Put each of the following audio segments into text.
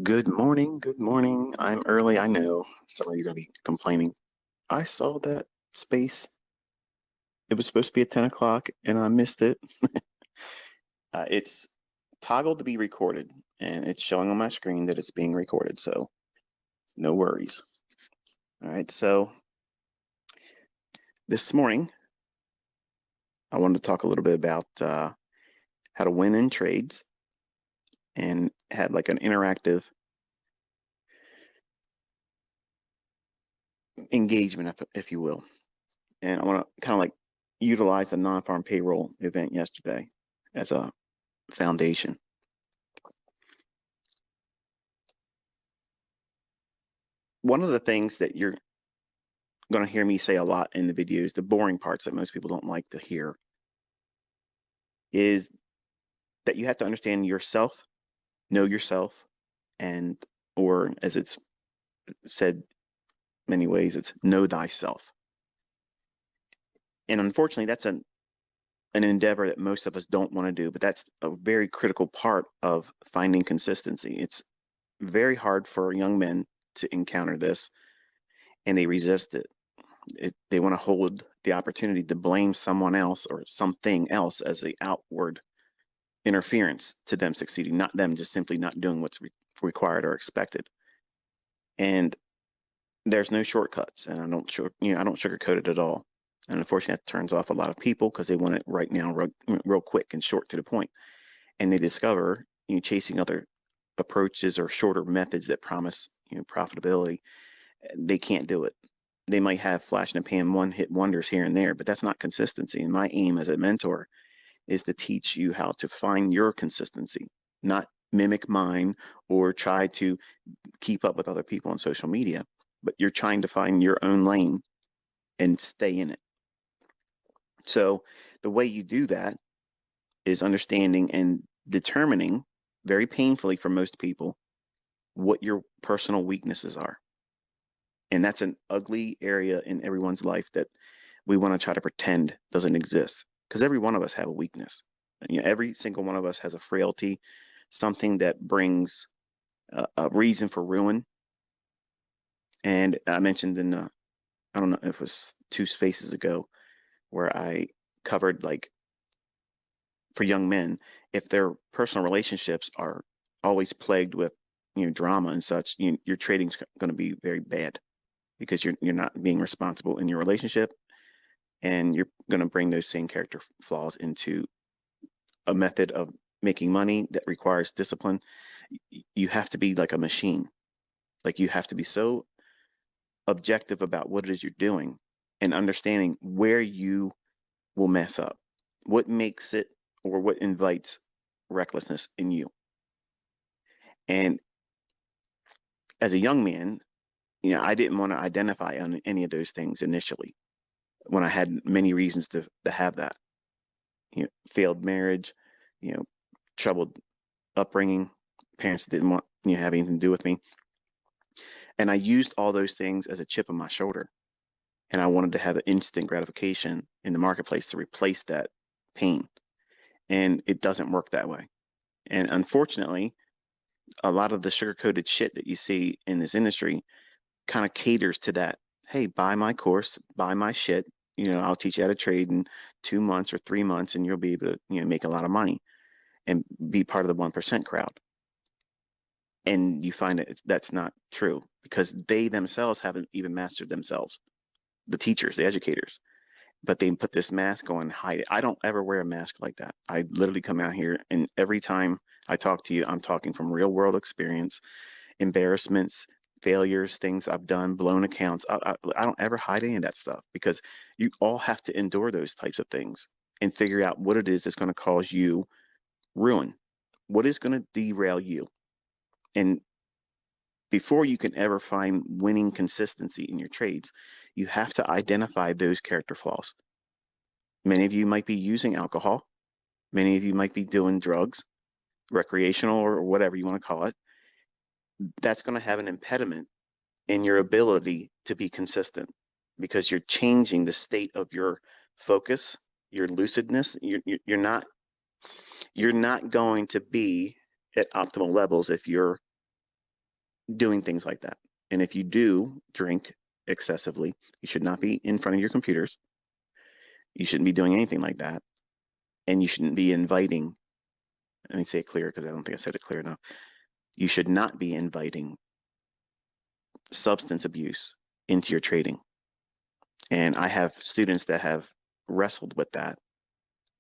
Good morning. Good morning. I'm early. I know some of you are going to be complaining. I saw that space. It was supposed to be at 10 o'clock and I missed it. It's toggled to be recorded and it's showing on my screen that it's being recorded. So no worries. All right. So this morning, I wanted to talk a little bit about how to win in trades and had like an interactive engagement, if you will. And I want to kind of like utilize the non-farm payroll event yesterday as a foundation. One of the things that you're going to hear me say a lot in the videos, the boring parts that most people don't like to hear, is that you have to understand yourself, know yourself, and, or as it's said many ways, it's know thyself. And unfortunately, that's an endeavor that most of us don't want to do, but that's a very critical part of finding consistency. It's very hard for young men to encounter this, and they resist it. They want to hold the opportunity to blame someone else or something else as the outward interference to them succeeding, not them just simply not doing what's required or expected. And there's no shortcuts, and I don't sugarcoat it at all. And unfortunately, that turns off a lot of people because they want it right now, real quick and short to the point. And they discover, chasing other approaches or shorter methods that promise, profitability. They can't do it. They might have flash in the pan one hit wonders here and there, but that's not consistency. And my aim as a mentor is to teach you how to find your consistency, not mimic mine or try to keep up with other people on social media, but you're trying to find your own lane and stay in it. So the way you do that is understanding and determining, very painfully for most people, what your personal weaknesses are. And that's an ugly area in everyone's life that we want to try to pretend doesn't exist, because every one of us have a weakness. Every single one of us has a frailty, something that brings a reason for ruin. And I mentioned I don't know if it was 2 spaces ago, where I covered, like, for young men, if their personal relationships are always plagued with, drama and such, your trading's going to be very bad, because you're not being responsible in your relationship, and you're going to bring those same character flaws into a method of making money that requires discipline. You have to be like a machine. Like, you have to be so objective about what it is you're doing and understanding where you will mess up, what makes it or what invites recklessness in you. And as a young man, I didn't want to identify on any of those things initially, when I had many reasons to have that. Failed marriage, you know, troubled upbringing, parents that didn't want have anything to do with me. And I used all those things as a chip on my shoulder. And I wanted to have an instant gratification in the marketplace to replace that pain. And it doesn't work that way. And unfortunately, a lot of the sugar-coated shit that you see in this industry kind of caters to that. Hey, buy my course, buy my shit. I'll teach you how to trade in 2 months or 3 months, and you'll be able to, make a lot of money and be part of the 1% crowd. And you find that that's not true, because they themselves haven't even mastered themselves, the teachers, the educators. But they put this mask on, hide it. I don't ever wear a mask like that. I literally come out here, and every time I talk to you, I'm talking from real world experience, embarrassments, failures, things I've done, blown accounts. I don't ever hide any of that stuff, because you all have to endure those types of things and figure out what it is that's going to cause you ruin, what is going to derail you. And before you can ever find winning consistency in your trades, you have to identify those character flaws. Many of you might be using alcohol. Many of you might be doing drugs, recreational or whatever you want to call it. That's going to have an impediment in your ability to be consistent, because you're changing the state of your focus, your lucidness. You're not going to be at optimal levels if you're doing things like that. And if you do drink excessively, you should not be in front of your computers. You shouldn't be doing anything like that. And you shouldn't be inviting, let me say it clear because I don't think I said it clear enough. You should not be inviting substance abuse into your trading. And I have students that have wrestled with that,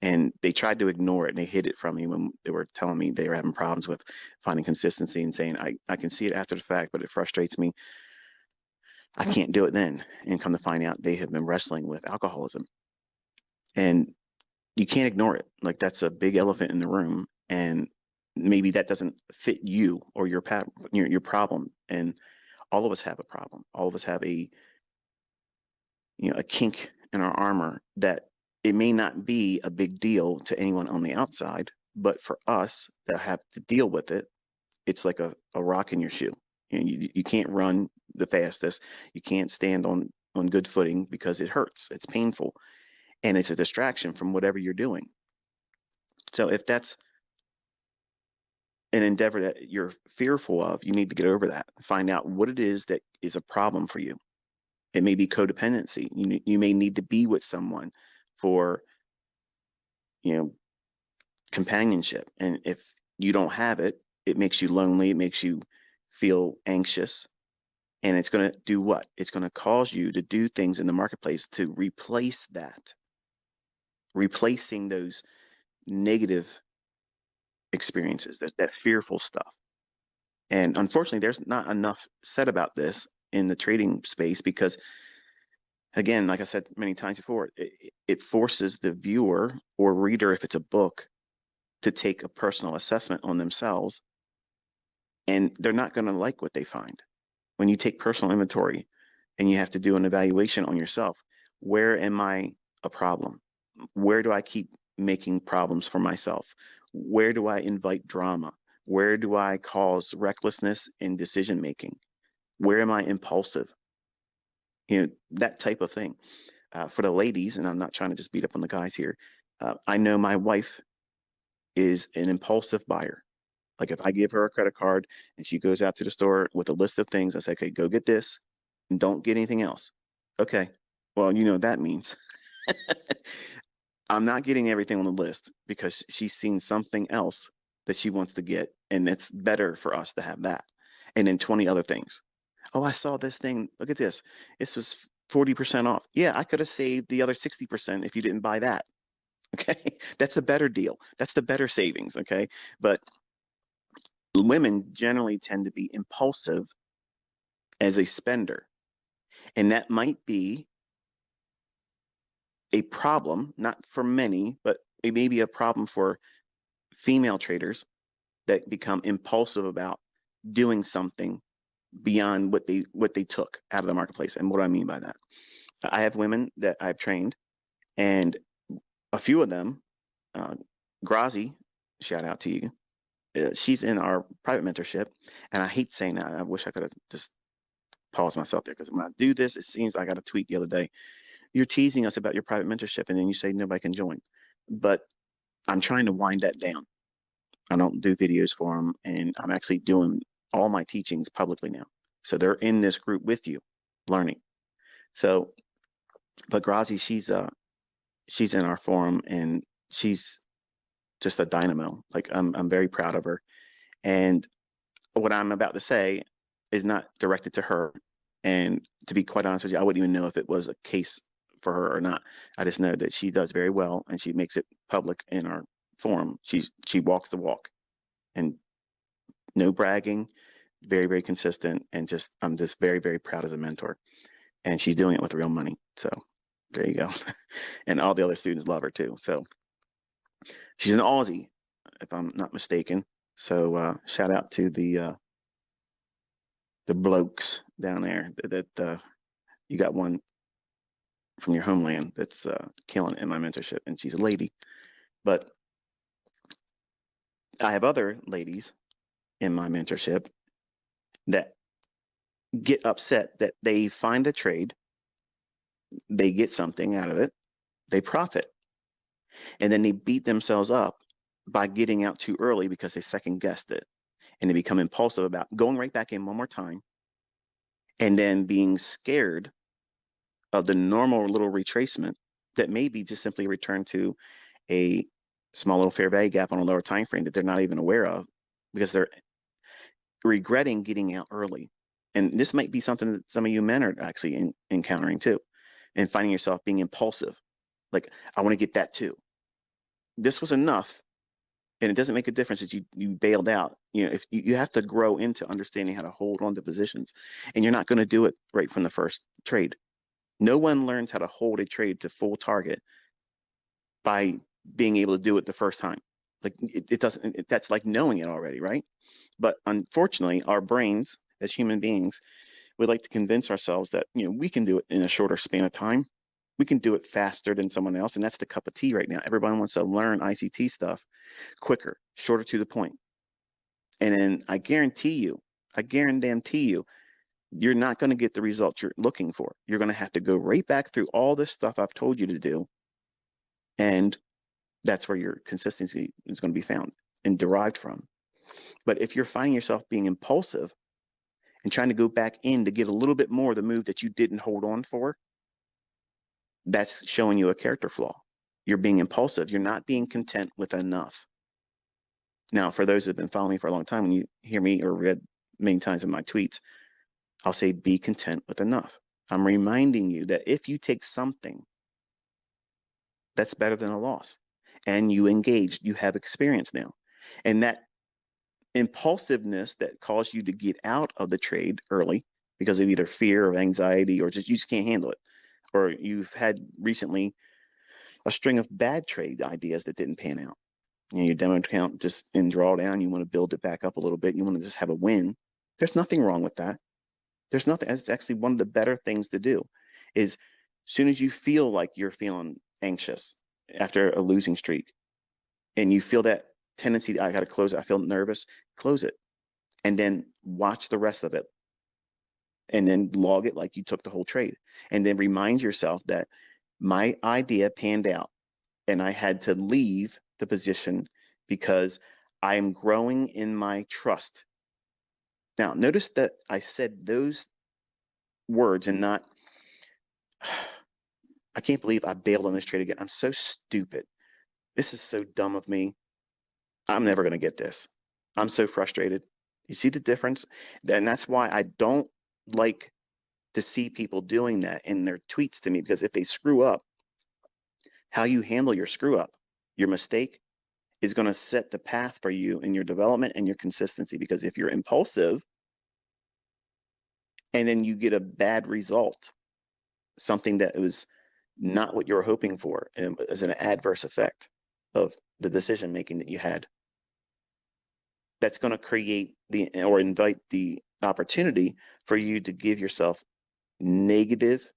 and they tried to ignore it and they hid it from me when they were telling me they were having problems with finding consistency and saying, I can see it after the fact, but it frustrates me. I can't do it then. And come to find out, they have been wrestling with alcoholism. And you can't ignore it. Like, that's a big elephant in the room. And maybe that doesn't fit you or your problem. And all of us have a problem. All of us have a kink in our armor that it may not be a big deal to anyone on the outside, but for us that have to deal with it, it's like a rock in your shoe. You can't run the fastest. You can't stand on good footing because it hurts. It's painful. And it's a distraction from whatever you're doing. So if that's an endeavor that you're fearful of, you need to get over that. Find out what it is that is a problem for you. It may be codependency. You may need to be with someone for, companionship. And if you don't have it, it makes you lonely. It makes you feel anxious. And it's going to do what? It's going to cause you to do things in the marketplace to replace that, replacing those negative experiences, that fearful stuff. And unfortunately, there's not enough said about this in the trading space because, again, like I said many times before, it forces the viewer or reader, if it's a book, to take a personal assessment on themselves. And they're not going to like what they find. When you take personal inventory and you have to do an evaluation on yourself, where am I a problem? Where do I keep making problems for myself? Where do I invite drama? Where do I cause recklessness in decision making? Where am I impulsive? That type of thing. For the ladies, and I'm not trying to just beat up on the guys here, I know my wife is an impulsive buyer. Like, if I give her a credit card and she goes out to the store with a list of things, I say, okay, go get this and don't get anything else. Okay. Well, you know what that means. I'm not getting everything on the list because she's seen something else that she wants to get, and it's better for us to have that. And then 20 other things. Oh, I saw this thing. Look at this. This was 40% off. Yeah, I could have saved the other 60% if you didn't buy that. Okay. That's a better deal. That's the better savings. Okay. But women generally tend to be impulsive as a spender. And that might be a problem, not for many, but it may be a problem for female traders that become impulsive about doing something beyond what they took out of the marketplace. And what do I mean by that? I have women that I've trained, and a few of them, uh, Grazi, shout out to you. She's in our private mentorship, and I hate saying that. I wish I could have just paused myself there because when I do this, it seems I got a tweet the other day. You're teasing us about your private mentorship, and then you say nobody can join. But I'm trying to wind that down. I don't do videos for them, and I'm actually doing all my teachings publicly now. So they're in this group with you, learning. So, but Grazi, she's in our forum, and she's just a dynamo. Like, I'm very proud of her. And what I'm about to say is not directed to her. And to be quite honest with you, I wouldn't even know if it was a case for her or not. I just know that she does very well, and she makes it public in our forum. She walks the walk, and no bragging, very, very consistent, and I'm just very, very proud as a mentor. And she's doing it with real money. So there you go. And all the other students love her too. So she's an Aussie, if I'm not mistaken. So shout out to the blokes down there that you got one from your homeland that's killing it in my mentorship, and she's a lady. But I have other ladies in my mentorship that get upset that they find a trade, they get something out of it, they profit, and then they beat themselves up by getting out too early because they second guessed it. and to become impulsive about going right back in one more time and then being scared of the normal little retracement that may be just simply a return to a small little fair value gap on a lower time frame that they're not even aware of because they're regretting getting out early. And this might be something that some of you men are actually encountering too, and finding yourself being impulsive. Like, I want to get that too. This was enough, and it doesn't make a difference that you bailed out. If you have to grow into understanding how to hold on to positions, and you're not going to do it right from the first trade. No one learns how to hold a trade to full target by being able to do it the first time. Like it doesn't. That's like knowing it already, right? But unfortunately, our brains as human beings would like to convince ourselves that we can do it in a shorter span of time. We can do it faster than someone else, and that's the cup of tea right now. Everyone wants to learn ICT stuff quicker, shorter to the point. And then I guarantee you, you're not going to get the results you're looking for. You're going to have to go right back through all this stuff I've told you to do, and that's where your consistency is going to be found and derived from. But if you're finding yourself being impulsive and trying to go back in to get a little bit more of the move that you didn't hold on for, that's showing you a character flaw. You're being impulsive. You're not being content with enough. Now, for those that have been following me for a long time, when you hear me or read many times in my tweets, I'll say be content with enough. I'm reminding you that if you take something, that's better than a loss. And you engaged, you have experience now. And that impulsiveness that caused you to get out of the trade early because of either fear or anxiety or just you just can't handle it. Or you've had recently a string of bad trade ideas that didn't pan out. Your demo account just in drawdown, you want to build it back up a little bit, you want to just have a win. There's nothing wrong with that. There's nothing. It's actually one of the better things to do is as soon as you feel like you're feeling anxious after a losing streak and you feel that tendency, I got to close it, I feel nervous, close it, and then watch the rest of it and then log it like you took the whole trade, and then remind yourself that my idea panned out and I had to leave the position because I am growing in my trust. Now, notice that I said those words and not, I can't believe I bailed on this trade again. I'm so stupid. This is so dumb of me. I'm never going to get this. I'm so frustrated. You see the difference? And that's why I don't like to see people doing that in their tweets to me, because if they screw up, how you handle your screw up, your mistake, is going to set the path for you in your development and your consistency. Because if you're impulsive and then you get a bad result, something that was not what you were hoping for, and as an adverse effect of the decision making that you had, that's going to create or invite the opportunity for you to give yourself negative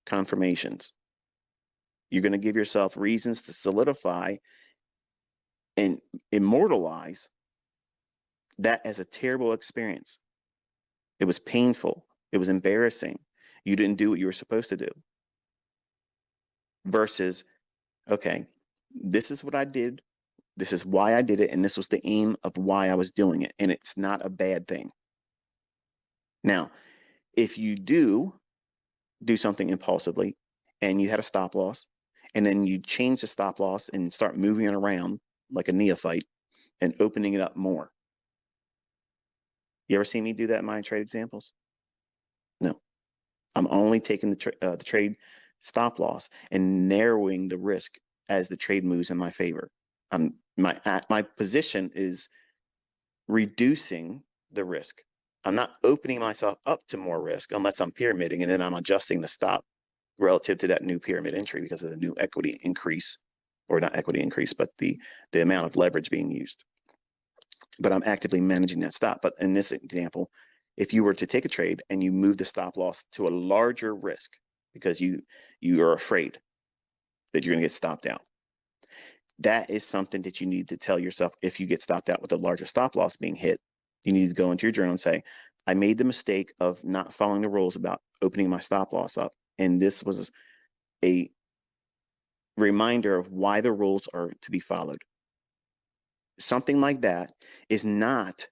confirmations. You're going to give yourself reasons to solidify and immortalize that as a terrible experience. It was painful. It was embarrassing. You didn't do what you were supposed to do. Versus, okay, this is what I did. This is why I did it. And this was the aim of why I was doing it. And it's not a bad thing. Now, if you do something impulsively and you had a stop loss, and then you change the stop loss and start moving it around like a neophyte and opening it up more. You ever see me do that in my trade examples? No. I'm only taking the trade stop loss and narrowing the risk as the trade moves in my favor. My position is reducing the risk. I'm not opening myself up to more risk unless I'm pyramiding, and then I'm adjusting the stop relative to that new pyramid entry because of the new equity increase, or not equity increase, but the amount of leverage being used. But I'm actively managing that stop. But in this example, if you were to take a trade and you move the stop loss to a larger risk because you are afraid that you're going to get stopped out, that is something that you need to tell yourself. If you get stopped out with a larger stop loss being hit, you need to go into your journal and say, I made the mistake of not following the rules about opening my stop loss up. And this was a reminder of why the rules are to be followed. Something like that is not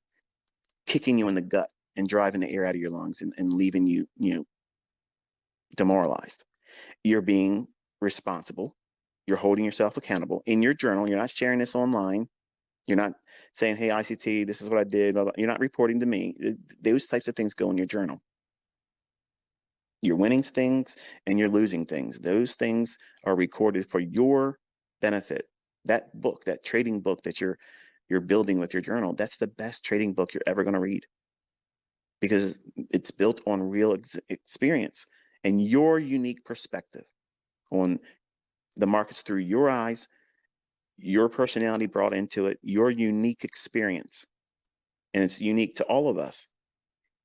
kicking you in the gut and driving the air out of your lungs and leaving you, demoralized. You're being responsible. You're holding yourself accountable in your journal. You're not sharing this online. You're not saying, hey, ICT, this is what I did. Blah, blah. You're not reporting to me. Those types of things go in your journal. You're winning things and you're losing things. Those things are recorded for your benefit. That book, that trading book that you're building with your journal, that's the best trading book you're ever going to read because it's built on real experience and your unique perspective on the markets through your eyes, your personality brought into it, your unique experience. And it's unique to all of us.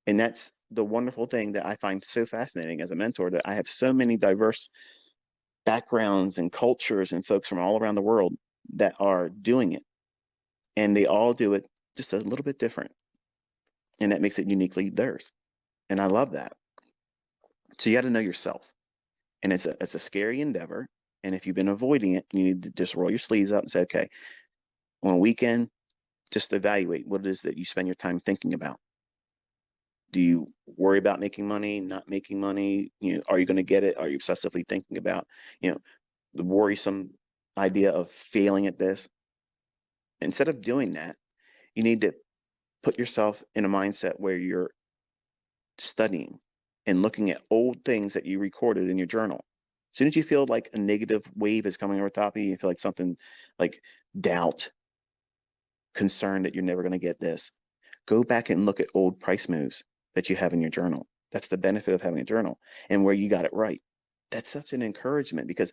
And that's the wonderful thing that I find so fascinating as a mentor, that I have so many diverse backgrounds and cultures and folks from all around the world that are doing it. And they all do it just a little bit different. And that makes it uniquely theirs. And I love that. So you got to know yourself. And it's a scary endeavor. And if you've been avoiding it, you need to just roll your sleeves up and say, okay, on a weekend, just evaluate what it is that you spend your time thinking about. Do you worry about making money, not making money? Are you going to get it? Are you obsessively thinking about, the worrisome idea of failing at this? Instead of doing that, you need to put yourself in a mindset where you're studying and looking at old things that you recorded in your journal. As soon as you feel like a negative wave is coming over top of you, you feel like something like doubt, concern that you're never going to get this, go back and look at old price moves that you have in your journal. That's the benefit of having a journal and where you got it right. That's such an encouragement because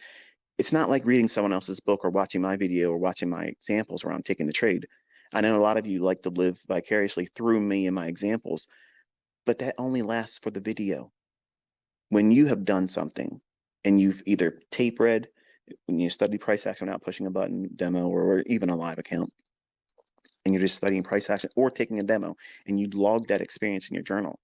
it's not like reading someone else's book or watching my video or watching my examples where I'm taking the trade. I know a lot of you like to live vicariously through me and my examples, but that only lasts for the video. When you have done something and you've either tape read, when you study price action without pushing a button demo or even a live account, and you're just studying price action or taking a demo and you log that experience in your journal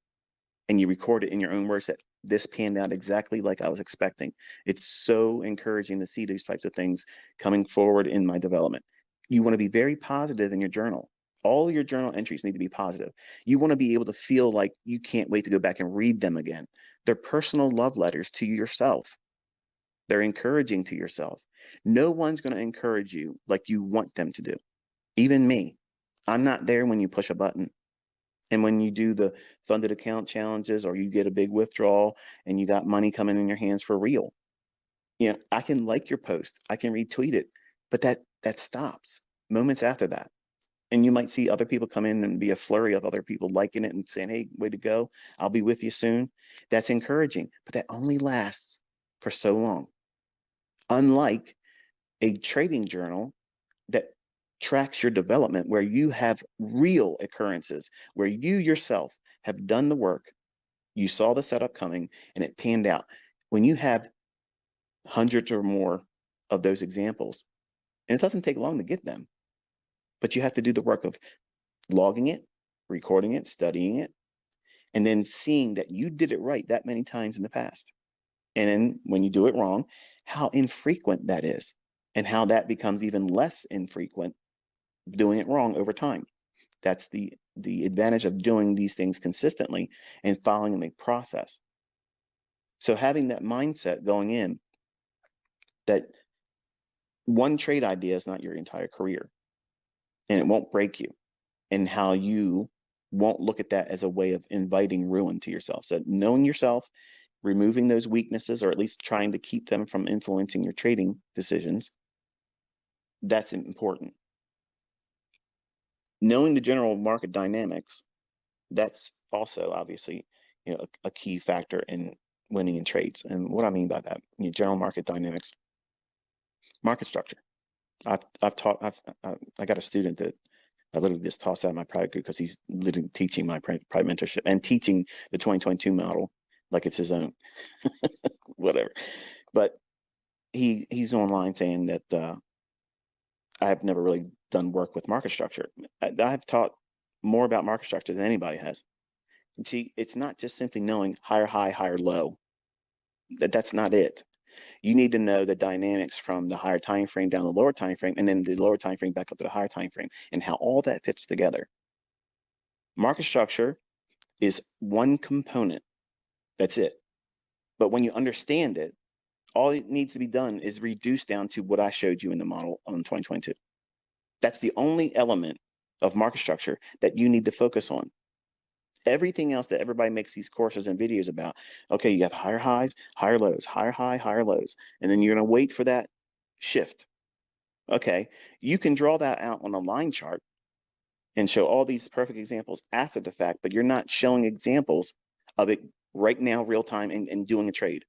and you record it in your own words that this panned out exactly like I was expecting. It's so encouraging to see these types of things coming forward in my development. You want to be very positive in your journal. All your journal entries need to be positive. You want to be able to feel like you can't wait to go back and read them again. They're personal love letters to yourself. They're encouraging to yourself. No one's going to encourage you like you want them to do. Even me. I'm not there when you push a button. And when you do the funded account challenges or you get a big withdrawal and you got money coming in your hands for real, I can like your post, I can retweet it, but that stops moments after that. And you might see other people come in and be a flurry of other people liking it and saying, hey, way to go, I'll be with you soon. That's encouraging, but that only lasts for so long. Unlike a trading journal that tracks your development, where you have real occurrences, where you yourself have done the work, you saw the setup coming, and it panned out. When you have hundreds or more of those examples, and it doesn't take long to get them, but you have to do the work of logging it, recording it, studying it, and then seeing that you did it right that many times in the past. And then when you do it wrong, how infrequent that is, and how that becomes even less infrequent doing it wrong over time. That's the advantage of doing these things consistently and following the process. So having that mindset going in that one trade idea is not your entire career and it won't break you, and how you won't look at that as a way of inviting ruin to yourself. So knowing yourself, removing those weaknesses, or at least trying to keep them from influencing your trading decisions, that's important. Knowing the general market dynamics, that's also obviously a key factor in winning in trades. And what I mean by that, general market dynamics, market structure. I've taught I got a student that I literally just tossed out of my private group because he's literally teaching my private mentorship and teaching the 2022 model like it's his own, whatever. But he's online saying that I've never really done work with market structure. I've taught more about market structure than anybody has. And see, it's not just simply knowing higher high, higher low. That's not it. You need to know the dynamics from the higher time frame down the lower time frame, and then the lower time frame back up to the higher time frame, and how all that fits together. Market structure is one component. That's it. But when you understand it, all it needs to be done is reduced down to what I showed you in the model on 2022. That's the only element of market structure that you need to focus on. Everything else that everybody makes these courses and videos about, okay, you have higher highs, higher lows, higher high, higher lows, and then you're going to wait for that shift. Okay, you can draw that out on a line chart and show all these perfect examples after the fact, but you're not showing examples of it right now, real time, and doing a trade.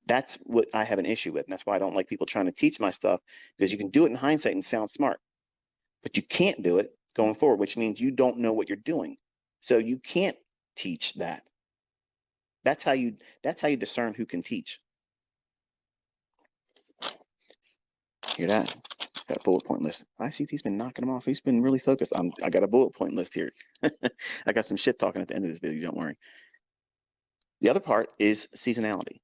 That's what I have an issue with. And that's why I don't like people trying to teach my stuff, because you can do it in hindsight and sound smart, but you can't do it going forward, which means you don't know what you're doing. So you can't teach that. That's how you discern who can teach. Hear that? Got a bullet point list. ICT's been knocking them off. He's been really focused. I got a bullet point list here. I got some shit talking at the end of this video, don't worry. The other part is seasonality.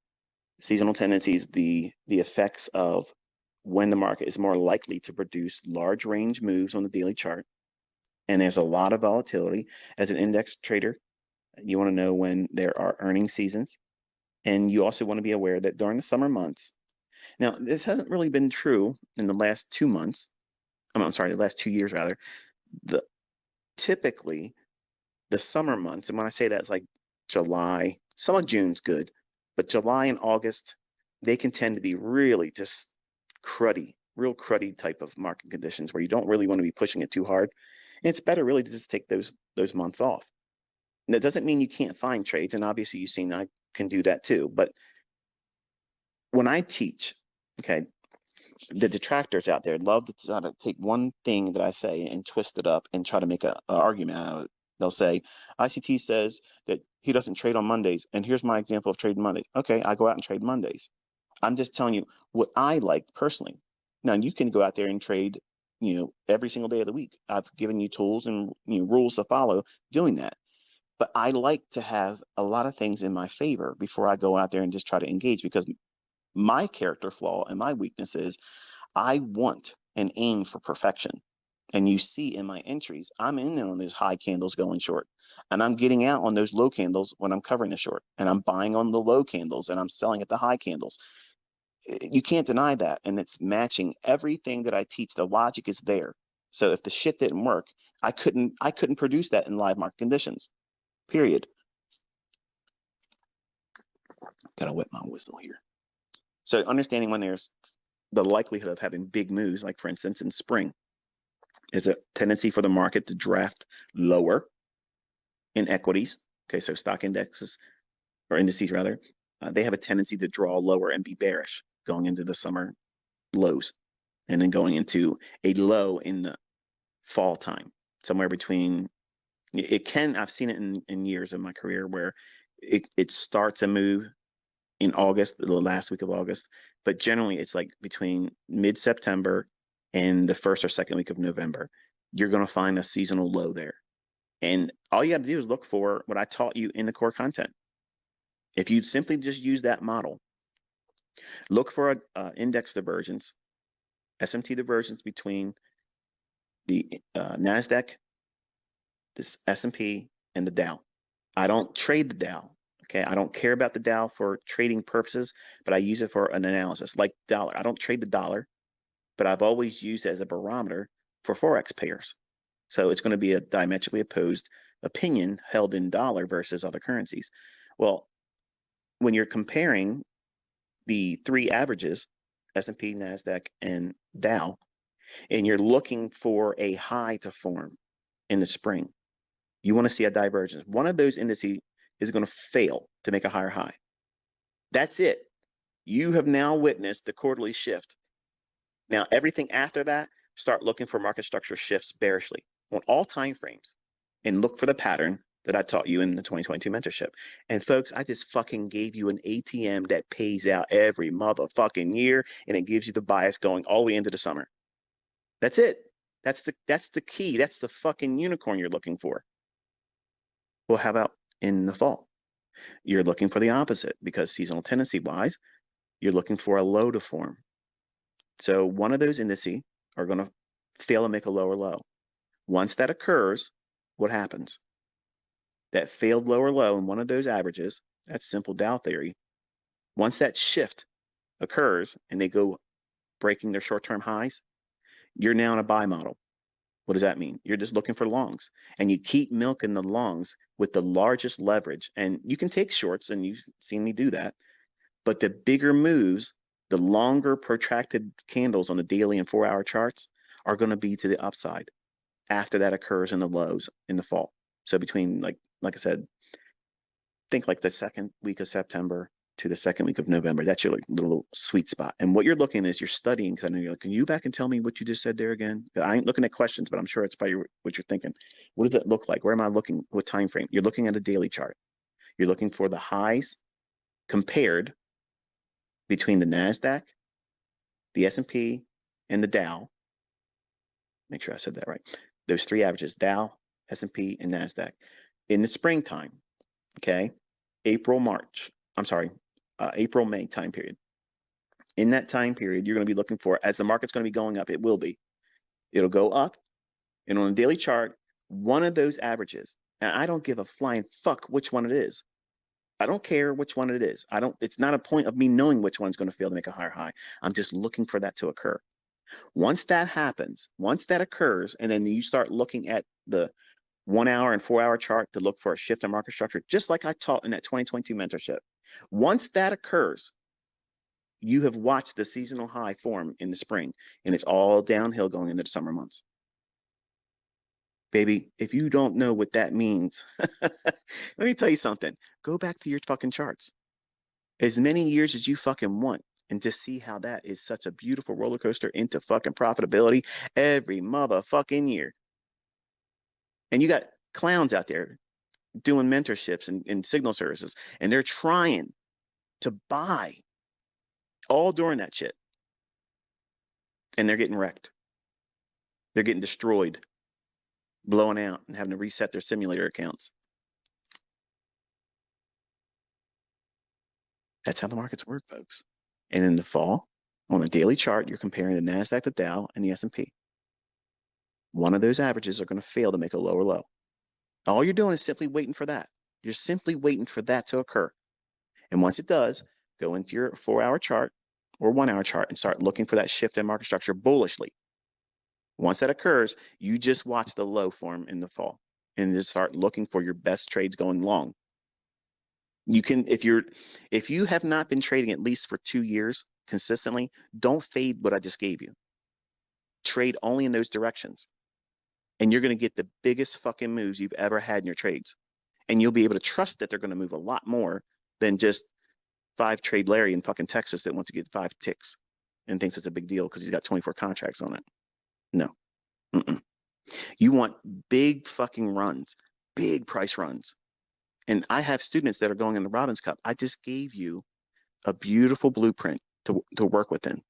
Seasonal tendencies, the effects of when the market is more likely to produce large range moves on the daily chart. And there's a lot of volatility. As an index trader, you want to know when there are earning seasons. And you also want to be aware that during the summer months, now this hasn't really been true in the last 2 months. I'm sorry, the last 2 years rather. Typically the summer months, and when I say that, it's like July, some of June's good, but July and August, they can tend to be really just cruddy, real cruddy type of market conditions where you don't really want to be pushing it too hard. And it's better really to just take those months off. And that doesn't mean you can't find trades, and obviously you've seen I can do that too. But when I teach, okay, the detractors out there love to try to take one thing that I say and twist it up and try to make an argument out of it. They'll say, ICT says that he doesn't trade on Mondays, and here's my example of trading Mondays. Okay, I go out and trade Mondays. I'm just telling you what I like personally. Now, you can go out there and trade, every single day of the week. I've given you tools and rules to follow doing that. But I like to have a lot of things in my favor before I go out there and just try to engage, because my character flaw and my weakness is I want and aim for perfection. And you see in my entries, I'm in there on those high candles going short, and I'm getting out on those low candles when I'm covering the short, and I'm buying on the low candles and I'm selling at the high candles. You can't deny that. And it's matching everything that I teach. The logic is there. So if the shit didn't work, I couldn't produce that in live market conditions, period. Gotta wet my whistle here. So understanding when there's the likelihood of having big moves, like for instance in spring, there's a tendency for the market to draft lower in equities. Okay, so stock indexes, or indices rather, they have a tendency to draw lower and be bearish going into the summer lows, and then going into a low in the fall time, somewhere between, I've seen it in years of my career where it starts a move in August, the last week of August, but generally it's like between mid-September and the first or second week of November. You're going to find a seasonal low there. And all you got to do is look for what I taught you in the core content. If you simply just use that model, look for index divergence, SMT divergence between the NASDAQ, this S&P, and the Dow. I don't trade the Dow. Okay, I don't care about the Dow for trading purposes, but I use it for an analysis, like dollar. I don't trade the dollar, but I've always used it as a barometer for Forex pairs. So it's going to be a diametrically opposed opinion held in dollar versus other currencies. Well, when you're comparing the three averages, S&P, NASDAQ, and Dow, and you're looking for a high to form in the spring, you want to see a divergence. One of those indices is going to fail to make a higher high. That's it. You have now witnessed the quarterly shift. Now, everything after that, start looking for market structure shifts bearishly on all time frames, and look for the pattern that I taught you in the 2022 mentorship. And folks, I just fucking gave you an ATM that pays out every motherfucking year, and it gives you the bias going all the way into the summer. That's it. That's the key. That's the fucking unicorn you're looking for. Well, how about in the fall? You're looking for the opposite, because seasonal tendency wise, you're looking for a low to form. So one of those indices are going to fail to make a lower low. Once that occurs, what happens? That failed lower low in one of those averages, that's simple Dow theory. Once that shift occurs and they go breaking their short-term highs, you're now in a buy model. What does that mean? You're just looking for longs, and you keep milking the longs with the largest leverage. And you can take shorts, and you've seen me do that. But the bigger moves, the longer protracted candles on the daily and 4-hour charts are going to be to the upside after that occurs in the lows in the fall. So between, like I said, think like the second week of September to the second week of November. That's your little sweet spot. And what you're looking is you're studying. Kind of, you're like, can you back and tell me what you just said there again? I ain't looking at questions, but I'm sure it's probably what you're thinking. What does it look like? Where am I looking? What time frame? You're looking at a daily chart. You're looking for the highs compared between the NASDAQ, the S&P, and the Dow. Make sure I said that right. Those three averages, Dow, S&P, and NASDAQ. In the springtime, okay, April, May time period. In that time period, you're going to be looking for, as the market's going to be going up, it will be. It'll go up, and on a daily chart, one of those averages, and I don't give a flying fuck which one it is. I don't care which one it is. It's not a point of me knowing which one's going to fail to make a higher high. I'm just looking for that to occur. Once that happens, once that occurs, and then you start looking at the 1-hour and 4-hour chart to look for a shift in market structure, just like I taught in that 2022 mentorship. Once that occurs, you have watched the seasonal high form in the spring, and it's all downhill going into the summer months. Baby, if you don't know what that means, let me tell you something. Go back to your fucking charts. As many years as you fucking want, and just see how that is such a beautiful roller coaster into fucking profitability every motherfucking year. And you got clowns out there doing mentorships and signal services, and they're trying to buy all during that shit. And they're getting wrecked. They're getting destroyed, blowing out, and having to reset their simulator accounts. That's how the markets work, folks. And in the fall, on a daily chart, you're comparing the NASDAQ, the Dow, and the S&P. One of those averages are going to fail to make a lower low. All you're doing is simply waiting for that. You're simply waiting for that to occur. And once it does, go into your 4-hour chart or 1-hour chart and start looking for that shift in market structure bullishly. Once that occurs, you just watch the low form in the fall and just start looking for your best trades going long. You can, if you have not been trading at least for 2 years consistently, don't fade what I just gave you. Trade only in those directions. And you're going to get the biggest fucking moves you've ever had in your trades. And you'll be able to trust that they're going to move a lot more than just 5-trade Larry in fucking Texas that wants to get 5 ticks and thinks it's a big deal because he's got 24 contracts on it. No. Mm-mm. You want big fucking runs, big price runs. And I have students that are going in the Robbins Cup. I just gave you a beautiful blueprint to work within.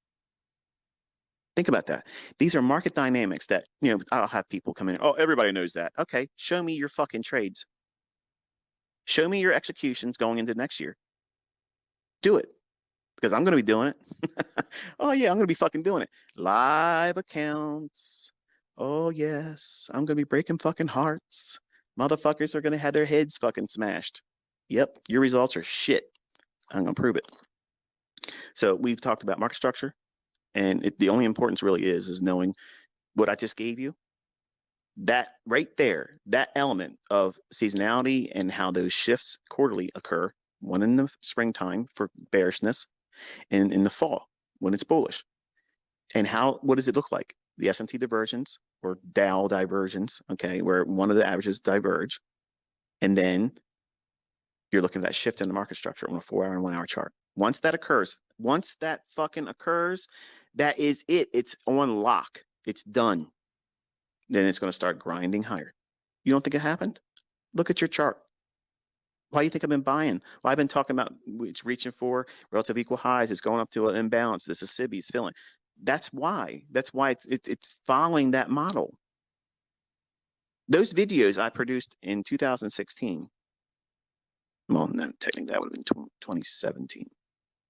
Think about that. These are market dynamics that, I'll have people come in. Oh, everybody knows that. Okay, show me your fucking trades. Show me your executions going into next year. Do it, because I'm going to be doing it. Oh, yeah, I'm going to be fucking doing it. Live accounts. Oh, yes, I'm going to be breaking fucking hearts. Motherfuckers are going to have their heads fucking smashed. Yep, your results are shit. I'm going to prove it. So we've talked about market structure, and the only importance really is knowing what I just gave you. That right there, that element of seasonality and how those shifts quarterly occur, one in the springtime for bearishness and in the fall when it's bullish. And what does it look like? The SMT divergence or Dow divergence, okay, where one of the averages diverge. And then you're looking at that shift in the market structure on a 4-hour and 1-hour chart. Once that occurs, once that fucking occurs, that is it. It's on lock. It's done. Then it's going to start grinding higher. You don't think it happened? Look at your chart. Why do you think I've been buying? Well, I've been talking about it's reaching for relative equal highs. It's going up to an imbalance. This is SIBI. It's filling. That's why. That's why it's following that model. Those videos I produced in 2016. Well, no, technically that would have been 2017.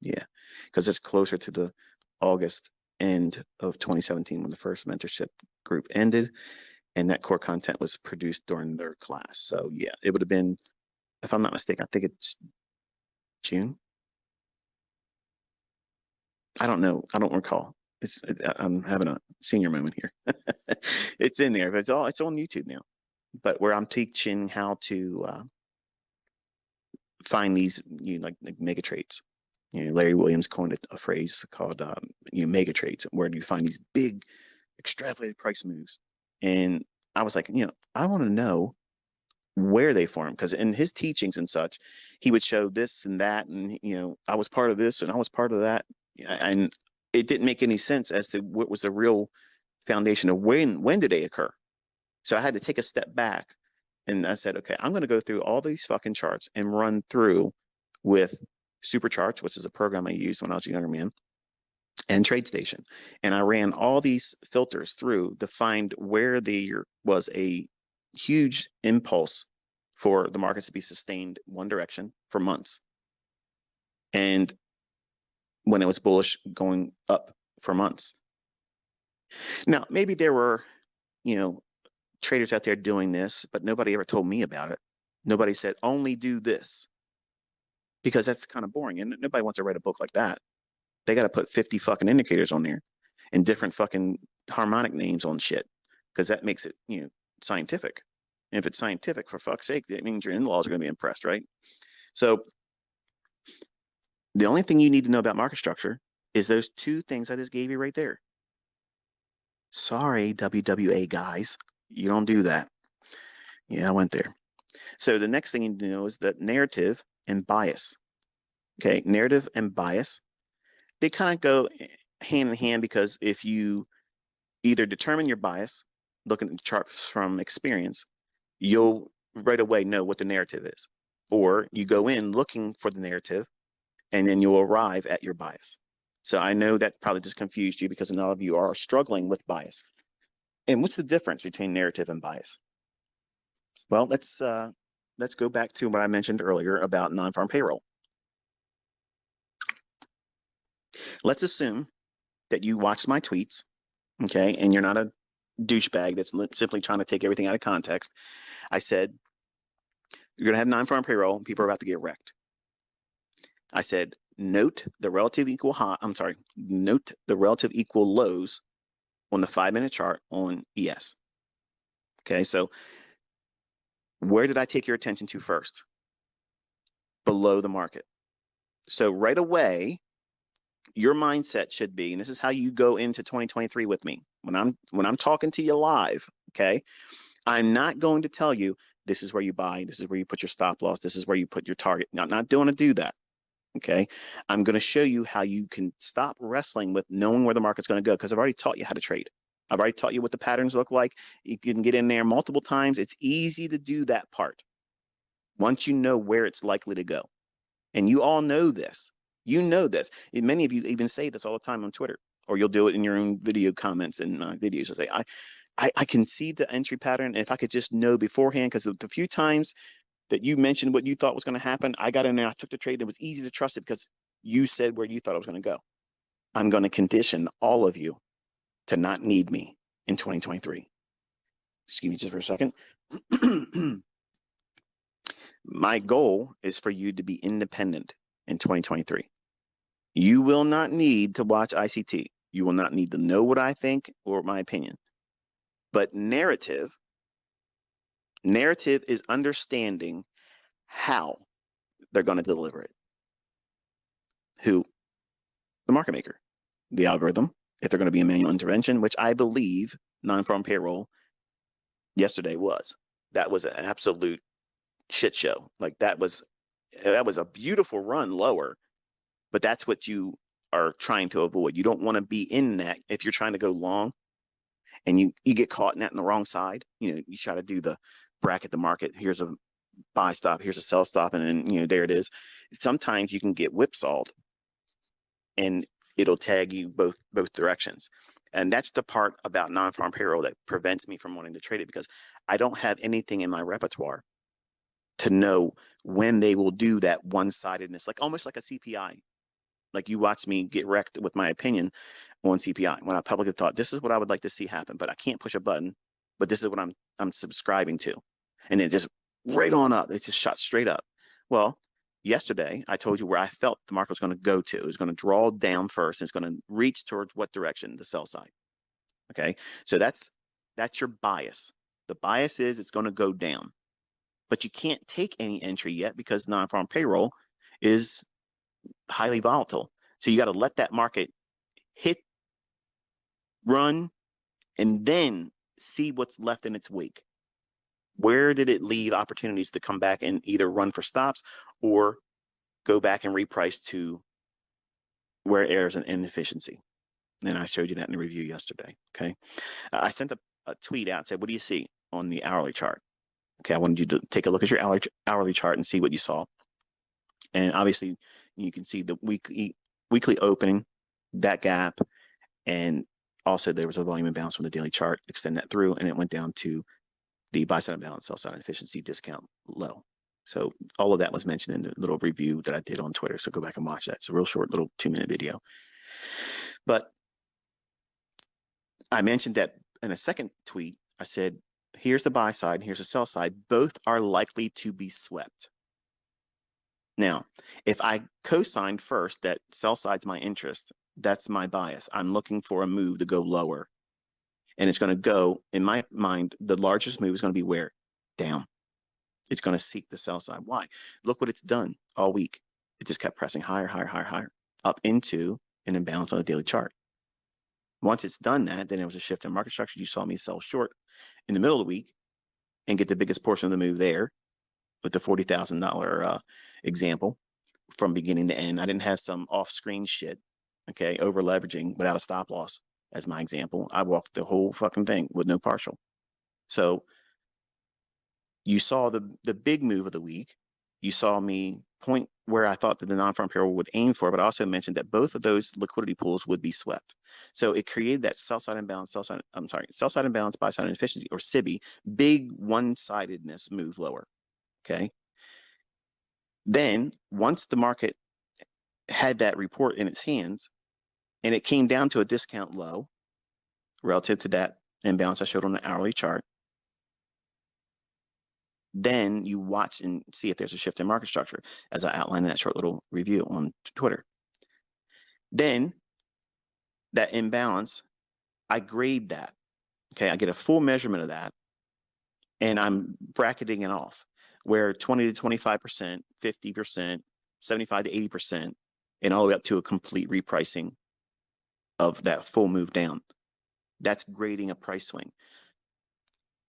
Yeah, because it's closer to the August end of 2017 when the first mentorship group ended. and that core content was produced during their class. So yeah, it would have been, if I'm not mistaken, I think it's June. I don't know. I don't recall. I'm having a senior moment here. It's in there, but it's on YouTube now. But where I'm teaching how to find these, like mega trades. Larry Williams coined a phrase called mega trades, where you find these big extrapolated price moves. And I was like, I want to know where they form, because in his teachings and such, he would show this and that, and I was part of this and I was part of that, and it didn't make any sense as to what was the real foundation of when did they occur. So I had to take a step back, and I said, okay, I'm going to go through all these fucking charts and run through with Super Charts, which is a program I used when I was a younger man, and TradeStation. And I ran all these filters through to find where there was a huge impulse for the markets to be sustained one direction for months. And when it was bullish, going up for months. Now, maybe there were, traders out there doing this, but nobody ever told me about it. Nobody said, only do this, because that's kind of boring. And nobody wants to write a book like that. They got to put 50 fucking indicators on there and different fucking harmonic names on shit, because that makes it, scientific. And if it's scientific, for fuck's sake, that means your in-laws are going to be impressed, right? So the only thing you need to know about market structure is those two things I just gave you right there. Sorry, WWA guys, you don't do that. Yeah, I went there. So the next thing you need to know is that narrative and bias. Okay, narrative and bias, they kind of go hand in hand, because if you either determine your bias, looking at the charts from experience, you'll right away know what the narrative is. Or you go in looking for the narrative, and then you'll arrive at your bias. So I know that probably just confused you, because a lot of you are struggling with bias. And what's the difference between narrative and bias? Well, let's go back to what I mentioned earlier about non-farm payroll. Let's assume that you watched my tweets, okay, and you're not a douchebag that's simply trying to take everything out of context. I said, you're going to have non-farm payroll, and people are about to get wrecked. I said, note the relative equal lows on the 5-minute chart on ES. Okay, so where did I take your attention to first? Below the market. So right away, your mindset should be, and this is how you go into 2023 with me. When I'm talking to you live, okay, I'm not going to tell you this is where you buy, this is where you put your stop loss, this is where you put your target. I'm not going to do that. Okay, I'm going to show you how you can stop wrestling with knowing where the market's going to go, because I've already taught you how to trade. I've already taught you what the patterns look like. You can get in there multiple times. It's easy to do that part once you know where it's likely to go. And you all know this. You know this. And many of you even say this all the time on Twitter, or you'll do it in your own video comments and videos. You'll say, I can see the entry pattern. And if I could just know beforehand, because the few times that you mentioned what you thought was going to happen, I got in there, I took the trade, and it was easy to trust it because you said where you thought it was going to go. I'm going to condition all of you to not need me in 2023. Excuse me just for a second. My goal is for you to be independent in 2023. You will not need to watch ICT. You will not need to know what I think or my opinion. But narrative is understanding how they're going to deliver it. Who? The market maker. The algorithm, if they're going to be a manual intervention, which I believe non-farm payroll yesterday was. That was an absolute shit show. Like that was a beautiful run lower, but that's what you are trying to avoid. You don't want to be in that if you're trying to go long and you get caught in that on the wrong side. You try to do the bracket the market. Here's a buy stop, here's a sell stop, and then there it is. Sometimes you can get whipsawed and it'll tag you both directions. And that's the part about non-farm payroll that prevents me from wanting to trade it, because I don't have anything in my repertoire to know when they will do that one-sidedness, like almost like a CPI. Like you watch me get wrecked with my opinion on CPI when I publicly thought this is what I would like to see happen, but I can't push a button but this is what I'm subscribing to. And then just right on up, it just shot straight up. Well, yesterday I told you where I felt the market was going to go to. It was going to draw down first, and it's going to reach towards what direction? The sell side. Okay, so that's your bias. The bias is it's going to go down, but you can't take any entry yet because non-farm payroll is highly volatile. So you got to let that market hit, run, and then see what's left in its wake. Where did it leave opportunities to come back and either run for stops or go back and reprice to where there's an inefficiency? And I showed you that in the review yesterday. Okay. I sent a tweet out, said, what do you see on the hourly chart? Okay. I wanted you to take a look at your hourly chart and see what you saw. And obviously you can see the weekly opening, that gap, and also there was a volume imbalance from the daily chart, extend that through, and it went down to the buy side imbalance, sell side inefficiency discount low. So all of that was mentioned in the little review that I did on Twitter. So go back and watch that. It's a real short little 2-minute video. But I mentioned that in a second tweet, I said, here's the buy side, here's the sell side. Both are likely to be swept. Now, if I co-signed first that sell side's my interest, that's my bias. I'm looking for a move to go lower. And it's going to go, in my mind, the largest move is going to be where? Down. It's going to seek the sell side. Why? Look what it's done all week. It just kept pressing higher, higher, higher, higher, up into an imbalance on the daily chart. Once it's done that, then there was a shift in market structure. You saw me sell short in the middle of the week and get the biggest portion of the move there with the $40,000 example from beginning to end. I didn't have some off-screen shit, okay, over leveraging without a stop loss as my example. I walked the whole fucking thing with no partial. So you saw the big move of the week. You saw me point where I thought that the non-farm payroll would aim for, but I also mentioned that both of those liquidity pools would be swept. So it created that sell side imbalance, sell side imbalance, buy side inefficiency, or SIBI, big one-sidedness move lower. Okay. Then once the market had that report in its hands and it came down to a discount low relative to that imbalance I showed on the hourly chart, then you watch and see if there's a shift in market structure, as I outlined in that short little review on Twitter. Then that imbalance, I grade that. Okay, I get a full measurement of that, and I'm bracketing it off where 20 to 25%, 50%, 75 to 80%, and all the way up to a complete repricing of that full move down. That's grading a price swing.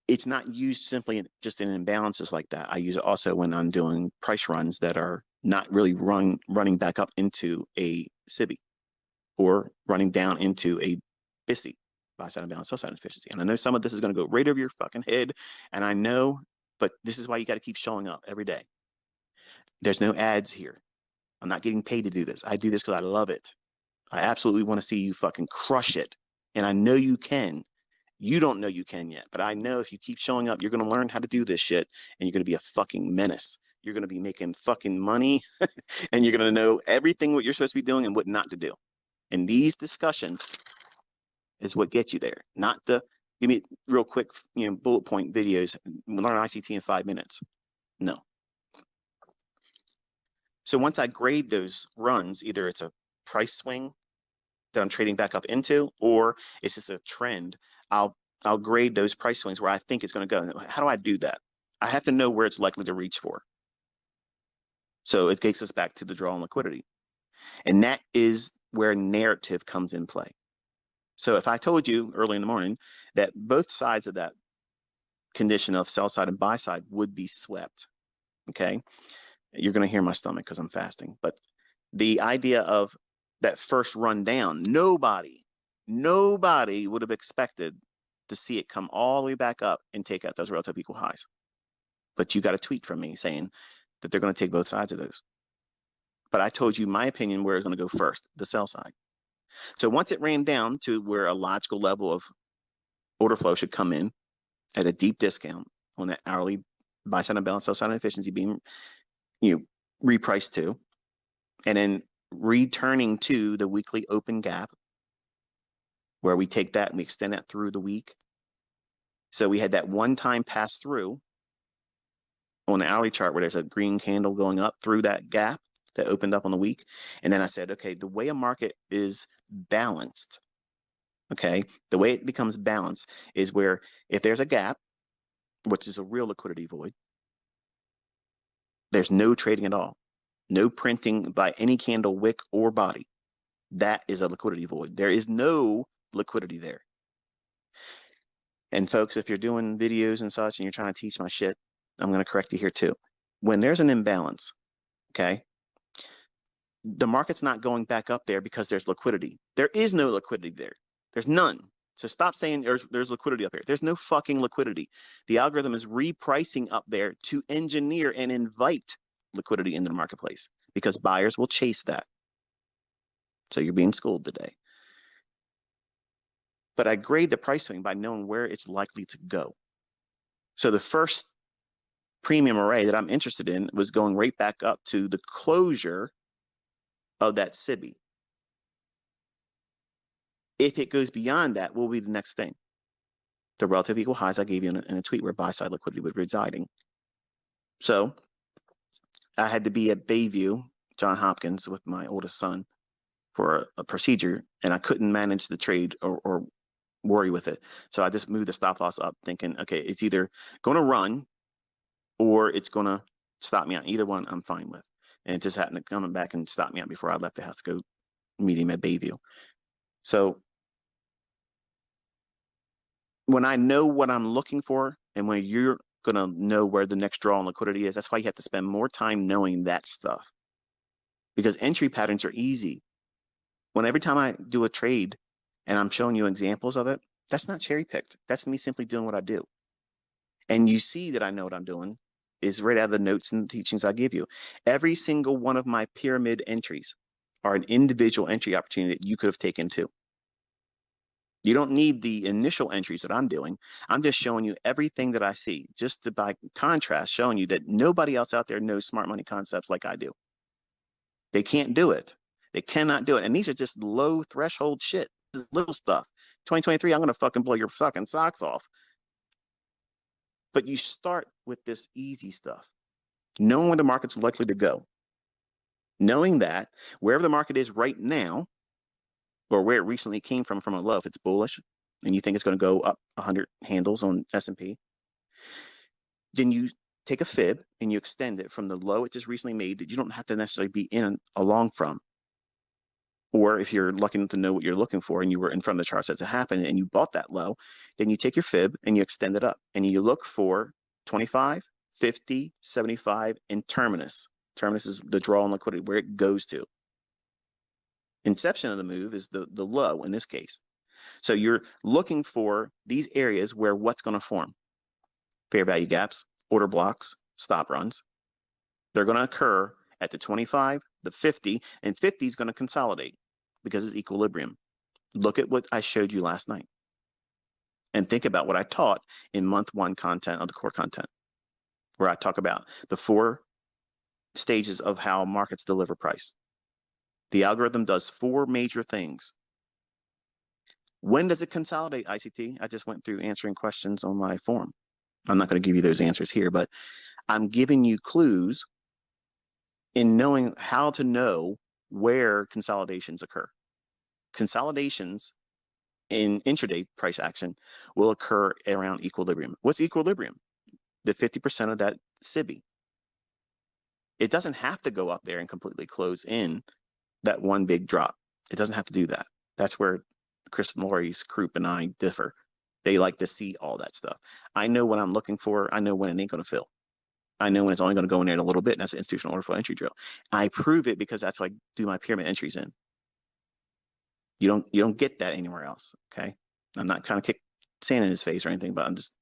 It's not used simply just in imbalances like that. I use it also when I'm doing price runs that are not really running back up into a SIBI or running down into a BISI, buy side imbalance, sell side efficiency. And I know some of this is going to go right over your fucking head, and I know, but this is why you got to keep showing up every day. There's no ads here. I'm not getting paid to do this. I do this because I love it. I absolutely want to see you fucking crush it, and I know you can. You don't know you can yet, but I know if you keep showing up, you're going to learn how to do this shit, and you're going to be a fucking menace. You're going to be making fucking money, and you're going to know everything what you're supposed to be doing and what not to do. And these discussions is what gets you there, not the give me real quick, bullet point videos. Learn ICT in 5 minutes. No. So once I grade those runs, either it's a price swing that I'm trading back up into, or it's just a trend. I'll grade those price swings where I think it's going to go. How do I do that? I have to know where it's likely to reach for. So it takes us back to the draw on liquidity. And that is where narrative comes in play. So if I told you early in the morning that both sides of that condition of sell side and buy side would be swept, okay, you're going to hear my stomach because I'm fasting. But the idea of that first run down, nobody would have expected to see it come all the way back up and take out those relative equal highs. But you got a tweet from me saying that they're going to take both sides of those. But I told you my opinion where it's going to go first, the sell side. So once it ran down to where a logical level of order flow should come in at a deep discount on that hourly buy side imbalance, sell side efficiency being repriced to, and then returning to the weekly open gap where we take that and we extend that through the week, So we had that one-time pass through on the hourly chart where there's a green candle going up through that gap that opened up on the week. And then I said, okay, the way a market is balanced, okay, the way it becomes balanced is where if there's a gap, which is a real liquidity void, there's no trading at all, no printing by any candle, wick, or body. That is a liquidity void. There is no liquidity there. And folks, if you're doing videos and such and you're trying to teach my shit, I'm going to correct you here too. When there's an imbalance, okay, the market's not going back up there because there's liquidity. There is no liquidity there. There's none. So stop saying there's liquidity up here. There's no fucking liquidity. The algorithm is repricing up there to engineer and invite liquidity into the marketplace because buyers will chase that. So you're being schooled today. But I grade the price swing by knowing where it's likely to go. So the first premium array that I'm interested in was going right back up to the closure of that SIBI. If it goes beyond that, what will be the next thing? The relative equal highs I gave you in a tweet where buy side liquidity was residing. So I had to be at Bayview, Johns Hopkins, with my oldest son for a procedure, and I couldn't manage the trade or worry with it. So I just moved the stop loss up thinking, okay, it's either going to run or it's going to stop me out. Either one I'm fine with. And it just happened to come back and stop me out before I left the house to go meet him at Bayview. So when I know what I'm looking for and when you're going to know where the next draw on liquidity is, that's why you have to spend more time knowing that stuff. Because entry patterns are easy. When every time I do a trade and I'm showing you examples of it, that's not cherry picked. That's me simply doing what I do. And you see that I know what I'm doing is right out of the notes and the teachings I give you. Every single one of my pyramid entries are an individual entry opportunity that you could have taken too. You don't need the initial entries that I'm doing. I'm just showing you everything that I see, just to, by contrast, showing you that nobody else out there knows smart money concepts like I do. They can't do it. They cannot do it. And these are just low threshold shit. This is little stuff. 2023, I'm going to fucking blow your fucking socks off. But you start with this easy stuff, knowing where the market's likely to go, knowing that wherever the market is right now, or where it recently came from a low, if it's bullish and you think it's going to go up 100 handles on S&P, then you take a fib and you extend it from the low it just recently made that you don't have to necessarily be in along from. Or if you're lucky enough to know what you're looking for and you were in front of the charts as it happened and you bought that low, then you take your fib and you extend it up and you look for 25, 50, 75, and terminus. Terminus is the draw on liquidity, where it goes to. Inception of the move is the low in this case. So you're looking for these areas where what's going to form? Fair value gaps, order blocks, stop runs. They're going to occur at the 25, the 50, and 50 is going to consolidate because it's equilibrium. Look at what I showed you last night and think about what I taught in month 1 content of the core content, where I talk about the 4 stages of how markets deliver price. The algorithm does 4 major things. When does it consolidate, ICT? I just went through answering questions on my forum. I'm not going to give you those answers here, but I'm giving you clues in knowing how to know where consolidations occur. Consolidations in intraday price action will occur around equilibrium. What's equilibrium? The 50% of that SIBI. It doesn't have to go up there and completely close in that one big drop. It doesn't have to do that. That's where Chris Laurie's group and I differ. They like to see all that stuff. I know what I'm looking for. I know when it ain't going to fill. I know when it's only going to go in there in a little bit, and that's the institutional order flow entry drill. I prove it because that's what I do my pyramid entries in. You don't get that anywhere else. Okay, I'm not trying to kick sand in his face or anything, but I'm just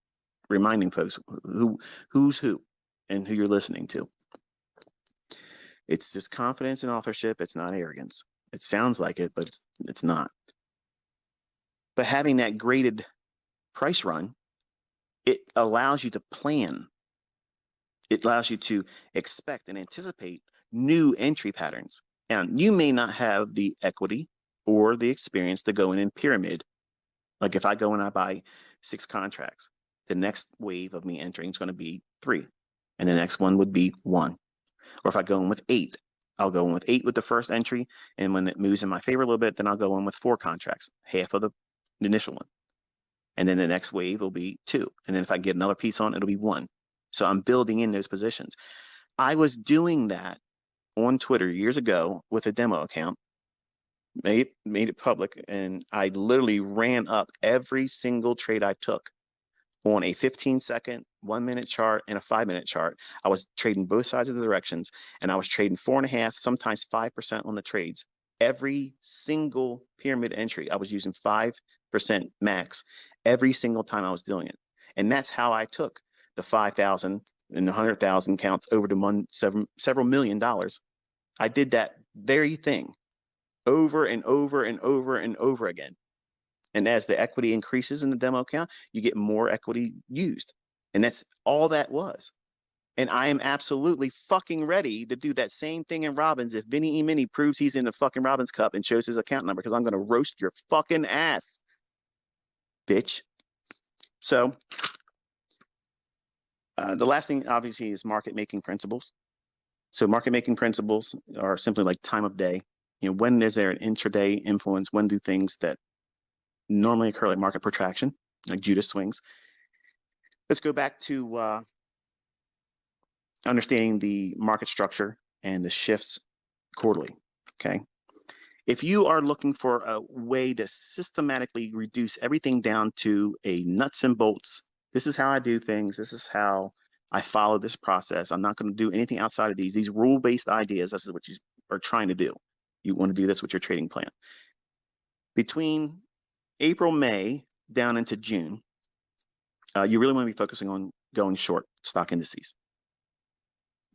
reminding folks who's who and who you're listening to. It's just confidence in authorship. It's not arrogance. It sounds like it, but it's not. But having that graded price run, it allows you to plan. It allows you to expect and anticipate new entry patterns. And you may not have the equity or the experience to go in pyramid. Like if I go and I buy 6 contracts, the next wave of me entering is going to be 3. And the next one would be 1. Or if I go in with 8, I'll go in with 8 with the first entry. And when it moves in my favor a little bit, then I'll go in with 4 contracts, half of the initial one. And then the next wave will be 2. And then if I get another piece on, it'll be 1. So I'm building in those positions. I was doing that on Twitter years ago with a demo account, made it public, and I literally ran up every single trade I took on a 15-second, 1-minute chart, and a 5-minute chart. I was trading both sides of the directions, and I was trading 4.5%, sometimes 5% on the trades. Every single pyramid entry, I was using 5% max every single time I was doing it. And that's how I took the 5,000 and the 100,000 counts over to several $million. I did that very thing over and over and over and over again. And as the equity increases in the demo account, you get more equity used. And that's all that was. And I am absolutely fucking ready to do that same thing in Robbins if Vinny E. Mini proves he's in the fucking Robbins Cup and shows his account number, because I'm going to roast your fucking ass, bitch. So the last thing, obviously, is market making principles. So market making principles are simply like time of day. You know, when is there an intraday influence? When do things that normally occur like market protraction, like Judas swings? Let's go back to understanding the market structure and the shifts quarterly, okay? If you are looking for a way to systematically reduce everything down to a nuts and bolts, this is how I do things, this is how I follow this process, I'm not going to do anything outside of these rule-based ideas, this is what you are trying to do. You want to do this with your trading plan. Between April, May, down into June, you really want to be focusing on going short stock indices.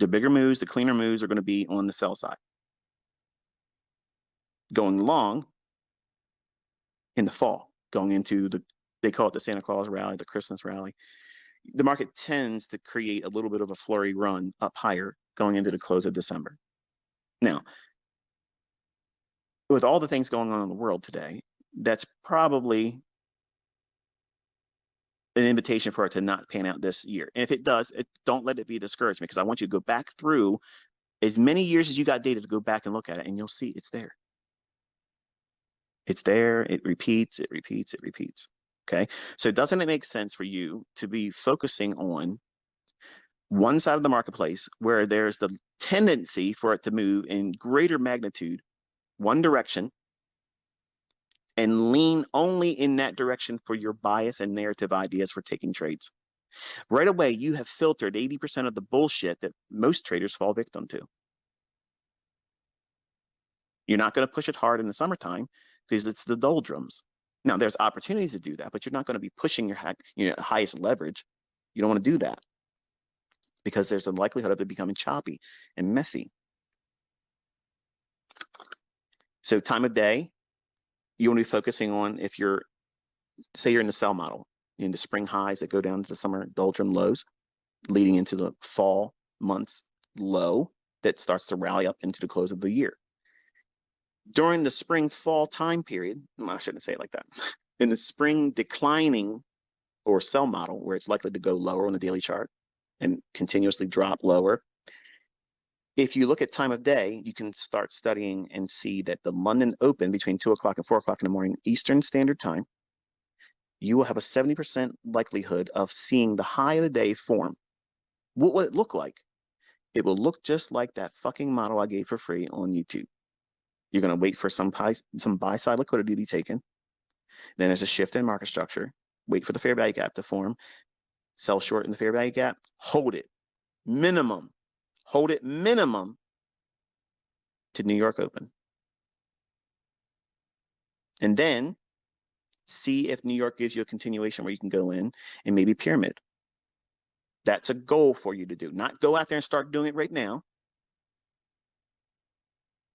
The bigger moves, the cleaner moves are going to be on the sell side. Going long in the fall, going into they call it the Santa Claus rally, the Christmas rally, the market tends to create a little bit of a flurry run up higher going into the close of December. Now, with all the things going on in the world today, that's probably an invitation for it to not pan out this year. And if it does, don't let it be a discouragement, because I want you to go back through as many years as you got data to go back and look at it, and you'll see it's there. It's there, it repeats, it repeats, it repeats. Okay. So doesn't it make sense for you to be focusing on one side of the marketplace where there's the tendency for it to move in greater magnitude, one direction, and lean only in that direction for your bias and narrative ideas for taking trades? Right away, you have filtered 80% of the bullshit that most traders fall victim to. You're not going to push it hard in the summertime because it's the doldrums. Now, there's opportunities to do that, but you're not going to be pushing your highest leverage. You don't want to do that because there's a likelihood of it becoming choppy and messy. So time of day, you want to be focusing on, if you're, say you're in the sell model, in the spring highs that go down to the summer doldrum lows, leading into the fall months low that starts to rally up into the close of the year. During the spring fall time period, I shouldn't say it like that, in the spring declining or sell model, where it's likely to go lower on the daily chart and continuously drop lower, if you look at time of day, you can start studying and see that the London Open between 2 o'clock and 4 o'clock in the morning Eastern Standard Time, you will have a 70% likelihood of seeing the high of the day form. What will it look like? It will look just like that fucking model I gave for free on YouTube. You're going to wait for some buy-side liquidity to be taken. Then there's a shift in market structure. Wait for the fair value gap to form. Sell short in the fair value gap. Hold it. Minimum. Hold it minimum to New York Open. And then see if New York gives you a continuation where you can go in and maybe pyramid. That's a goal for you to do. Not go out there and start doing it right now.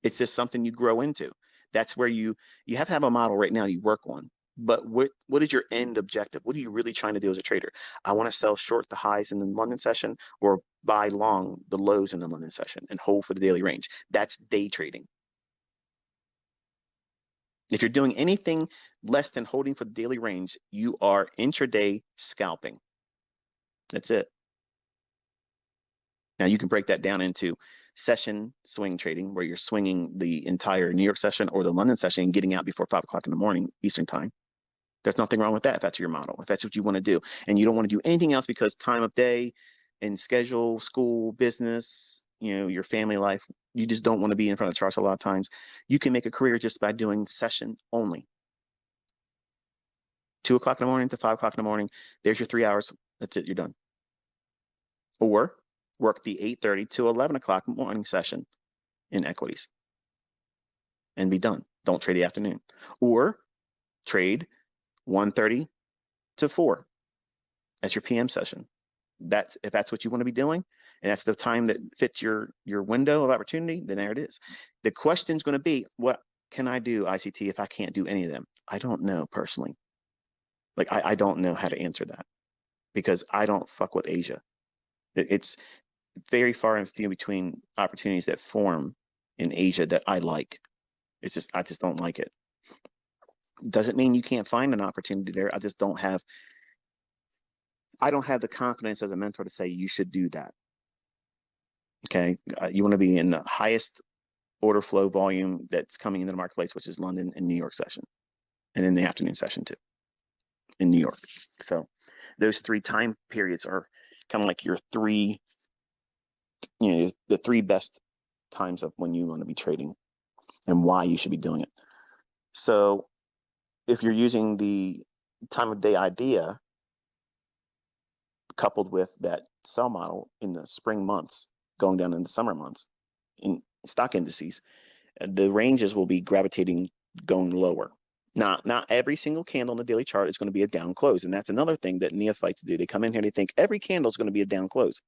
It's just something you grow into. That's where you have to have a model right now you work on. But what is your end objective? What are you really trying to do as a trader? I want to sell short the highs in the London session, or buy long the lows in the London session and hold for the daily range. That's day trading. If you're doing anything less than holding for the daily range, you are intraday scalping. That's it. Now you can break that down into session swing trading, where you're swinging the entire New York session or the London session and getting out before 5 o'clock in the morning Eastern time. There's nothing wrong with that if that's your model, if that's what you want to do. And you don't want to do anything else because time of day and schedule, school, business, your family life, you just don't want to be in front of the charts a lot of times. You can make a career just by doing session only. 2 o'clock in the morning to 5 o'clock in the morning. There's your 3 hours. That's it. You're done. Or work the 8:30 to 11 o'clock morning session in equities and be done. Don't trade the afternoon. Or trade 1:30 to 4 as your PM session. If that's what you want to be doing, and that's the time that fits your window of opportunity, then there it is. The question is going to be, what can I do, ICT, if I can't do any of them? I don't know personally. Like I don't know how to answer that because I don't fuck with Asia. It's very far and few between opportunities that form in Asia that I like. I just don't like it. Doesn't mean you can't find an opportunity there. I don't have the confidence as a mentor to say you should do that. Okay. You want to be in the highest order flow volume that's coming into the marketplace, which is London and New York session, and in the afternoon session too in New York. So those 3 time periods are kind of like your the 3 best times of when you want to be trading and why you should be doing it. So if you're using the time of day idea coupled with that sell model in the spring months going down in the summer months in stock indices, the ranges will be gravitating going lower. Not every single candle in the daily chart is going to be a down close. And that's another thing that neophytes do. They come in here and they think every candle is going to be a down close.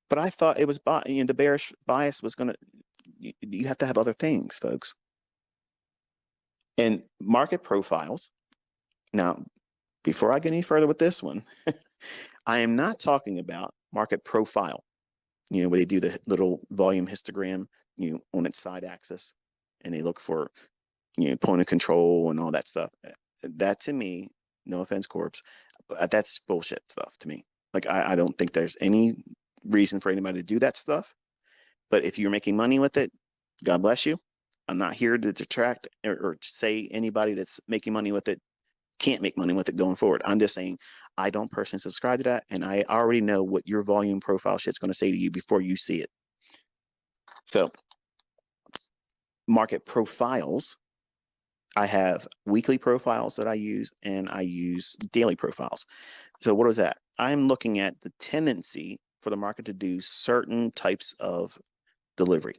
But I thought it was the bearish bias was going to, you have to have other things, folks. And market profiles. Now, before I get any further with this one, I am not talking about market profile, where they do the little volume histogram, on its side axis, and they look for, point of control and all that stuff. That to me, no offense, Corpse, but that's bullshit stuff to me. Like, I don't think there's any reason for anybody to do that stuff. But if you're making money with it, God bless you. I'm not here to detract or say anybody that's making money with it can't make money with it going forward. I'm just saying I don't personally subscribe to that, and I already know what your volume profile shit's going to say to you before you see it. So market profiles, I have weekly profiles that I use, and I use daily profiles. So what is that? I'm looking at the tendency for the market to do certain types of delivery.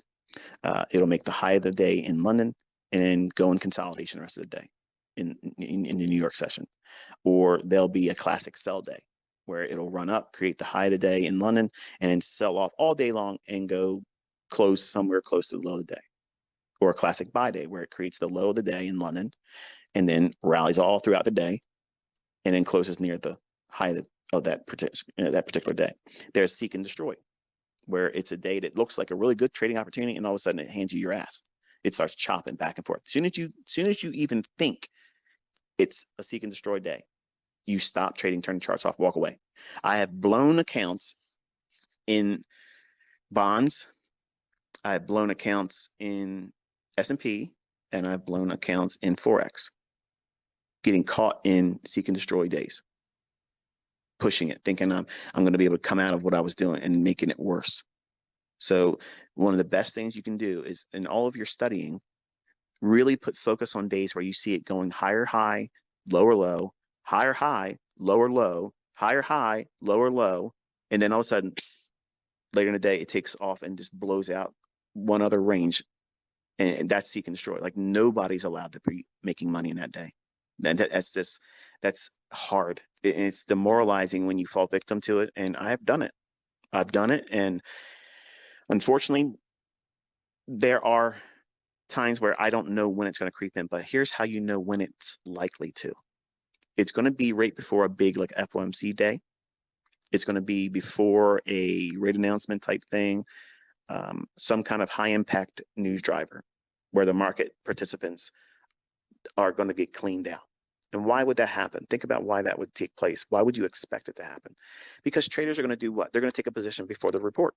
It'll make the high of the day in London and then go in consolidation the rest of the day in the New York session. Or there'll be a classic sell day where it'll run up, create the high of the day in London, and then sell off all day long and go close somewhere close to the low of the day. Or a classic buy day where it creates the low of the day in London and then rallies all throughout the day and then closes near the high of that particular day. There's seek and destroy, where it's a day that looks like a really good trading opportunity, and all of a sudden it hands you your ass. It starts chopping back and forth. As soon as you even think it's a seek and destroy day, you stop trading, turn the charts off, walk away. I have blown accounts in bonds. I have blown accounts in S&P, and I've blown accounts in Forex, getting caught in seek and destroy days, pushing it, thinking I'm going to be able to come out of what I was doing and making it worse. So one of the best things you can do is, in all of your studying, really put focus on days where you see it going higher high, lower low, higher high, lower low, higher high, lower low, and then all of a sudden, later in the day, it takes off and just blows out one other range, and that's seek and destroy. Like, nobody's allowed to be making money in that day. That's hard. It's demoralizing when you fall victim to it, and I've done it, and unfortunately, there are times where I don't know when it's going to creep in, but here's how you know when it's likely to. It's going to be right before a big like FOMC day. It's going to be before a rate announcement type thing, some kind of high impact news driver where the market participants are going to get cleaned out. And why would that happen? Think about why that would take place. Why would you expect it to happen? Because traders are going to do what? They're going to take a position before the report,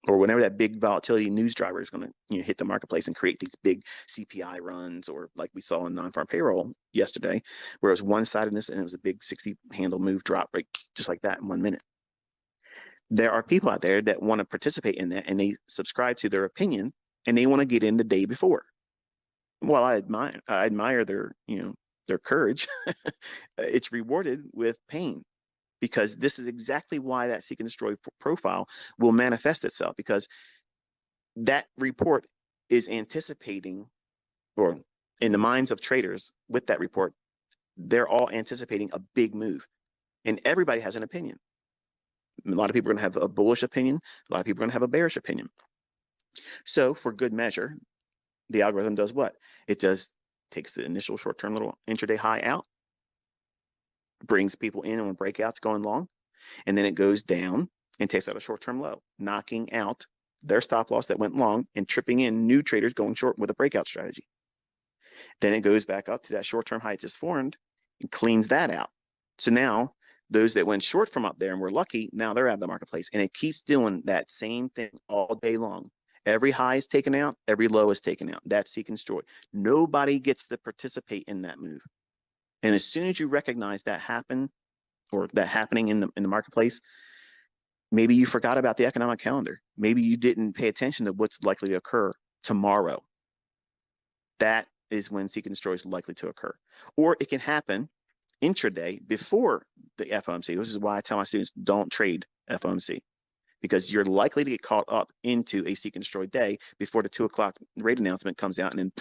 or whenever that big volatility news driver is going to hit the marketplace and create these big CPI runs, or like we saw in non-farm payroll yesterday, where it was one-sidedness and it was a big 60 handle move drop, right, just like that in 1 minute. There are people out there that want to participate in that, and they subscribe to their opinion, and they want to get in the day before. Well, I admire their their courage. It's rewarded with pain, because this is exactly why that seek and destroy profile will manifest itself, because that report is anticipating, or in the minds of traders with that report, they're all anticipating a big move, and everybody has an opinion. A lot of people are going to have a bullish opinion. A lot of people are going to have a bearish opinion. So for good measure, the algorithm does what? It takes the initial short-term little intraday high out, brings people in on breakouts going long, and then it goes down and takes out a short-term low, knocking out their stop loss that went long and tripping in new traders going short with a breakout strategy. Then it goes back up to that short-term high it just formed and cleans that out. So now those that went short from up there and were lucky, now they're out of the marketplace. And it keeps doing that same thing all day long. Every high is taken out, every low is taken out. That's seek and destroy. Nobody gets to participate in that move. And as soon as you recognize that happen, or that happening in the marketplace, maybe you forgot about the economic calendar. Maybe you didn't pay attention to what's likely to occur tomorrow. That is when seek and destroy is likely to occur. Or it can happen intraday before the FOMC. This is why I tell my students, don't trade FOMC, because you're likely to get caught up into a seek and destroy day before the 2 o'clock rate announcement comes out, and then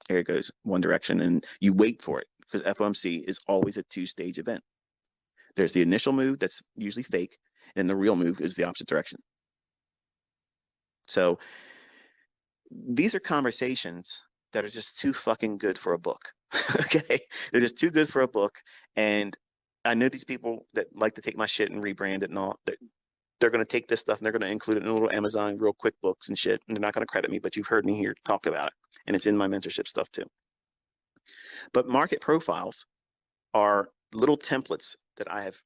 there it goes one direction, and you wait for it, because FOMC is always a two-stage event. There's the initial move that's usually fake, and the real move is the opposite direction. So these are conversations that are just too fucking good for a book. Okay, they're just too good for a book. And I know these people that like to take my shit and rebrand it and all. They're going to take this stuff and they're going to include it in a little Amazon real quick books and shit. And they're not going to credit me, but you've heard me here talk about it, and it's in my mentorship stuff too. But market profiles are little templates that I have,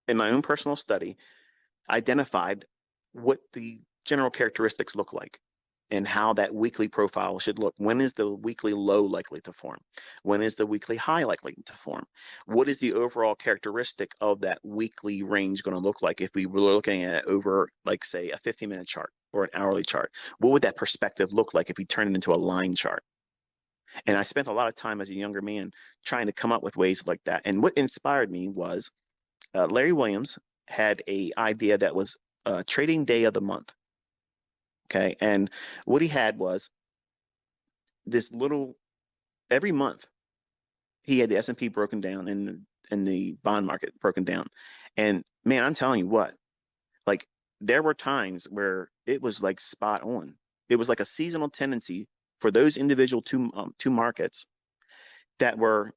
in my own personal study, identified what the general characteristics look like and how that weekly profile should look. When is the weekly low likely to form? When is the weekly high likely to form? What is the overall characteristic of that weekly range going to look like if we were looking at it over, like, say, a 15-minute chart or an hourly chart? What would that perspective look like if we turn it into a line chart? And I spent a lot of time as a younger man trying to come up with ways like that. And what inspired me was Larry Williams had an idea that was trading day of the month. Okay, and what he had was this little, every month he had the S&P broken down and the bond market broken down. And man, I'm telling you what, like, there were times where it was like spot on. It was like a seasonal tendency for those individual two markets that were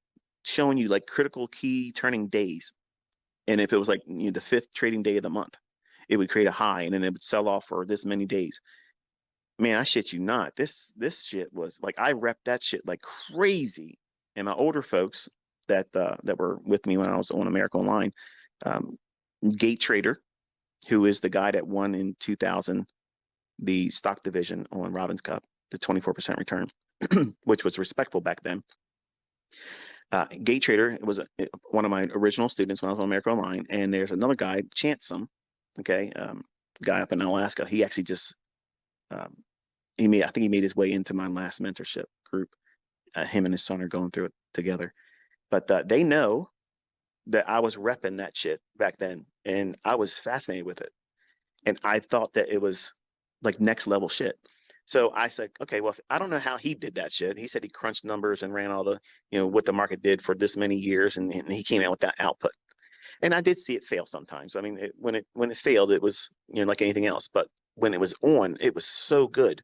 showing you like critical key turning days. And if it was like the 5th trading day of the month, it would create a high and then it would sell off for this many days. Man, I shit you not. This shit was like, I repped that shit like crazy. And my older folks that were with me when I was on America Online, Gate Trader, who is the guy that won in 2000 the stock division on Robbins Cup, the 24% return, which was respectful back then. Gate Trader was one of my original students when I was on America Online, and there's another guy, Chansum, okay, guy up in Alaska. He actually just I think he made his way into my last mentorship group. Him and his son are going through it together, but they know that I was repping that shit back then, and I was fascinated with it, and I thought that it was like next level shit. So I said, okay, well, I don't know how he did that shit. He said he crunched numbers and ran all the, what the market did for this many years, and he came out with that output. And I did see it fail sometimes. I mean, when it failed, it was like anything else. But when it was on, it was so good.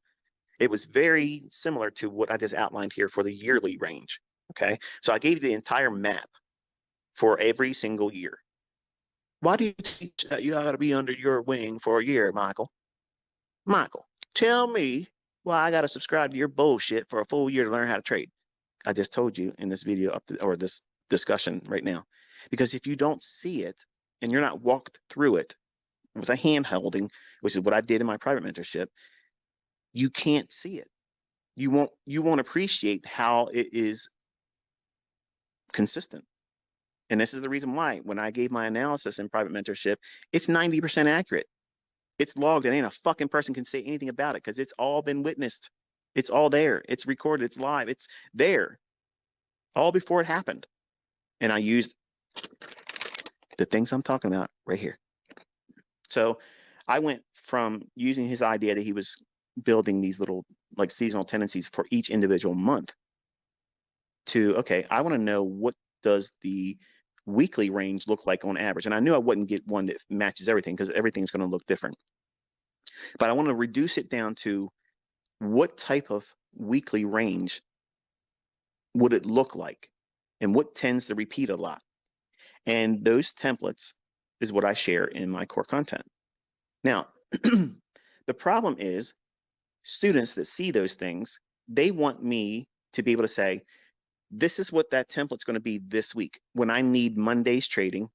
It was very similar to what I just outlined here for the yearly range. Okay, so I gave you the entire map for every single year. Why do you teach that you got to be under your wing for a year, Michael? Michael, tell me why I got to subscribe to your bullshit for a full year to learn how to trade. I just told you in this video or this discussion right now. Because if you don't see it and you're not walked through it with a hand holding, which is what I did in my private mentorship, you can't see it. You won't appreciate how it is consistent. And this is the reason why when I gave my analysis in private mentorship, it's 90% accurate. It's logged and ain't a fucking person can say anything about it because it's all been witnessed. It's all there. It's recorded. It's live. It's there all before it happened. And I used the things I'm talking about right here. So I went from using his idea that he was building these little like seasonal tendencies for each individual month to, okay, I want to know what does the weekly range look like on average. And I knew I wouldn't get one that matches everything because everything's going to look different. But I want to reduce it down to what type of weekly range would it look like and what tends to repeat a lot. And those templates is what I share in my core content. Now, the problem is students that see those things, they want me to be able to say, this is what that template's going to be this week when I need Monday's trading.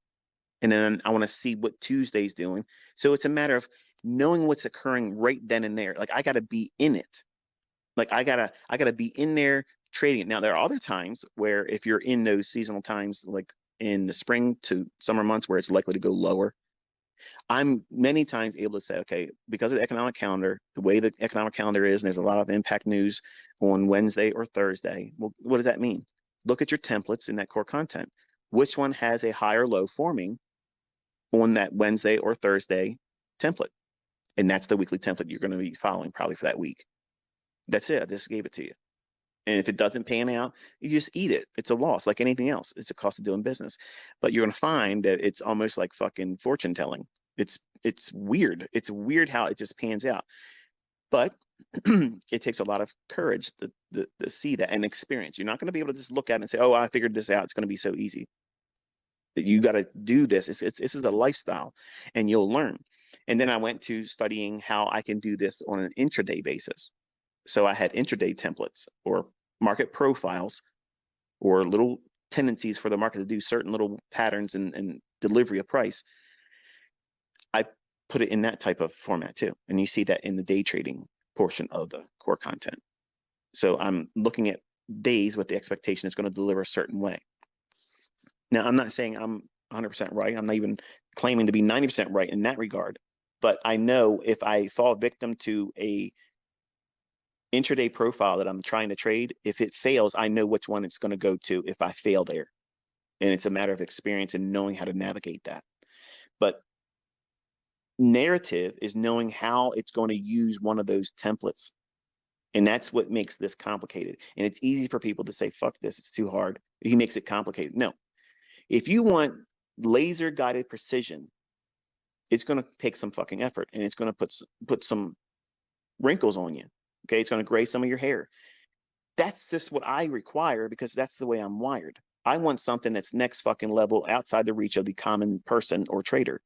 And then I want to see what Tuesday's doing. So it's a matter of knowing what's occurring right then and there. Like I got to be in it. Like I gotta be in there trading it. Now there are other times where if you're in those seasonal times, like in the spring to summer months where it's likely to go lower, I'm many times able to say, okay, because of the economic calendar, the way the economic calendar is, and there's a lot of impact news on Wednesday or Thursday. Well, what does that mean? Look at your templates in that core content. Which one has a higher low forming on that Wednesday or Thursday template? And that's the weekly template you're going to be following probably for that week. That's it. I just gave it to you. And if it doesn't pan out, you just eat it. It's a loss, like anything else. It's a cost of doing business. But you're going to find that it's almost like fucking fortune telling. It's weird. It's weird how it just pans out. But it takes a lot of courage to see that and experience. You're not going to be able to just look at it and say, "Oh, I figured this out. It's going to be so easy." That you got to do this. This is a lifestyle, and you'll learn. And then I went to studying how I can do this on an intraday basis. So I had intraday templates or market profiles or little tendencies for the market to do certain little patterns and delivery of price. I put it in that type of format too. And you see that in the day trading portion of the core content. So I'm looking at days with the expectation it's going to deliver a certain way. Now, I'm not saying I'm 100% right. I'm not even claiming to be 90% right in that regard. But I know if I fall victim to a intraday profile that I'm trying to trade, if it fails, I know which one it's going to go to if I fail there. And it's a matter of experience and knowing how to navigate that. But narrative is knowing how it's going to use one of those templates. And that's what makes this complicated. And it's easy for people to say, fuck this, it's too hard. He makes it complicated. No. If you want laser guided precision, it's going to take some fucking effort and it's going to put some wrinkles on you. Okay. It's going to gray some of your hair. That's just what I require because that's the way I'm wired. I want something that's next fucking level outside the reach of the common person or trader.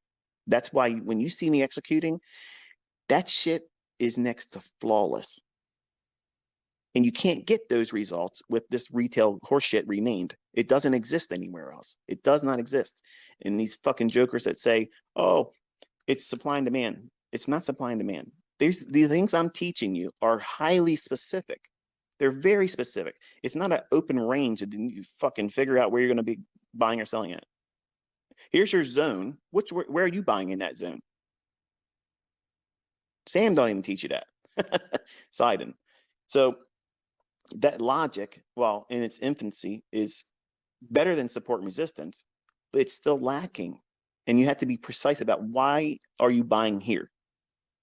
That's why when you see me executing, that shit is next to flawless. And you can't get those results with this retail horseshit renamed. It doesn't exist anywhere else. It does not exist. And these fucking jokers that say, oh, it's supply and demand. It's not supply and demand. The things I'm teaching you are highly specific. They're very specific. It's not an open range that you fucking figure out where you're going to be buying or selling at. Here's your zone. Where are you buying in that zone? Sam don't even teach you that. Sidon. So that logic, while in its infancy, is better than support and resistance, but it's still lacking. And you have to be precise about why are you buying here?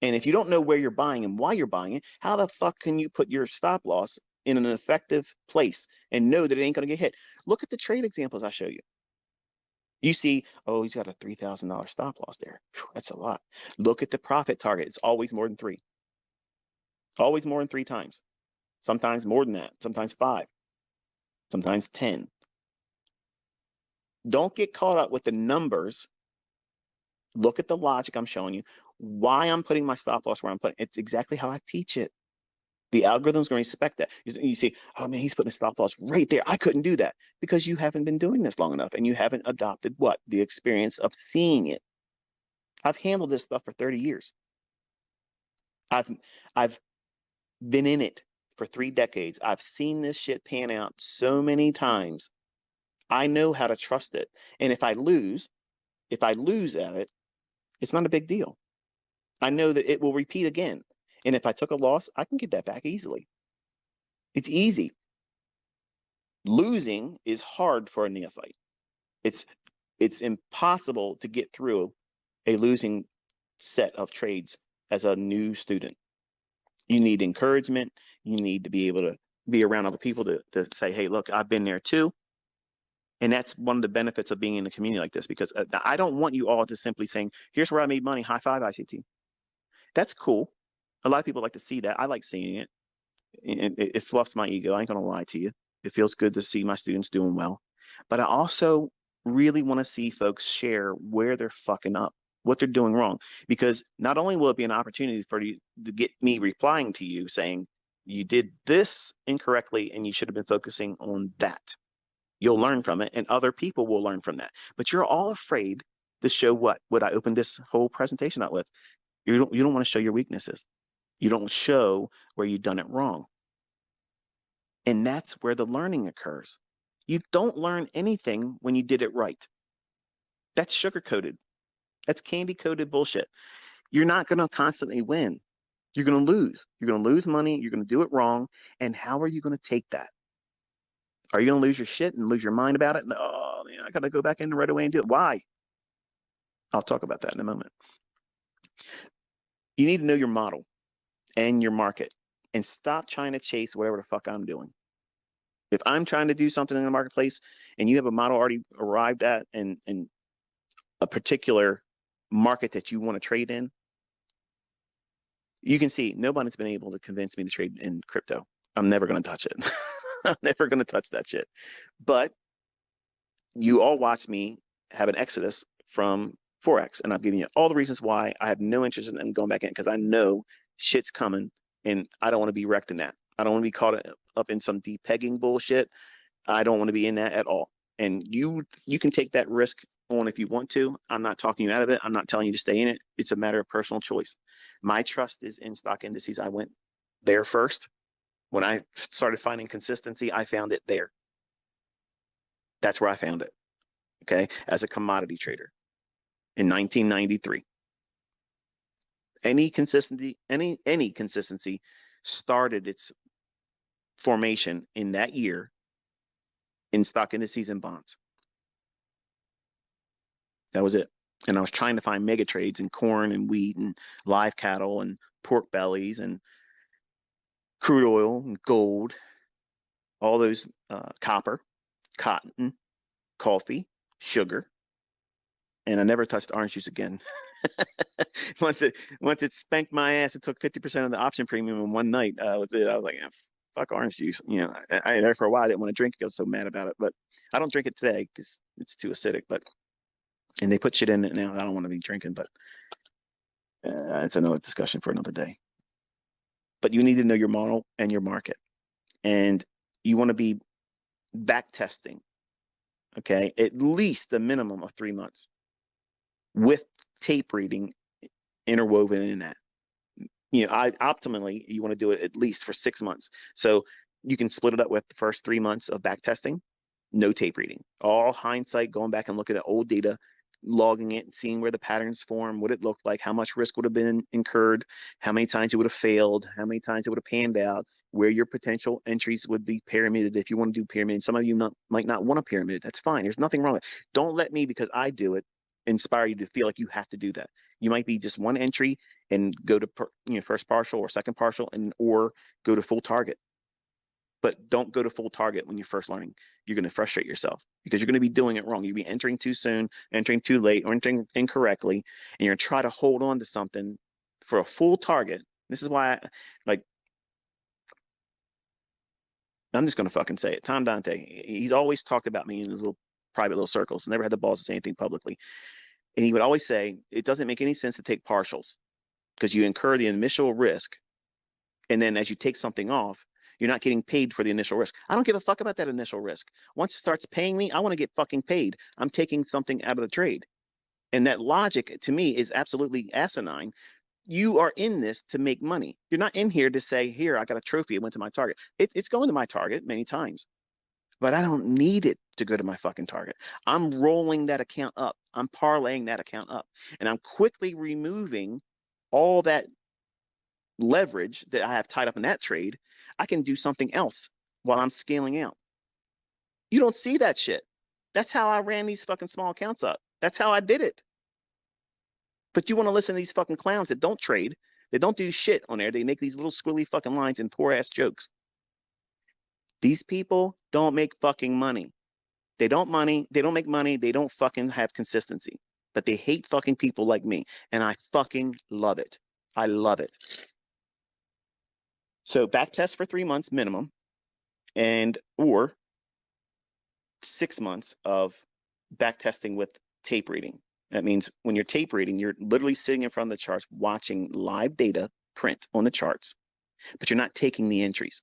And if you don't know where you're buying and why you're buying it, how the fuck can you put your stop loss in an effective place and know that it ain't going to get hit? Look at the trade examples I show you. You see, oh, he's got a $3,000 stop loss there. Whew, that's a lot. Look at the profit target. It's always more than 3. Always more than 3 times. Sometimes more than that. Sometimes 5. Sometimes 10. Don't get caught up with the numbers. Look at the logic I'm showing you. Why I'm putting my stop loss where I'm putting it. It's exactly how I teach it. The algorithm's going to respect that. You see, oh man, he's putting a stop loss right there. I couldn't do that because you haven't been doing this long enough and you haven't adopted what? The experience of seeing it. I've handled this stuff for 30 years. I've I've been in it for 3 decades. I've seen this shit pan out so many times. I know how to trust it. And if I lose at it, it's not a big deal. I know that it will repeat again. And if I took a loss, I can get that back easily. It's easy. Losing is hard for a neophyte. It's it's impossible to get through a losing set of trades as a new student. You need encouragement. You need to be able to be around other people to say, hey, look, I've been there too. And that's one of the benefits of being in a community like this, because I don't want you all to simply saying, here's where I made money, high five, ICT. That's cool. A lot of people like to see that. I like seeing it. It fluffs my ego. I ain't going to lie to you. It feels good to see my students doing well. But I also really want to see folks share where they're fucking up, what they're doing wrong. Because not only will it be an opportunity for you to get me replying to you saying, you did this incorrectly and you should have been focusing on that. You'll learn from it and other people will learn from that. But you're all afraid to show what I opened this whole presentation up with. You don't want to show your weaknesses. You don't show where you've done it wrong. And that's where the learning occurs. You don't learn anything when you did it right. That's sugar-coated. That's candy-coated bullshit. You're not going to constantly win. You're going to lose. You're going to lose money. You're going to do it wrong. And how are you going to take that? Are you going to lose your shit and lose your mind about it? Oh, man, I got to go back in right away and do it. Why? I'll talk about that in a moment. You need to know your model and your market and stop trying to chase whatever the fuck I'm doing. If I'm trying to do something in the marketplace and you have a model already arrived at and a particular market that you want to trade in, you can see nobody's been able to convince me to trade in crypto. I'm never going to touch it. I'm never going to touch that shit. But you all watch me have an exodus from Forex, and I've given you all the reasons why I have no interest in going back in, because I know shit's coming and I don't want to be wrecked in that. I don't want to be caught up in some depegging bullshit. I don't want to be in that at all. And you can take that risk on if you want to. I'm not talking you out of it. I'm not telling you to stay in it. It's a matter of personal choice. My trust is in stock indices. I went there first. When I started finding consistency, I found it there. That's where I found it. Okay, as a commodity trader in 1993. Any consistency started its formation in that year in stock indices and bonds. That was it. And I was trying to find mega trades in corn and wheat and live cattle and pork bellies and crude oil and gold, all those copper, cotton, coffee, sugar. And I never touched orange juice again. once it spanked my ass, it took 50% of the option premium in one night. Was it? I was like, fuck orange juice. You know, I there for a while. I didn't want to drink it. I was so mad about it, but I don't drink it today because it's too acidic. But and they put shit in it now. I don't want to be drinking, but it's another discussion for another day. But you need to know your model and your market, and you want to be back testing. Okay, at least the minimum of 3 months with tape reading interwoven in that. You know, optimally you want to do it at least for 6 months. So you can split it up with the first 3 months of back testing, no tape reading, all hindsight, going back and looking at old data, logging it and seeing where the patterns form, what it looked like, how much risk would have been incurred, how many times it would have failed, how many times it would have panned out, where your potential entries would be pyramided if you want to do pyramid. Some of you might not want a pyramid. That's fine. There's nothing wrong with it. Don't let me, because I do it, inspire you to feel like you have to do that. You might be just one entry and go to first partial or second partial, or go to full target. But don't go to full target when you're first learning. You're going to frustrate yourself because you're going to be doing it wrong. You'll be entering too soon, entering too late, or entering incorrectly, and you're going to try to hold on to something for a full target. This is why I'm just going to fucking say it. Tom Dante, he's always talked about me in his little private little circles. Never had the balls to say anything publicly. And he would always say, it doesn't make any sense to take partials because you incur the initial risk And then as you take something off, you're not getting paid for the initial risk. I don't give a fuck about that initial risk. Once it starts paying me, I want to get fucking paid. I'm taking something out of the trade. And that logic to me is absolutely asinine. You are in this to make money. You're not in here to say, here, I got a trophy. It went to my target. It's going to my target many times, but I don't need it to go to my fucking target. I'm rolling that account up. I'm parlaying that account up. And I'm quickly removing all that leverage that I have tied up in that trade. I can do something else while I'm scaling out. You don't see that shit. That's how I ran these fucking small accounts up. That's how I did it. But you want to listen to these fucking clowns that don't trade, they don't do shit on there. They make these little squirrely fucking lines and poor ass jokes. These people don't make fucking money. They don't make money, they don't fucking have consistency. But they hate fucking people like me. And I fucking love it. I love it. So back test for 3 months minimum, and or 6 months of back testing with tape reading. That means when you're tape reading, you're literally sitting in front of the charts, watching live data print on the charts, but you're not taking the entries.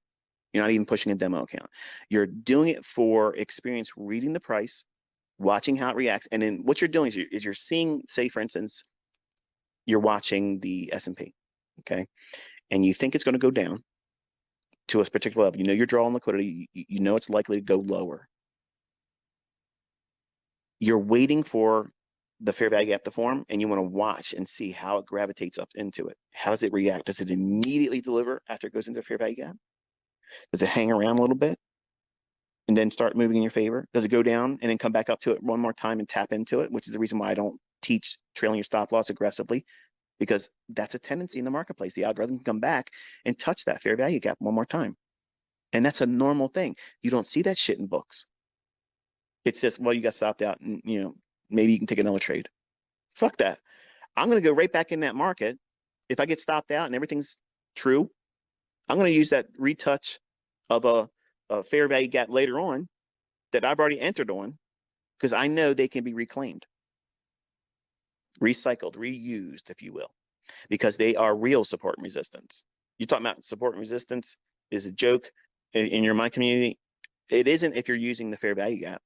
You're not even pushing a demo account. You're doing it for experience, reading the price, watching how it reacts. And then what you're doing is you're seeing, say, for instance, you're watching the S&P, okay? And you think it's going to go down to a particular level. You know you're drawing liquidity. You know it's likely to go lower. You're waiting for the fair value gap to form, and you want to watch and see how it gravitates up into it. How does it react? Does it immediately deliver after it goes into a fair value gap? Does it hang around a little bit and then start moving in your favor? Does it go down and then come back up to it one more time and tap into it, which is the reason why I don't teach trailing your stop loss aggressively, because that's a tendency in the marketplace. The algorithm can come back and touch that fair value gap one more time. And that's a normal thing. You don't see that shit in books. It's just, well, you got stopped out and, maybe you can take another trade. Fuck that. I'm going to go right back in that market. If I get stopped out and everything's true, I'm going to use that retouch of a fair value gap later on that I've already entered on, because I know they can be reclaimed, recycled, reused, if you will, because they are real support and resistance. You're talking about support and resistance is a joke in your mind community. It isn't if you're using the fair value gap,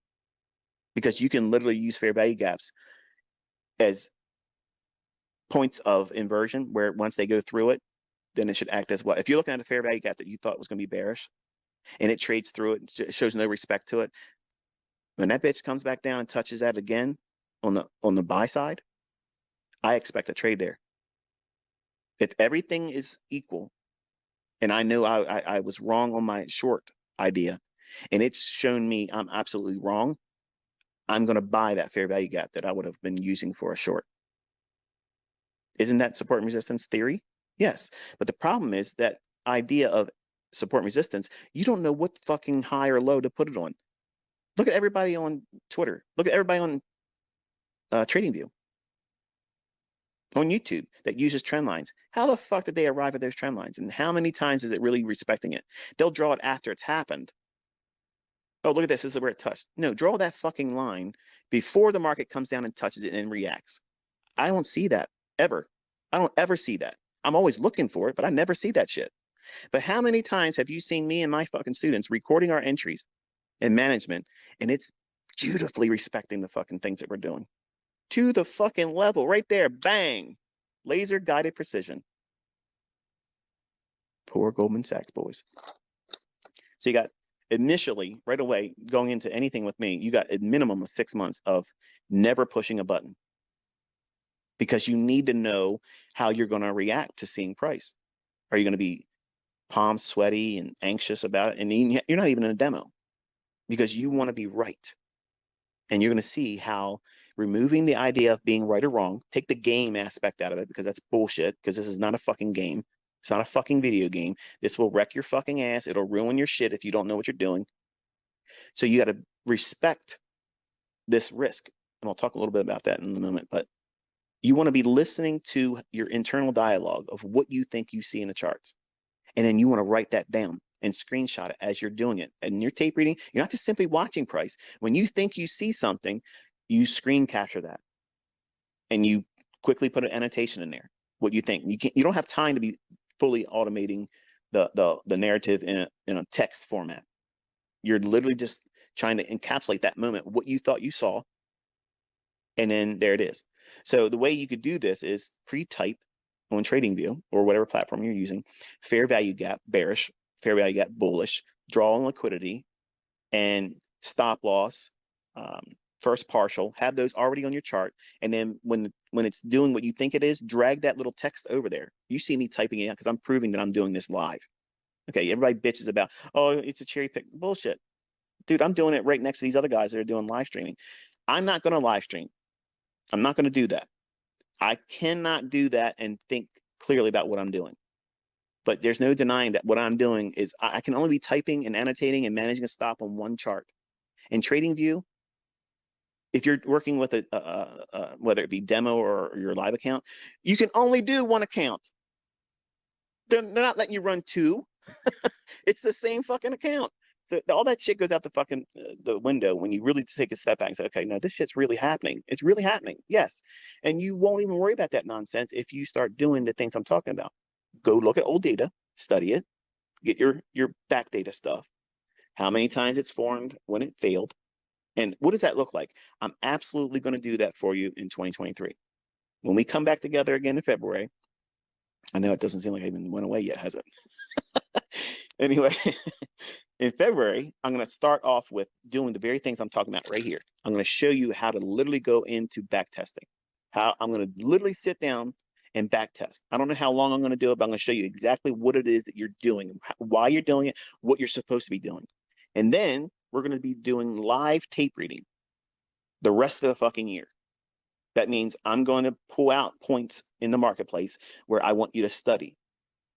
because you can literally use fair value gaps as points of inversion where once they go through it, then it should act as what? If you're looking at a fair value gap that you thought was going to be bearish and it trades through it, shows no respect to it, when that bitch comes back down and touches that again on the buy side, I expect a trade there. If everything is equal, and I know I was wrong on my short idea, and it's shown me I'm absolutely wrong, I'm going to buy that fair value gap that I would have been using for a short. Isn't that support and resistance theory? Yes. But the problem is that idea of support and resistance, you don't know what fucking high or low to put it on. Look at everybody on Twitter. Look at everybody on TradingView, on YouTube that uses trend lines. How the fuck did they arrive at those trend lines? And how many times is it really respecting it? They'll draw it after it's happened. Oh, look at this. This is where it touched. No, draw that fucking line before the market comes down and touches it and reacts. I don't see that ever. I don't ever see that. I'm always looking for it, but I never see that shit. But how many times have you seen me and my fucking students recording our entries in management, and it's beautifully respecting the fucking things that we're doing to the fucking level right there, bang, laser guided precision. Poor Goldman Sachs boys. So you got initially right away going into anything with me, you got a minimum of 6 months of never pushing a button, because you need to know how you're going to react to seeing price. Are you going to be palms sweaty and anxious about it? And you're not even in a demo, because you want to be right. And you're going to see how removing the idea of being right or wrong, take the game aspect out of it, because that's bullshit, because this is not a fucking game. It's not a fucking video game. This will wreck your fucking ass. It'll ruin your shit if you don't know what you're doing. So you got to respect this risk. And I'll talk a little bit about that in a moment, but you want to be listening to your internal dialogue of what you think you see in the charts. And then you want to write that down and screenshot it as you're doing it. And you're tape reading, you're not just simply watching price. When you think you see something, you screen capture that. And you quickly put an annotation in there, what you think. You don't have time to be fully automating the narrative in a text format. You're literally just trying to encapsulate that moment, what you thought you saw, and then there it is. So the way you could do this is pre-type on TradingView or whatever platform you're using, fair value gap bearish, fair value gap bullish, draw on liquidity, and stop loss, first partial, have those already on your chart. And then when it's doing what you think it is, drag that little text over there. You see me typing it out because I'm proving that I'm doing this live. Okay, everybody bitches about, oh, it's a cherry pick. Bullshit. Dude, I'm doing it right next to these other guys that are doing live streaming. I'm not going to live stream. I'm not going to do that. I cannot do that and think clearly about what I'm doing. But there's no denying that what I'm doing is I can only be typing and annotating and managing a stop on one chart. In TradingView, if you're working with whether it be demo or your live account, you can only do one account. They're not letting you run two. It's the same fucking account. So all that shit goes out the fucking the window when you really take a step back and say, okay, no, this shit's really happening. It's really happening. Yes. And you won't even worry about that nonsense if you start doing the things I'm talking about. Go look at old data, study it, get your back data stuff, how many times it's formed, when it failed, and what does that look like? I'm absolutely going to do that for you in 2023. When we come back together again in February, I know it doesn't seem like I even went away yet, has it? Anyway, in February, I'm going to start off with doing the very things I'm talking about right here. I'm going to show you how to literally go into back testing. How I'm going to literally sit down and back test. I don't know how long I'm going to do it, but I'm going to show you exactly what it is that you're doing, why you're doing it, what you're supposed to be doing. And then we're going to be doing live tape reading the rest of the fucking year. That means I'm going to pull out points in the marketplace where I want you to study.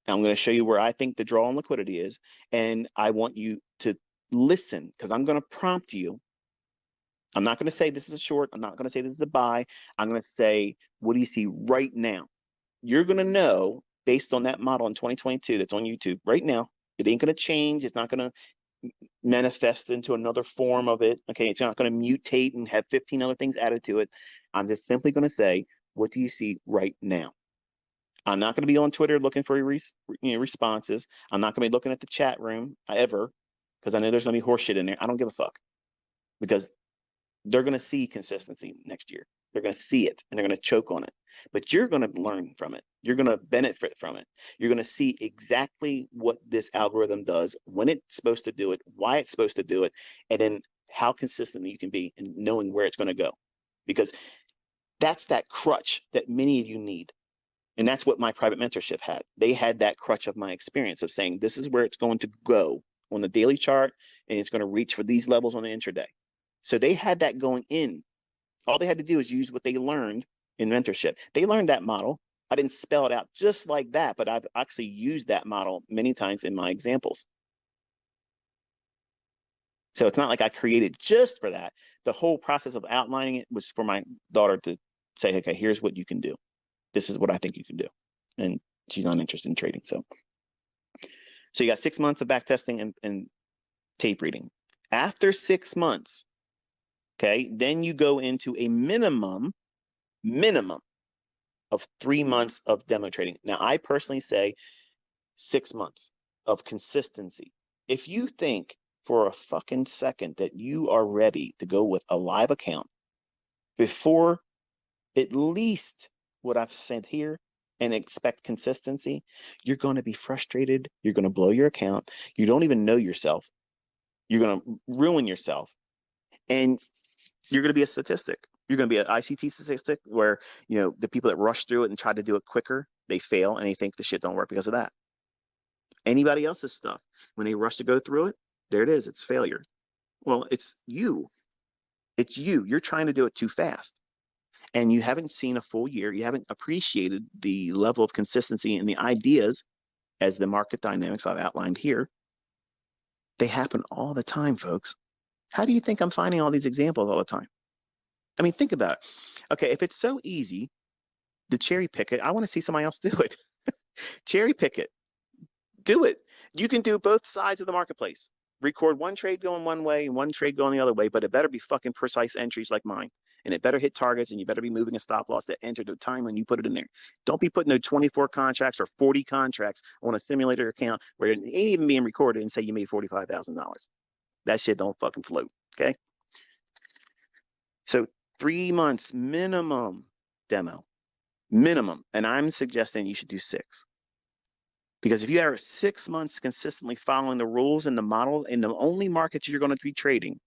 I'm going to show you where I think the draw on liquidity is, and I want you to listen because I'm going to prompt you. I'm not going to say this is a short. I'm not going to say this is a buy. I'm going to say, what do you see right now? You're going to know based on that model in 2022 that's on YouTube right now. It ain't going to change. It's not going to manifest into another form of it. Okay, it's not going to mutate and have 15 other things added to it. I'm just simply going to say, what do you see right now? I'm not going to be on Twitter looking for responses. I'm not going to be looking at the chat room ever because I know there's going to be horse shit in there. I don't give a fuck because they're going to see consistency next year. They're going to see it and they're going to choke on it. But you're going to learn from it. You're going to benefit from it. You're going to see exactly what this algorithm does, when it's supposed to do it, why it's supposed to do it, and then how consistent you can be in knowing where it's going to go. Because that's that crutch that many of you need. And that's what my private mentorship had. They had that crutch of my experience of saying, this is where it's going to go on the daily chart, and it's going to reach for these levels on the intraday. So they had that going in. All they had to do is use what they learned in mentorship. They learned that model. I didn't spell it out just like that, but I've actually used that model many times in my examples. So it's not like I created just for that. The whole process of outlining it was for my daughter to say, okay, here's what you can do. This is what I think you can do. And she's not interested in trading. So you got 6 months of back testing and tape reading. After 6 months, okay, then you go into a minimum of 3 months of demo trading. Now, I personally say 6 months of consistency. If you think for a fucking second that you are ready to go with a live account before at least what I've said here and expect consistency, you're going to be frustrated. You're going to blow your account. You don't even know yourself. You're going to ruin yourself. And you're going to be a statistic. You're going to be an ICT statistic where, you know, the people that rush through it and try to do it quicker, they fail and they think the shit don't work because of that. Anybody else's stuff, when they rush to go through it, there it is. It's failure. Well, it's you. It's you. You're trying to do it too fast. And you haven't seen a full year. You haven't appreciated the level of consistency and the ideas as the market dynamics I've outlined here. They happen all the time, folks. How do you think I'm finding all these examples all the time? I mean, think about it. Okay, if it's so easy to cherry pick it, I want to see somebody else do it. Cherry pick it. Do it. You can do both sides of the marketplace. Record one trade going one way and one trade going the other way, but it better be fucking precise entries like mine. and it better hit targets, and you better be moving a stop loss that entered the time when you put it in there. Don't be putting no 24 contracts or 40 contracts on a simulator account where it ain't even being recorded and say you made $45,000. That shit don't fucking float. Okay. So 3 months minimum demo, minimum. And I'm suggesting you should do 6. Because if you are 6 months consistently following the rules and the model in the only markets you're going to be trading,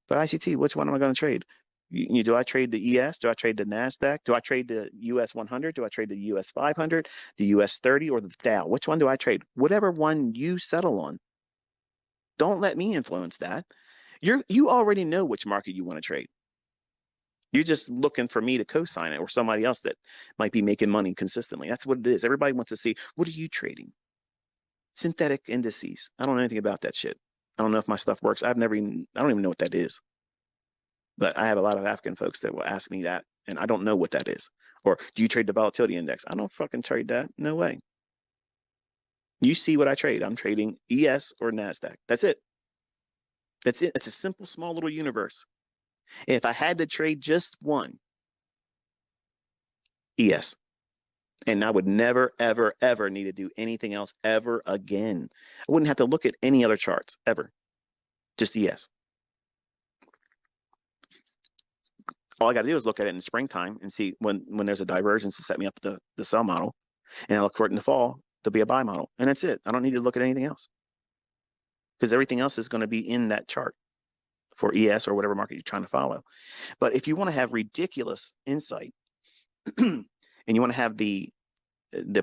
but ICT, which one am I going to trade? Do I trade the ES? Do I trade the NASDAQ? Do I trade the US 100? Do I trade the US 500, the US 30, or the Dow? Which one do I trade? Whatever one you settle on. Don't let me influence that. You already know which market you want to trade. You're just looking for me to co-sign it or somebody else that might be making money consistently. That's what it is. Everybody wants to see, what are you trading? Synthetic indices. I don't know anything about that shit. I don't know if my stuff works. I don't even know what that is. But I have a lot of African folks that will ask me that, and I don't know what that is. Or do you trade the volatility index? I don't fucking trade that. No way. You see what I trade. I'm trading ES or NASDAQ. That's it. That's it. It's a simple, small little universe. If I had to trade just one, ES. And I would never, ever, ever need to do anything else ever again. I wouldn't have to look at any other charts ever. Just ES. All I got to do is look at it in the springtime and see when there's a divergence to set me up the sell model. And I look for it in the fall to be a buy model. And that's it. I don't need to look at anything else. Because everything else is going to be in that chart for ES or whatever market you're trying to follow. But if you want to have ridiculous insight and you want to have the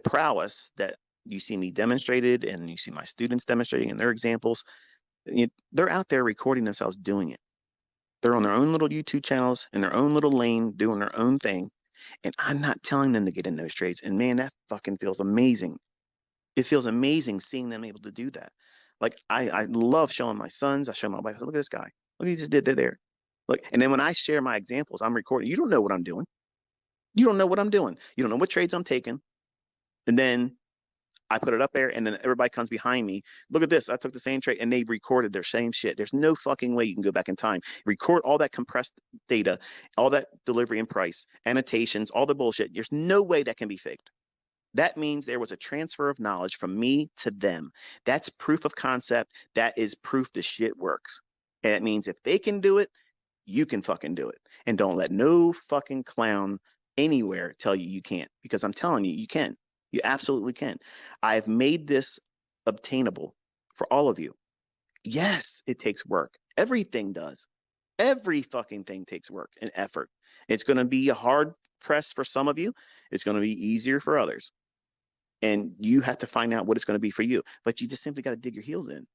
prowess that you see me demonstrated and you see my students demonstrating in their examples, they're out there recording themselves doing it. They're on their own little YouTube channels in their own little lane doing their own thing. And I'm not telling them to get in those trades. And man, that fucking feels amazing. It feels amazing seeing them able to do that. Like I love showing my sons. I show my wife, look at this guy. Look what he just did there. Look, and then when I share my examples, I'm recording. You don't know what I'm doing. You don't know what I'm doing. You don't know what trades I'm taking. And then I put it up there, and then everybody comes behind me. Look at this. I took the same trade, and they've recorded their same shit. There's no fucking way you can go back in time. Record all that compressed data, all that delivery and price, annotations, all the bullshit. There's no way that can be faked. That means there was a transfer of knowledge from me to them. That's proof of concept. That is proof the shit works. And it means if they can do it, you can fucking do it. And don't let no fucking clown anywhere tell you you can't, because I'm telling you, you can. You absolutely can. I've made this obtainable for all of you. Yes, it takes work. Everything does. Every fucking thing takes work and effort. It's going to be a hard press for some of you. It's going to be easier for others. And you have to find out what it's going to be for you. But you just simply got to dig your heels in.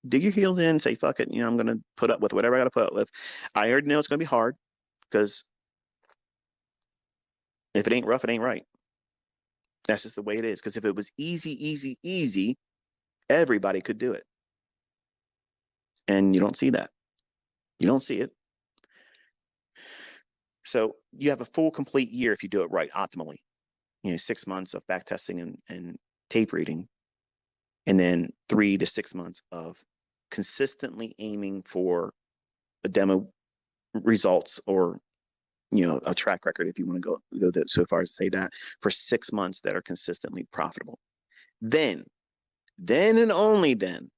Dig your heels in and say, fuck it. I'm going to put up with whatever I got to put up with. I already know it's going to be hard because if it ain't rough, it ain't right. That's just the way it is. Because if it was easy, everybody could do it. And you don't see that. You don't see it. So you have a full, complete year if you do it right, optimally. 6 months of back testing and tape reading, and then 3 to 6 months of consistently aiming for a demo results or a track record, if you want to go so far as to say that, for 6 months that are consistently profitable. Then and only then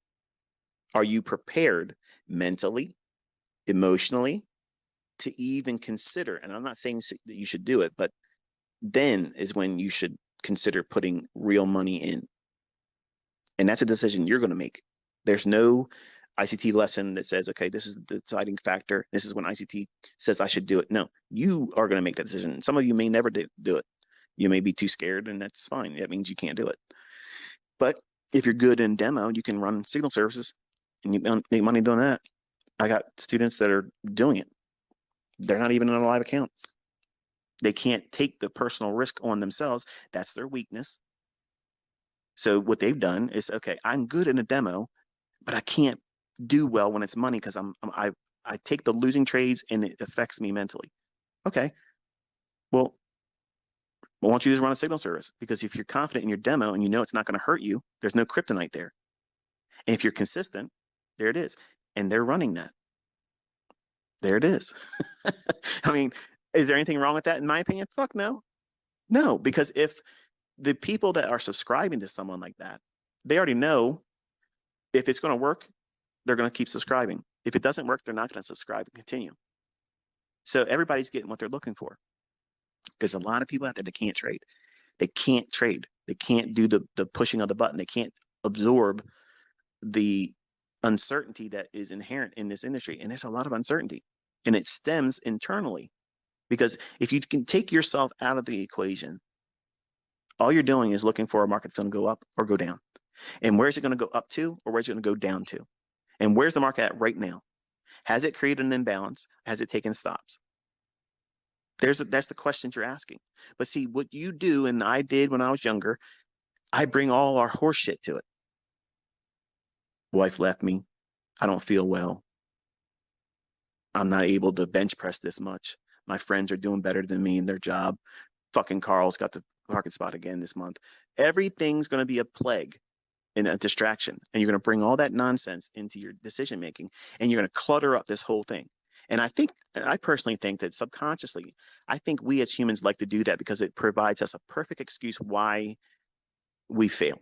are you prepared mentally, emotionally, to even consider, and I'm not saying that you should do it, but then is when you should consider putting real money in. And that's a decision you're going to make. There's no ICT lesson that says, okay, this is the deciding factor. This is when ICT says I should do it. No, you are going to make that decision. Some of you may never do it. You may be too scared, and that's fine. That means you can't do it. But if you're good in demo, you can run signal services and you make money doing that. I got students that are doing it. They're not even in a live account. They can't take the personal risk on themselves. That's their weakness. So what they've done is, okay, I'm good in a demo, but I can't do well when it's money because I take the losing trades and it affects me mentally. Okay, well, why don't you just run a signal service? Because if you're confident in your demo and you know it's not going to hurt you, there's no kryptonite there. And if you're consistent, there it is. And they're running that. There it is. I mean, is there anything wrong with that in my opinion? Fuck no. No, because if the people that are subscribing to someone like that, they already know if it's going to work, they're going to keep subscribing. If it doesn't work, they're not going to subscribe and continue. So everybody's getting what they're looking for. There's a lot of people out there that can't trade. They can't trade. They can't do the pushing of the button. They can't absorb the uncertainty that is inherent in this industry. And there's a lot of uncertainty. And it stems internally. Because if you can take yourself out of the equation, all you're doing is looking for a market that's going to go up or go down. And where's it going to go up to, or where's it going to go down to? And where's the market at right now? Has it created an imbalance? Has it taken stops? That's the questions you're asking. But see, what you do, and I did when I was younger, I bring all our horse shit to it. Wife left me. I don't feel well. I'm not able to bench press this much. My friends are doing better than me in their job. Fucking Carl's got the parking spot again this month. Everything's going to be a plague and a distraction. And you're going to bring all that nonsense into your decision making, and you're going to clutter up this whole thing. And I personally think that subconsciously, I think we as humans like to do that because it provides us a perfect excuse why we fail.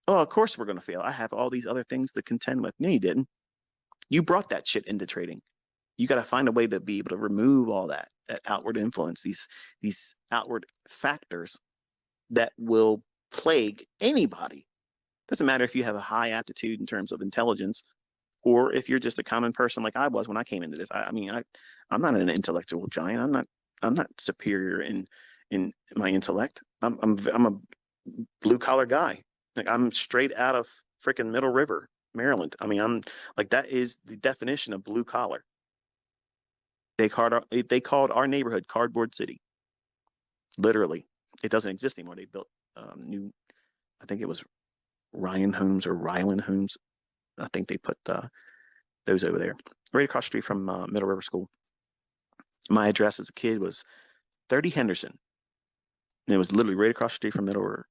Oh, of course we're going to fail. I have all these other things to contend with. No, you didn't. You brought that shit into trading. You got to find a way to be able to remove all that outward influence, these outward factors that will plague anybody. Doesn't matter if you have a high aptitude in terms of intelligence, or if you're just a common person like I was when I came into this. I'm not an intellectual giant. I'm not superior in my intellect. I'm a blue collar guy. Like, I'm straight out of freaking Middle River, Maryland. I mean, I'm like, that is the definition of blue collar. They called our neighborhood Cardboard City. Literally, it doesn't exist anymore. They built new, I think it was Ryan Homes or Ryland Homes. I think they put those over there, right across the street from Middle River School. My address as a kid was 30 Henderson, and it was literally right across the street from Middle River.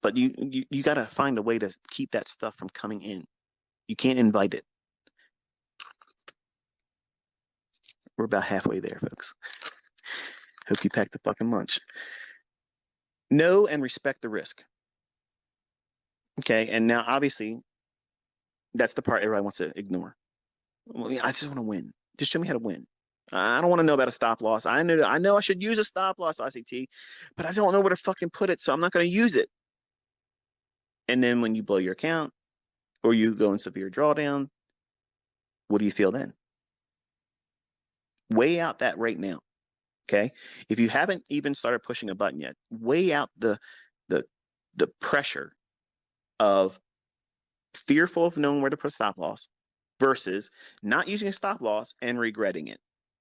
But you got to find a way to keep that stuff from coming in. You can't invite it. We're about halfway there, folks. Hope you packed the fucking lunch. Know and respect the risk. Okay, and now obviously that's the part everybody wants to ignore. Well, I just want to win. Just show me how to win. I don't want to know about a stop loss. I know I should use a stop loss, ICT, but I don't know where to fucking put it, so I'm not going to use it. And then when you blow your account or you go in severe drawdown, what do you feel then? Weigh out that right now. Okay. If you haven't even started pushing a button yet, weigh out the pressure of fearful of knowing where to put stop loss versus not using a stop loss and regretting it,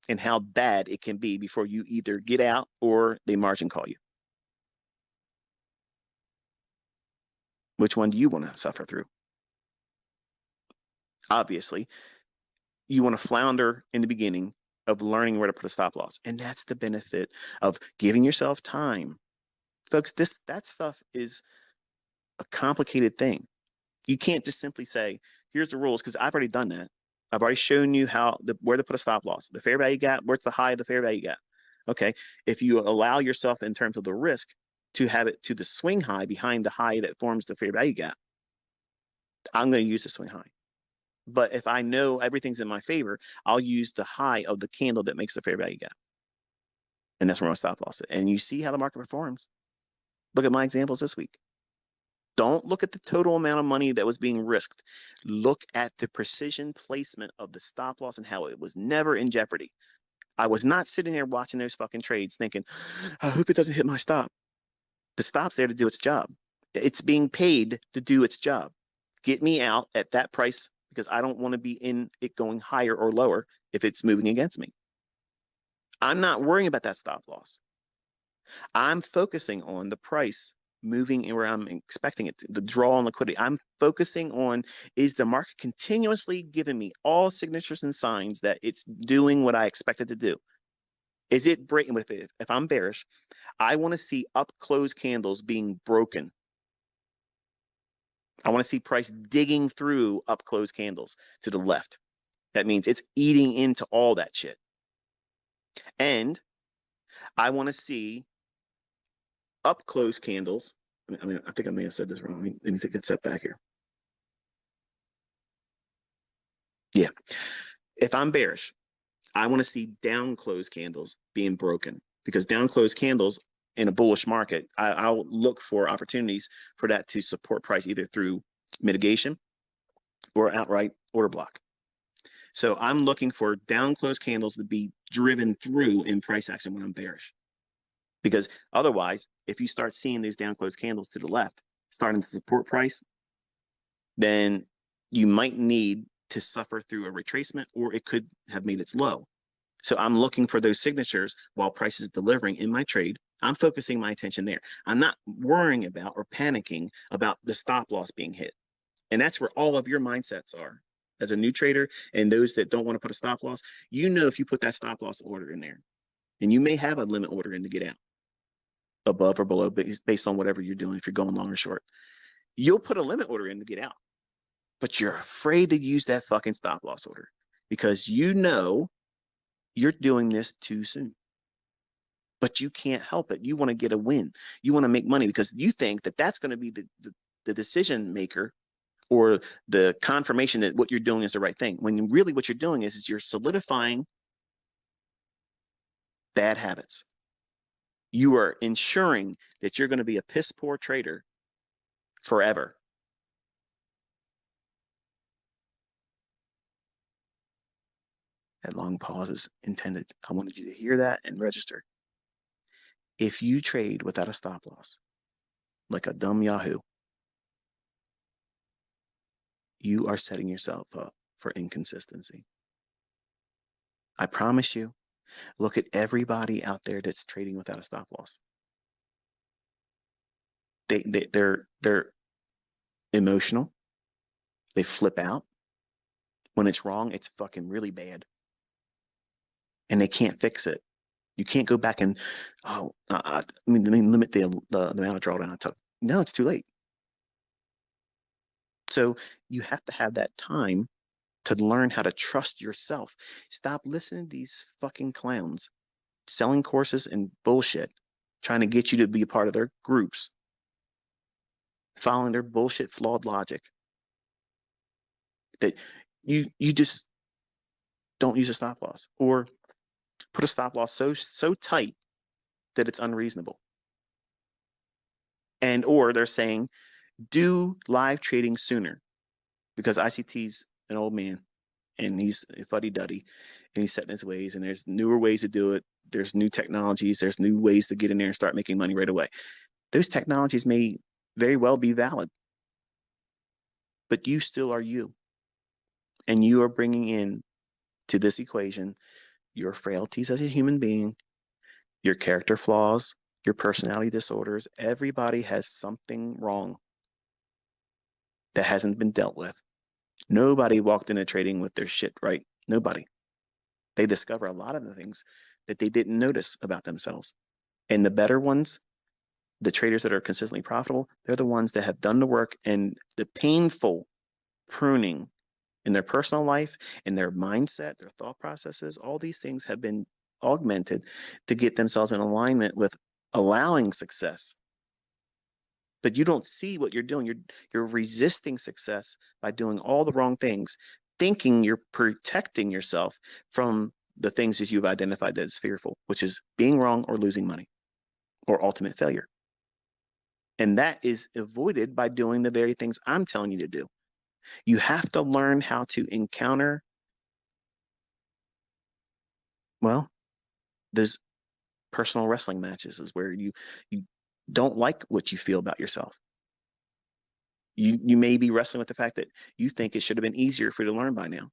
and how bad it can be before you either get out or they margin call you. Which one do you want to suffer through? Obviously, you want to flounder in the beginning of learning where to put a stop loss. And that's the benefit of giving yourself time. Folks, that stuff is a complicated thing. You can't just simply say, here's the rules, because I've already done that. I've already shown you where to put a stop loss. The fair value gap, where's the high of the fair value gap? Okay. If you allow yourself in terms of the risk to have it to the swing high behind the high that forms the fair value gap, I'm going to use the swing high. But if I know everything's in my favor, I'll use the high of the candle that makes the fair value gap. And that's where I'm going to stop loss it. And you see how the market performs. Look at my examples this week. Don't look at the total amount of money that was being risked. Look at the precision placement of the stop loss and how it was never in jeopardy. I was not sitting there watching those fucking trades thinking, I hope it doesn't hit my stop. The stop's there to do its job. It's being paid to do its job. Get me out at that price, because I don't want to be in it going higher or lower if it's moving against me. I'm not worrying about that stop loss. I'm focusing on the price moving where I'm expecting it to, the draw on liquidity. I'm focusing on, is the market continuously giving me all signatures and signs that it's doing what I expect it to do? Is it breaking with it? If I'm bearish, I want to see up close candles being broken. I want to see price digging through up close candles to the left. That means it's eating into all that shit. And I want to see up close candles. I think I may have said this wrong. Let me take a step back here. Yeah. If I'm bearish, I want to see down close candles being broken, because down close candles in a bullish market, I'll look for opportunities for that to support price either through mitigation or outright order block. So I'm looking for down close candles to be driven through in price action when I'm bearish. Because otherwise, if you start seeing these down close candles to the left starting to support price, then you might need to suffer through a retracement, or it could have made its low. So I'm looking for those signatures while price is delivering in my trade. I'm focusing my attention there. I'm not worrying about or panicking about the stop loss being hit. And that's where all of your mindsets are as a new trader, and those that don't want to put a stop loss. You know, if you put that stop loss order in there, and you may have a limit order in to get out above or below based on whatever you're doing, if you're going long or short, you'll put a limit order in to get out. But you're afraid to use that fucking stop loss order because you know you're doing this too soon. But you can't help it. You want to get a win. You want to make money because you think that that's going to be the decision maker or the confirmation that what you're doing is the right thing. When really what you're doing is you're solidifying bad habits. You are ensuring that you're going to be a piss poor trader forever. That long pause is intended. I wanted you to hear that and register. If you trade without a stop loss, like a dumb Yahoo, you are setting yourself up for inconsistency. I promise you, look at everybody out there that's trading without a stop loss. They're emotional. They flip out. When it's wrong, it's fucking really bad. And they can't fix it. You can't go back and, let me limit the amount of drawdown I took. No, it's too late. So you have to have that time to learn how to trust yourself. Stop listening to these fucking clowns selling courses and bullshit, trying to get you to be a part of their groups, following their bullshit flawed logic. That you just don't use a stop loss, or put a stop loss so tight that it's unreasonable. And or they're saying do live trading sooner because ICT's an old man and he's a fuddy-duddy and he's set in his ways, and there's newer ways to do it. There's new technologies. There's new ways to get in there and start making money right away. Those technologies may very well be valid, but you still are you. And you are bringing in to this equation your frailties as a human being, your character flaws, your personality disorders. Everybody has something wrong that hasn't been dealt with. Nobody walked into trading with their shit right. Nobody. They discover a lot of the things that they didn't notice about themselves. And the better ones, the traders that are consistently profitable, they're the ones that have done the work and the painful pruning in their personal life, in their mindset, their thought processes. All these things have been augmented to get themselves in alignment with allowing success. But you don't see what you're doing. You're resisting success by doing all the wrong things, thinking you're protecting yourself from the things that you've identified that is fearful, which is being wrong or losing money or ultimate failure. And that is avoided by doing the very things I'm telling you to do. You have to learn how to encounter, well, those personal wrestling matches is where you don't like what you feel about yourself. You may be wrestling with the fact that you think it should have been easier for you to learn by now.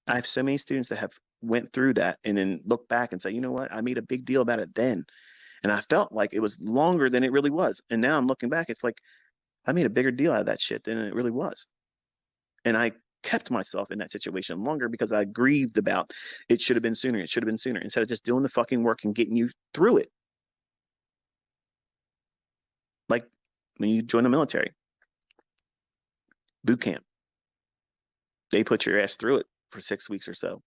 I have so many students that have went through that and then look back and say, you know what, I made a big deal about it then. And I felt like it was longer than it really was. And now I'm looking back, it's like I made a bigger deal out of that shit than it really was. And I kept myself in that situation longer because I grieved about it should have been sooner. It should have been sooner instead of just doing the fucking work and getting you through it. Like when you join the military, boot camp. They put your ass through it for 6 weeks or so.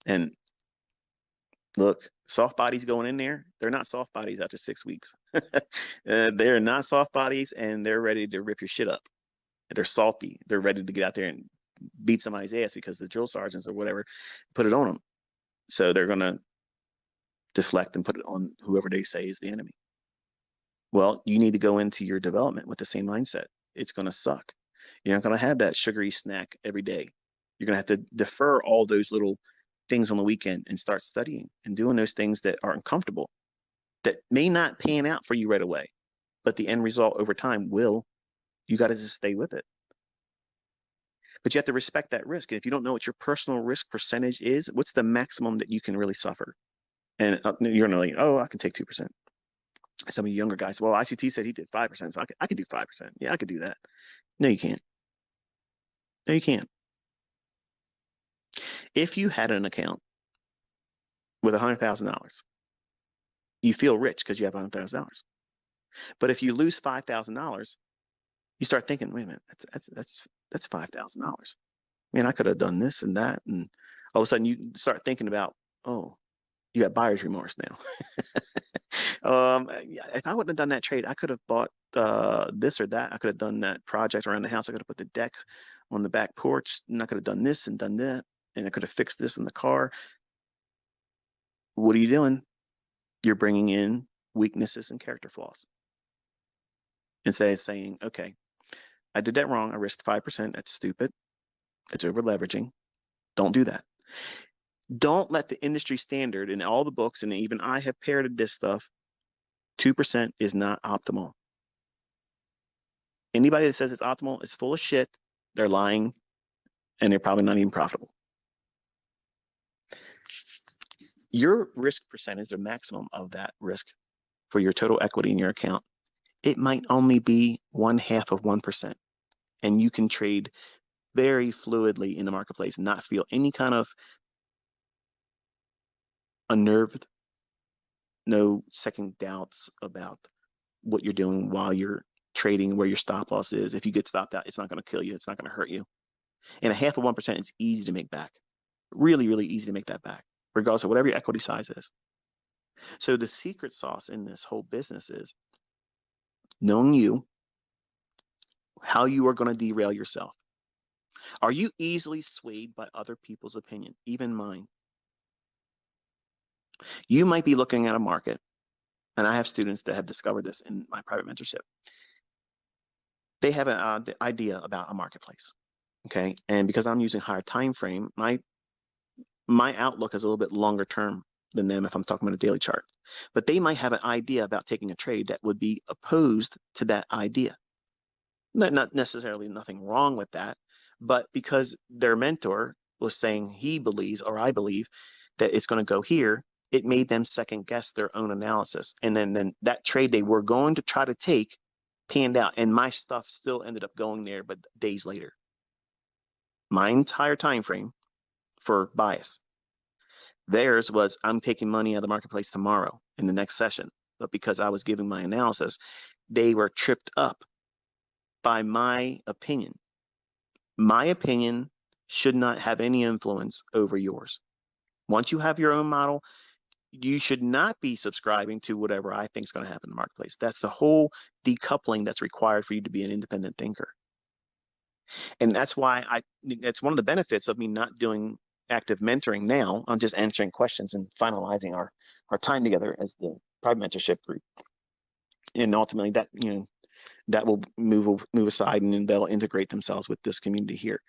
And look, soft bodies going in there, they're not soft bodies after 6 weeks. They're not soft bodies, and they're ready to rip your shit up. They're salty. They're ready to get out there and beat somebody's ass because the drill sergeants or whatever put it on them. So they're going to deflect and put it on whoever they say is the enemy. Well, you need to go into your development with the same mindset. It's going to suck. You're not going to have that sugary snack every day. You're going to have to defer all those little things on the weekend and start studying and doing those things that are uncomfortable, that may not pan out for you right away, but the end result over time will. You got to just stay with it. But you have to respect that risk. And if you don't know what your personal risk percentage is, what's the maximum that you can really suffer? And you're going to like, oh, I can take 2%. Some of you younger guys, well, ICT said he did 5%, so I could do 5%. Yeah, I could do that. No, you can't. No, you can't. If you had an account with $100,000, you feel rich because you have $100,000. But if you lose $5,000, you start thinking, wait a minute, that's $5,000. Man, I could have done this and that, and all of a sudden you start thinking about, oh, you got buyer's remorse now. If I wouldn't have done that trade, I could have bought this or that. I could have done that project around the house. I could have put the deck on the back porch, and I could have done this and done that, and I could have fixed this in the car. What are you doing? You're bringing in weaknesses and character flaws. Instead of saying, okay, I did that wrong. I risked 5%. That's stupid. It's over leveraging. Don't do that. Don't let the industry standard in all the books, and even I have parroted this stuff, 2% is not optimal. Anybody that says it's optimal is full of shit. They're lying, and they're probably not even profitable. Your risk percentage, the maximum of that risk for your total equity in your account, it might only be 0.5%. And you can trade very fluidly in the marketplace, not feel any kind of unnerved, no second doubts about what you're doing while you're trading, where your stop loss is. If you get stopped out, it's not going to kill you. It's not going to hurt you. And 0.5% is easy to make back. Really, really easy to make that back, regardless of whatever your equity size is. So the secret sauce in this whole business is knowing you, how you are going to derail yourself. Are you easily swayed by other people's opinion, even mine? You might be looking at a market, and I have students that have discovered this in my private mentorship. They have an idea about a marketplace, okay? And because I'm using higher time frame, my outlook is a little bit longer term than them if I'm talking about a daily chart. But they might have an idea about taking a trade that would be opposed to that idea. Not necessarily nothing wrong with that, but because their mentor was saying he believes, or I believe, that it's going to go here, it made them second guess their own analysis. And then that trade they were going to try to take panned out, and my stuff still ended up going there, but days later. My entire time frame for bias. Theirs was, I'm taking money out of the marketplace tomorrow in the next session. But because I was giving my analysis, they were tripped up by my opinion. My opinion should not have any influence over yours. Once you have your own model, you should not be subscribing to whatever I think is going to happen in the marketplace. That's the whole decoupling that's required for you to be an independent thinker. And that's why that's one of the benefits of me not doing active mentoring now. I'm just answering questions and finalizing our time together as the private mentorship group. And ultimately that will move aside, and they'll integrate themselves with this community here.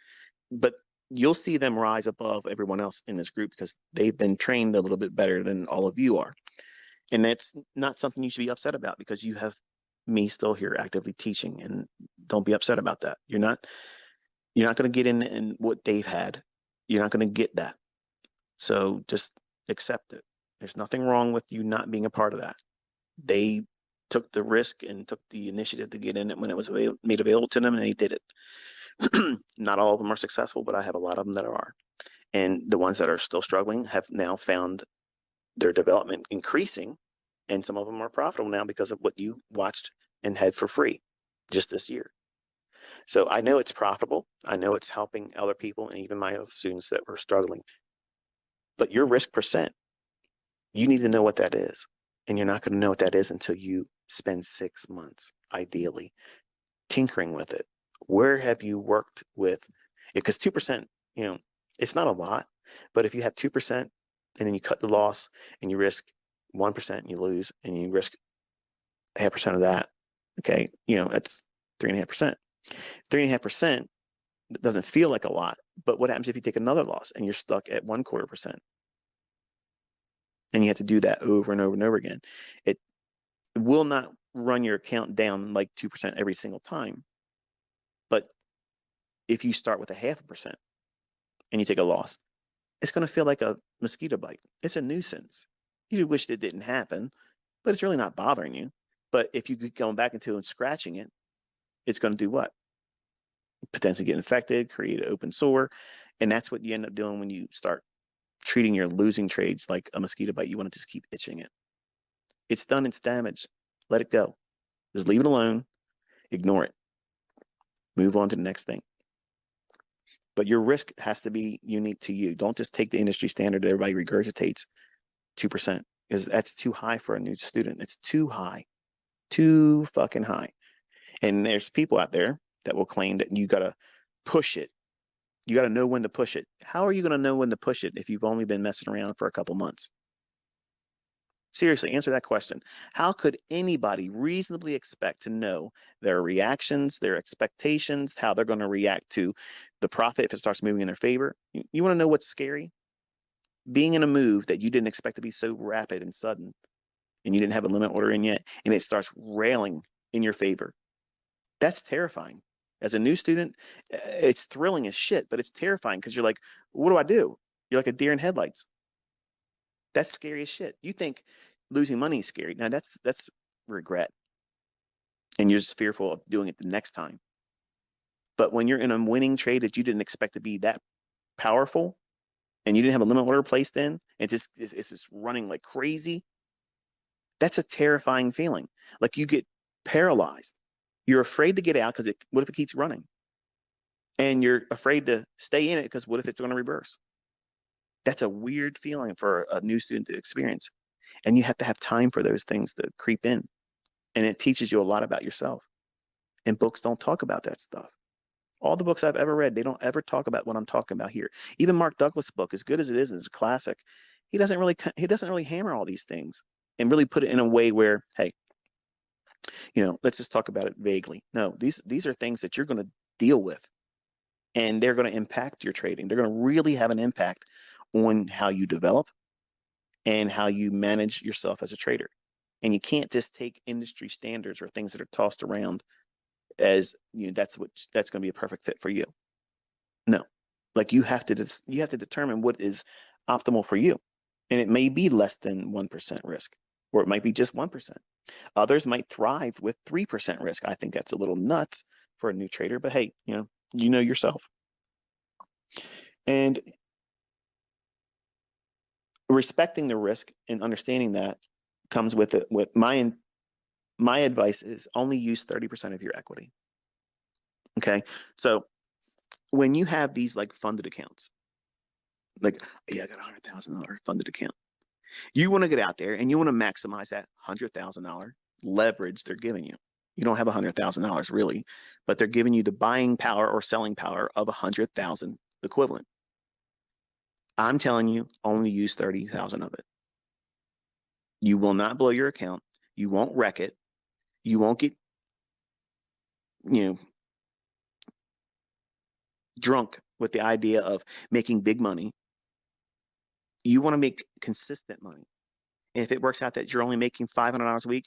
But you'll see them rise above everyone else in this group because they've been trained a little bit better than all of you are. And that's not something you should be upset about, because you have me still here actively teaching, and don't be upset about that. You're not going to get in what they've had. You're not going to get that. So just accept it. There's nothing wrong with you not being a part of that. They took the risk and took the initiative to get in it when it was made available to them, and they did it. Not all of them are successful, but I have a lot of them that are. And the ones that are still struggling have now found their development increasing, and some of them are profitable now because of what you watched and had for free just this year. So I know it's profitable. I know it's helping other people and even my other students that were struggling. But your risk percent, you need to know what that is. And you're not going to know what that is until you spend 6 months, ideally, tinkering with it. Where have you worked with? Because 2%, it's not a lot, but if you have 2% and then you cut the loss and you risk 1% and you lose and you risk 0.5% of that, okay, that's 3.5%. 3.5% doesn't feel like a lot, but what happens if you take another loss and you're stuck at 1/4%? And you have to do that over and over and over again. It will not run your account down like 2% every single time. But if you start with 0.5% and you take a loss, it's going to feel like a mosquito bite. It's a nuisance. You wish it didn't happen, but it's really not bothering you. But if you keep going back into and scratching it, it's going to do what? Potentially get infected, create an open sore. And that's what you end up doing when you start treating your losing trades like a mosquito bite. You want to just keep itching it. It's done, it's damaged. Let it go. Just leave it alone. Ignore it. Move on to the next thing. But your risk has to be unique to you. Don't just take the industry standard that everybody regurgitates, 2%, because that's too high for a new student. It's too high, too fucking high. And there's people out there that will claim that you got to push it. You got to know when to push it. How are you going to know when to push it if you've only been messing around for a couple months? Seriously, answer that question. How could anybody reasonably expect to know their reactions, their expectations, how they're going to react to the profit if it starts moving in their favor? You want to know what's scary? Being in a move that you didn't expect to be so rapid and sudden, and you didn't have a limit order in yet, and it starts railing in your favor. That's terrifying. As a new student, it's thrilling as shit, but it's terrifying because you're like, what do I do? You're like a deer in headlights. That's scary as shit. You think losing money is scary. Now that's regret. And you're just fearful of doing it the next time. But when you're in a winning trade that you didn't expect to be that powerful and you didn't have a limit order placed in, and it's just running like crazy, that's a terrifying feeling. Like you get paralyzed. You're afraid to get out because what if it keeps running? And you're afraid to stay in it because what if it's going to reverse? That's a weird feeling for a new student to experience. And you have to have time for those things to creep in. And it teaches you a lot about yourself. And books don't talk about that stuff. All the books I've ever read, they don't ever talk about what I'm talking about here. Even Mark Douglas' book, as good as it is, it's a classic. He doesn't really hammer all these things and really put it in a way where, hey, let's just talk about it vaguely. No, these are things that you're going to deal with, and they're going to impact your trading. They're going to really have an impact on how you develop and how you manage yourself as a trader. And you can't just take industry standards or things that are tossed around as that's going to be a perfect fit for you. No, like you have to determine what is optimal for you, and it may be less than 1% risk, or it might be just 1%. Others might thrive with 3% risk. I think that's a little nuts for a new trader, but hey, you know yourself. And respecting the risk and understanding that comes with it. With my advice is only use 30% of your equity. Okay, so when you have these like funded accounts, like, yeah, I got $100,000 funded account. You want to get out there and you want to maximize that $100,000 leverage they're giving you. You don't have $100,000 really, but they're giving you the buying power or selling power of 100,000 equivalent. I'm telling you, only use 30,000 of it. You will not blow your account. You won't wreck it. You won't get, drunk with the idea of making big money. You want to make consistent money. And if it works out that you're only making $500 a week,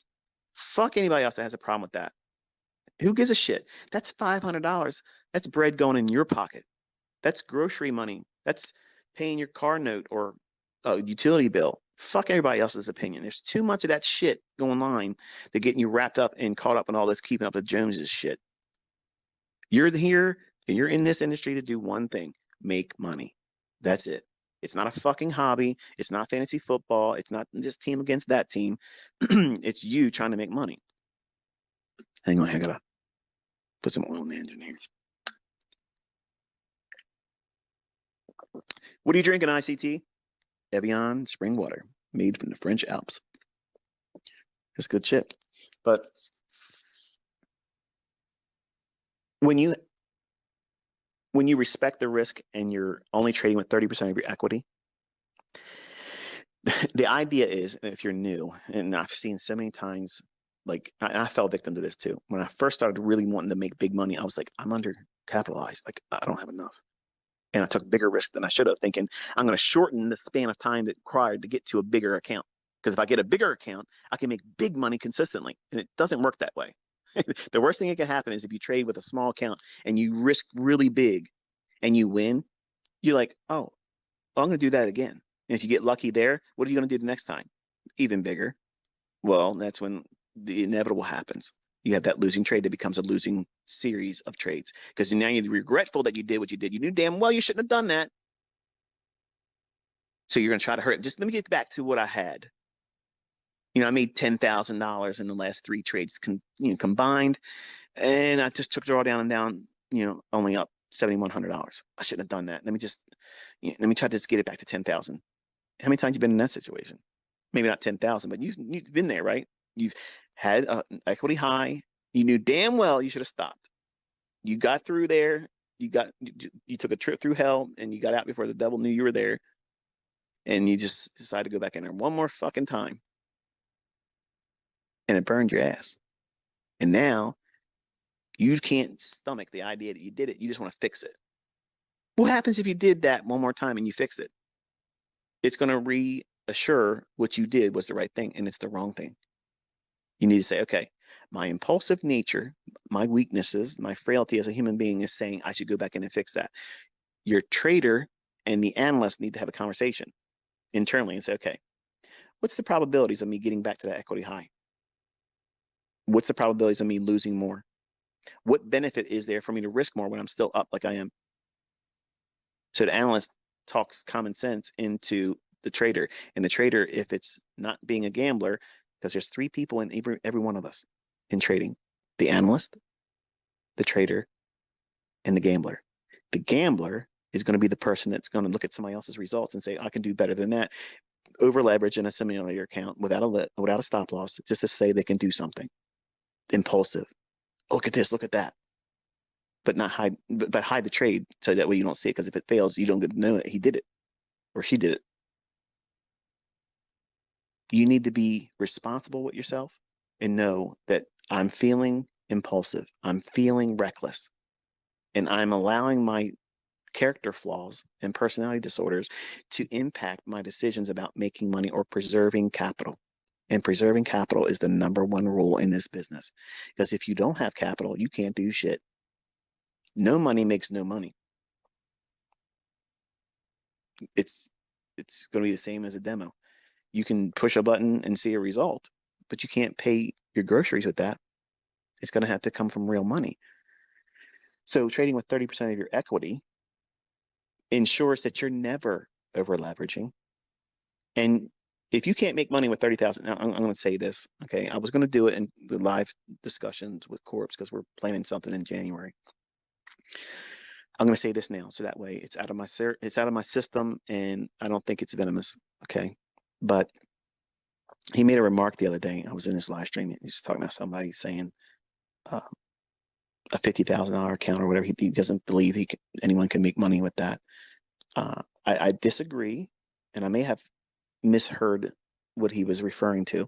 fuck anybody else that has a problem with that. Who gives a shit? That's $500. That's bread going in your pocket. That's grocery money. That's paying your car note or a utility bill. Fuck everybody else's opinion. There's too much of that shit going on to getting you wrapped up and caught up in all this keeping up with Joneses shit. You're here and you're in this industry to do one thing: make money. That's it. It's not a fucking hobby. It's not fantasy football. It's not this team against that team. It's you trying to make money. Hang on, I gotta Put some oil in the engine here. What are you drinking, ICT? Evian spring water, made from the French Alps. It's good shit. But when you respect the risk and you're only trading with 30% of your equity, the idea is, if you're new, and I've seen so many times, like I fell victim to this too. When I first started really wanting to make big money, I was like, I'm undercapitalized. Like I don't have enough. And I took bigger risk than I should have, thinking I'm going to shorten the span of time that required to get to a bigger account. Because if I get a bigger account, I can make big money consistently. And it doesn't work that way. The worst thing that can happen is if you trade with a small account and you risk really big and you win, you're like, oh, I'm going to do that again. And if you get lucky there, what are you going to do the next time? Even bigger. Well, that's when the inevitable happens. You have that losing trade that becomes a losing series of trades because now you're regretful that you did what you did. You knew damn well you shouldn't have done that. So you're going to try to hurt it. Just let me get back to what I had. I made $10,000 in the last 3 trades combined, and I just took drawdown and down, only up $7,100. I shouldn't have done that. Let me try to just get it back to 10,000. How many times you been in that situation? Maybe not 10,000, but you've been there, right? You've had an equity high. You knew damn well you should have stopped. You got through there. You took a trip through hell, and you got out before the devil knew you were there. And you just decided to go back in there one more fucking time. And it burned your ass. And now you can't stomach the idea that you did it. You just want to fix it. What happens if you did that one more time and you fix it? It's going to reassure what you did was the right thing, and it's the wrong thing. You need to say, okay, my impulsive nature, my weaknesses, my frailty as a human being is saying I should go back in and fix that. Your trader and the analyst need to have a conversation internally and say, okay, what's the probabilities of me getting back to that equity high? What's the probabilities of me losing more? What benefit is there for me to risk more when I'm still up like I am? So the analyst talks common sense into the trader. And the trader, if it's not being a gambler, because there's 3 people in every one of us in trading: the analyst, the trader, and the gambler. The gambler is going to be the person that's going to look at somebody else's results and say, I can do better than that. Over leverage in a simulator account without a stop loss, just to say they can do something. Impulsive. Look at this, look at that. But hide the trade so that way you don't see it, because if it fails, you don't get to know it. He did it or she did it. You need to be responsible with yourself and know that I'm feeling impulsive. I'm feeling reckless. And I'm allowing my character flaws and personality disorders to impact my decisions about making money or preserving capital. And preserving capital is the #1 rule in this business. Because if you don't have capital, you can't do shit. No money makes no money. It's going to be the same as a demo. You can push a button and see a result, but you can't pay your groceries with that. It's going to have to come from real money. So trading with 30% of your equity ensures that you're never over leveraging. And if you can't make money with 30,000, now I'm going to say this, okay? I was going to do it in the live discussions with Corps because we're planning something in January. I'm going to say this now, so that way it's out of my system, and I don't think it's venomous, okay? But he made a remark the other day. I was in his live stream. He was talking about somebody saying a $50,000 account or whatever. He doesn't believe anyone can make money with that. I disagree, and I may have misheard what he was referring to.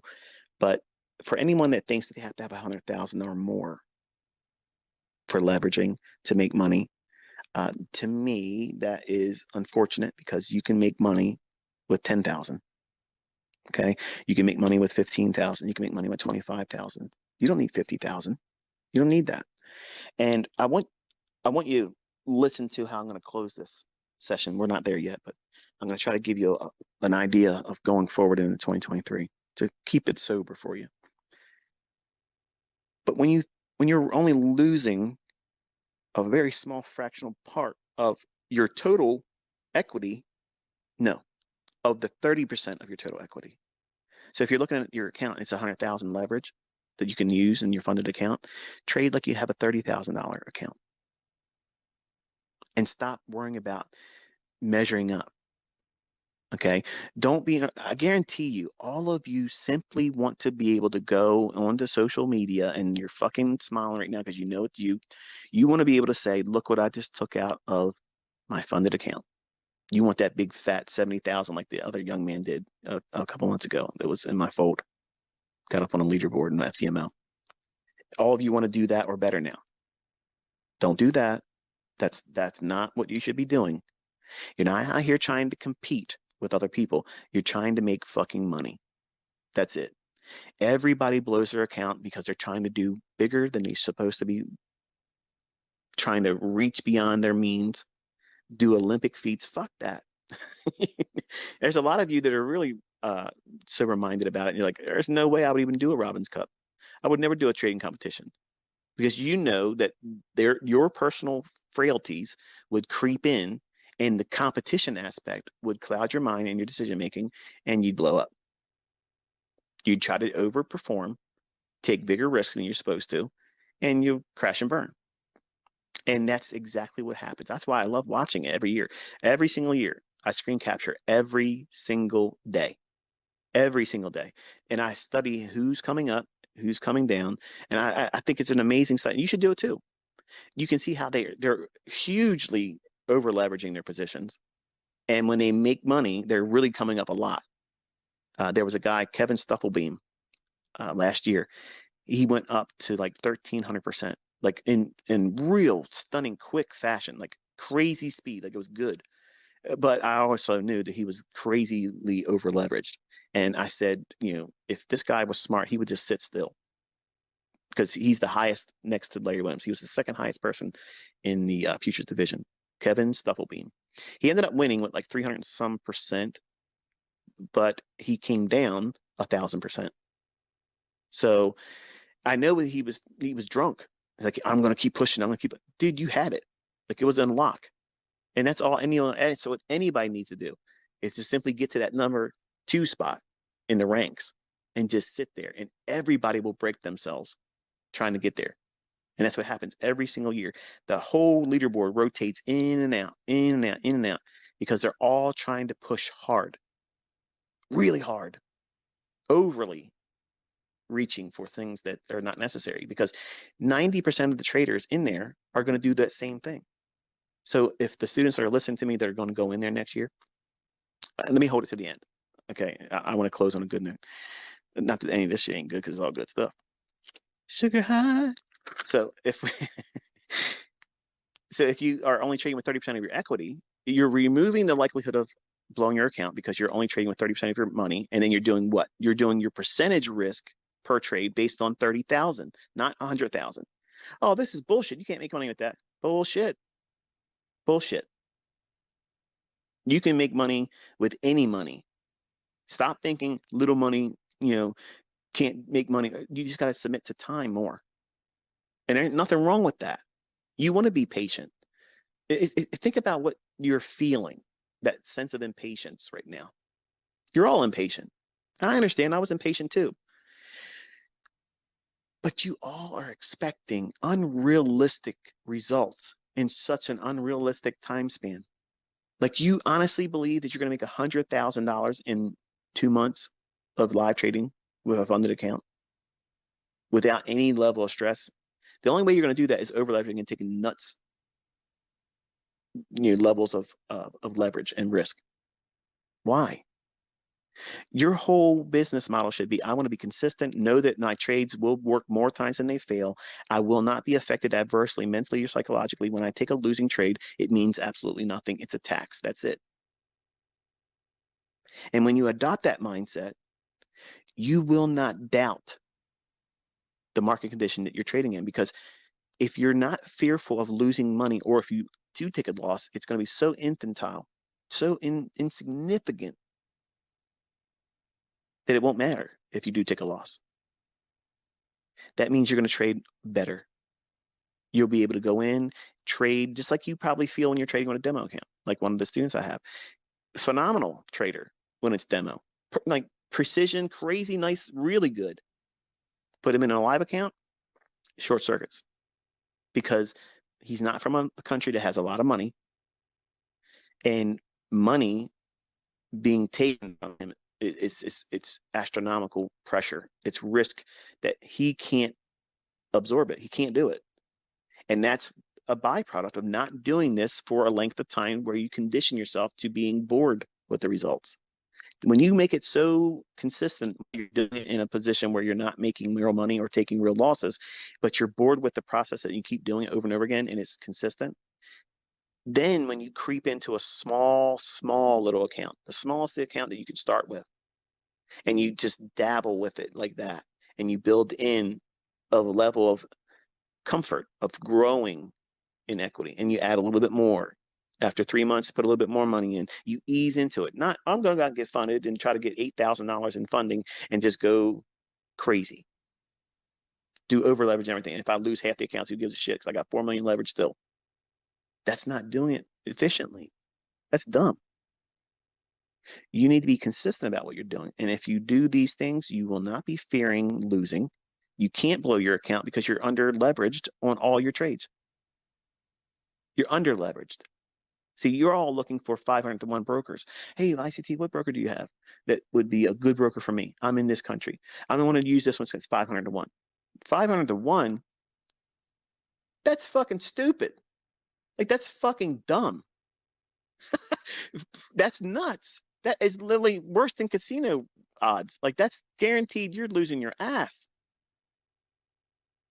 But for anyone that thinks that they have to have 100,000 or more for leveraging to make money, to me, that is unfortunate, because you can make money with 10,000. Okay, you can make money with 15,000. You can make money with 25,000. You don't need 50,000. You don't need that. And I want you to listen to how I'm going to close this session. We're not there yet, but I'm going to try to give you an idea of going forward into 2023 to keep it sober for you. But when you're only losing a very small fractional part of your total equity, no, of the 30% of your total equity. So if you're looking at your account, it's 100,000 leverage. that you can use in your funded account. Trade like you have a $30,000 account and stop worrying about measuring up. Okay. Don't be, I guarantee you, all of you simply want to be able to go onto social media and you're fucking smiling right now because you know it's you want to be able to say, look what I just took out of my funded account. You want that big fat 70,000 like the other young man did a couple months ago that was in my fold, got up on a leaderboard in FTML. All of you want to do that or better now. Don't do that. That's not what you should be doing. You're not out here trying to compete with other people. You're trying to make fucking money. That's it. Everybody blows their account because they're trying to do bigger than they're supposed to be, trying to reach beyond their means, do Olympic feats. Fuck that. There's a lot of you that are really sober-minded about it. And you're like, there's no way I would even do a Robbins Cup. I would never do a trading competition because you know that your personal frailties would creep in and the competition aspect would cloud your mind and your decision making and you'd blow up. You'd try to overperform, take bigger risks than you're supposed to, and you crash and burn. And that's exactly what happens. That's why I love watching it every year. Every single year, I screen capture every single day, every single day. And I study who's coming up, who's coming down. And I think it's an amazing study. You should do it too. You can see how they're hugely over leveraging their positions. And when they make money, they're really coming up a lot. There was a guy, Kevin Stufflebeam, last year. He went up to like 1,300%, like in real stunning, quick fashion, like crazy speed. Like it was good. But I also knew that he was crazily over leveraged. And I said, if this guy was smart, he would just sit still because he's the highest next to Larry Williams. He was the second highest person in the futures division, Kevin Stufflebeam. He ended up winning with like 300 some percent, but he came down 1,000%. So I know he was drunk. Like I'm gonna keep pushing. I'm gonna keep. Dude, you had it. Like it was unlocked, and that's all anyone. So what anybody needs to do is to simply get to that number 2 spot in the ranks and just sit there, and everybody will break themselves trying to get there. And that's what happens every single year. The whole leaderboard rotates in and out, in and out, in and out, because they're all trying to push hard, really hard, overly reaching for things that are not necessary because 90% of the traders in there are going to do that same thing. So if the students are listening to me that are going to go in there next year, let me hold it to the end. Okay, I want to close on a good note. Not that any of this shit ain't good because it's all good stuff. Sugar high. So if you are only trading with 30% of your equity, you're removing the likelihood of blowing your account because you're only trading with 30% of your money, and then you're doing what? You're doing your percentage risk per trade based on 30,000, not 100,000. Oh, this is bullshit. You can't make money with that. Bullshit. Bullshit. You can make money with any money. Stop thinking little money, can't make money. You just got to submit to time more. And there's nothing wrong with that. You want to be patient. Think about what you're feeling, that sense of impatience right now. You're all impatient. And I understand I was impatient too. But you all are expecting unrealistic results in such an unrealistic time span. Like you honestly believe that you're going to make $100,000 in 2 months of live trading with a funded account without any level of stress. The only way you're going to do that is over leveraging and taking nuts levels of leverage and risk. Why? Your whole business model should be, I want to be consistent, know that my trades will work more times than they fail. I will not be affected adversely, mentally or psychologically. When I take a losing trade, it means absolutely nothing. It's a tax. That's it. And when you adopt that mindset, you will not doubt the market condition that you're trading in, because if you're not fearful of losing money, or if you do take a loss, it's going to be so infantile, so insignificant that it won't matter if you do take a loss. That means you're going to trade better. You'll be able to go in, trade just like you probably feel when you're trading on a demo account, like one of the students I have. Phenomenal trader when it's demo. Like precision, crazy, nice, really good. put him in a live account, short circuits, because he's not from a country that has a lot of money, and money being taken from him, it's astronomical pressure. It's risk that he can't absorb it. He can't do it. And that's a byproduct of not doing this for a length of time where you condition yourself to being bored with the results. When you make it so consistent, you're doing it in a position where you're not making real money or taking real losses, but you're bored with the process that you keep doing it over and over again, and it's consistent. Then when you creep into a small little account, the smallest account that you can start with, and you just dabble with it like that, and you build in a level of comfort of growing in equity, and you add a little bit more. After 3 months, put a little bit more money in. You ease into it. Not, I'm going to get funded and try to get $8,000 in funding and just go crazy. Do over leverage everything. And if I lose half the accounts, who gives a shit? Because I got 4 million leverage still. That's not doing it efficiently. That's dumb. You need to be consistent about what you're doing. And if you do these things, you will not be fearing losing. You can't blow your account because you're under leveraged on all your trades. You're under leveraged. See, you're all looking for 500 to 1 brokers. Hey, ICT, what broker do you have that would be a good broker for me? I'm in this country. I don't want to use this one since 500 to 1. 500 to 1, that's fucking stupid. Like, that's fucking dumb. That's nuts. That is literally worse than casino odds. Like, that's guaranteed you're losing your ass.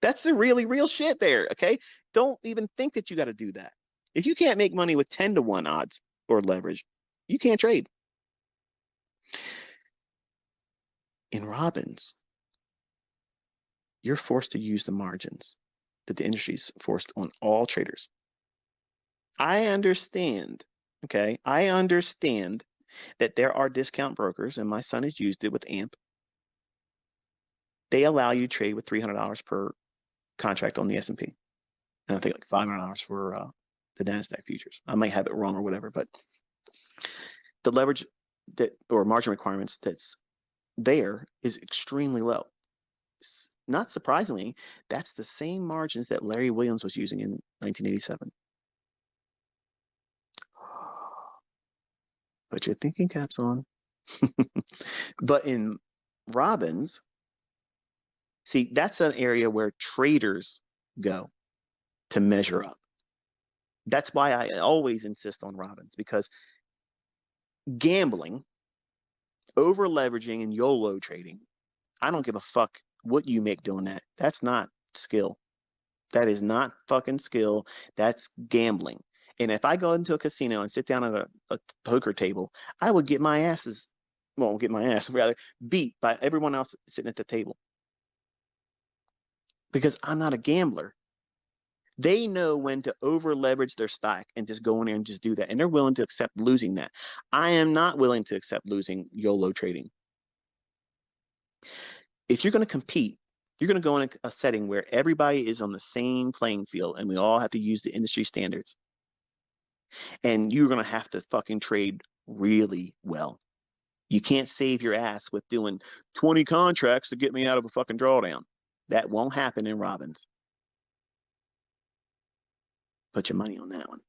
That's the really real shit there, okay? Don't even think that you got to do that. If you can't make money with 10 to 1 odds or leverage, you can't trade. In Robbins, you're forced to use the margins that the industry's forced on all traders. I understand, okay? I understand that there are discount brokers, and my son has used it with AMP. They allow you to trade with $300 per contract on the S&P. And I think like $500 for the NASDAQ futures. I might have it wrong or whatever, but the leverage that or margin requirements that's there is extremely low. Not surprisingly, that's the same margins that Larry Williams was using in 1987. Put your thinking caps on. But in Robbins, see, that's an area where traders go to measure up. That's why I always insist on Robbins, because gambling, over leveraging, and YOLO trading, I don't give a fuck what you make doing that. That's not skill. That is not fucking skill. That's gambling. And if I go into a casino and sit down at a poker table, I would get my asses, well, get my ass rather beat by everyone else sitting at the table. Because I'm not a gambler. They know when to over leverage their stock and just go in there and just do that. And they're willing to accept losing that. I am not willing to accept losing YOLO trading. If you're going to compete, you're going to go in a setting where everybody is on the same playing field and we all have to use the industry standards. And you're going to have to fucking trade really well. You can't save your ass with doing 20 contracts to get me out of a fucking drawdown. That won't happen in Robbins. Put your money on that one.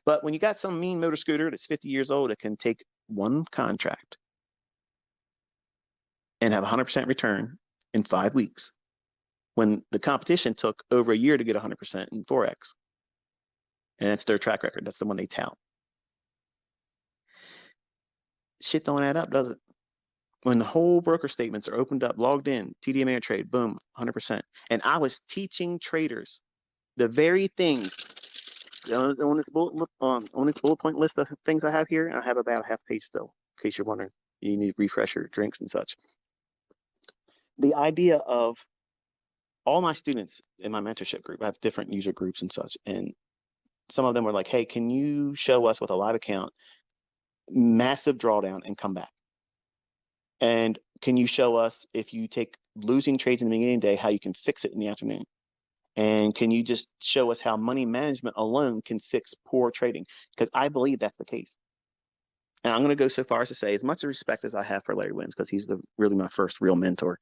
But when you got some mean motor scooter that's 50 years old that can take one contract and have 100% return in 5 weeks, when the competition took over a year to get 100% in Forex, and that's their track record, that's the one they tout. Shit don't add up, does it? When the whole broker statements are opened up, logged in, TD Ameritrade, boom, 100%. And I was teaching traders the very things on this bullet point list of things I have here. I have about a half page still, in case you're wondering. You need to refresh your drinks and such. The idea of all my students in my mentorship group, I have different user groups and such, and some of them were like, hey, can you show us with a live account, massive drawdown and come back? And can you show us, if you take losing trades in the beginning of the day, how you can fix it in the afternoon? And can you just show us how money management alone can fix poor trading? Because I believe that's the case. And I'm going to go so far as to say, as much respect as I have for Larry Williams, because he's really my first real mentor,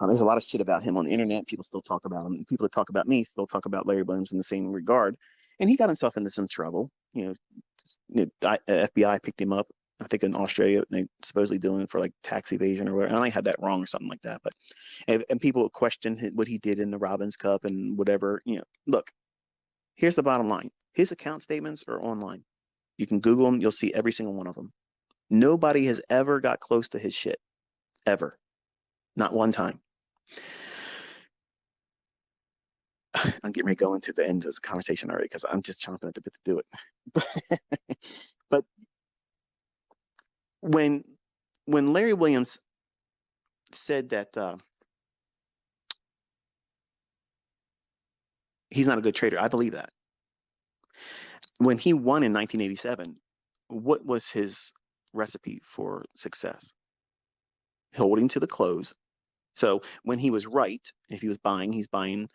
There's a lot of shit about him on the internet. People still talk about him. People that talk about me still talk about Larry Williams in the same regard. And he got himself into some trouble. FBI picked him up, I think in Australia. They supposedly doing it for like tax evasion or whatever. And I had that wrong or something like that. But and people questioned what he did in the Robbins Cup and whatever. Look, here's the bottom line. His account statements are online. You can Google them. You'll see every single one of them. Nobody has ever got close to his shit, ever. Not one time. I'm getting ready to go into the end of this conversation already because I'm just chomping at the bit to do it. But when Larry Williams said that he's not a good trader, I believe that. When he won in 1987, what was his recipe for success? Holding to the close. So when he was right, if he was buying, he's buying,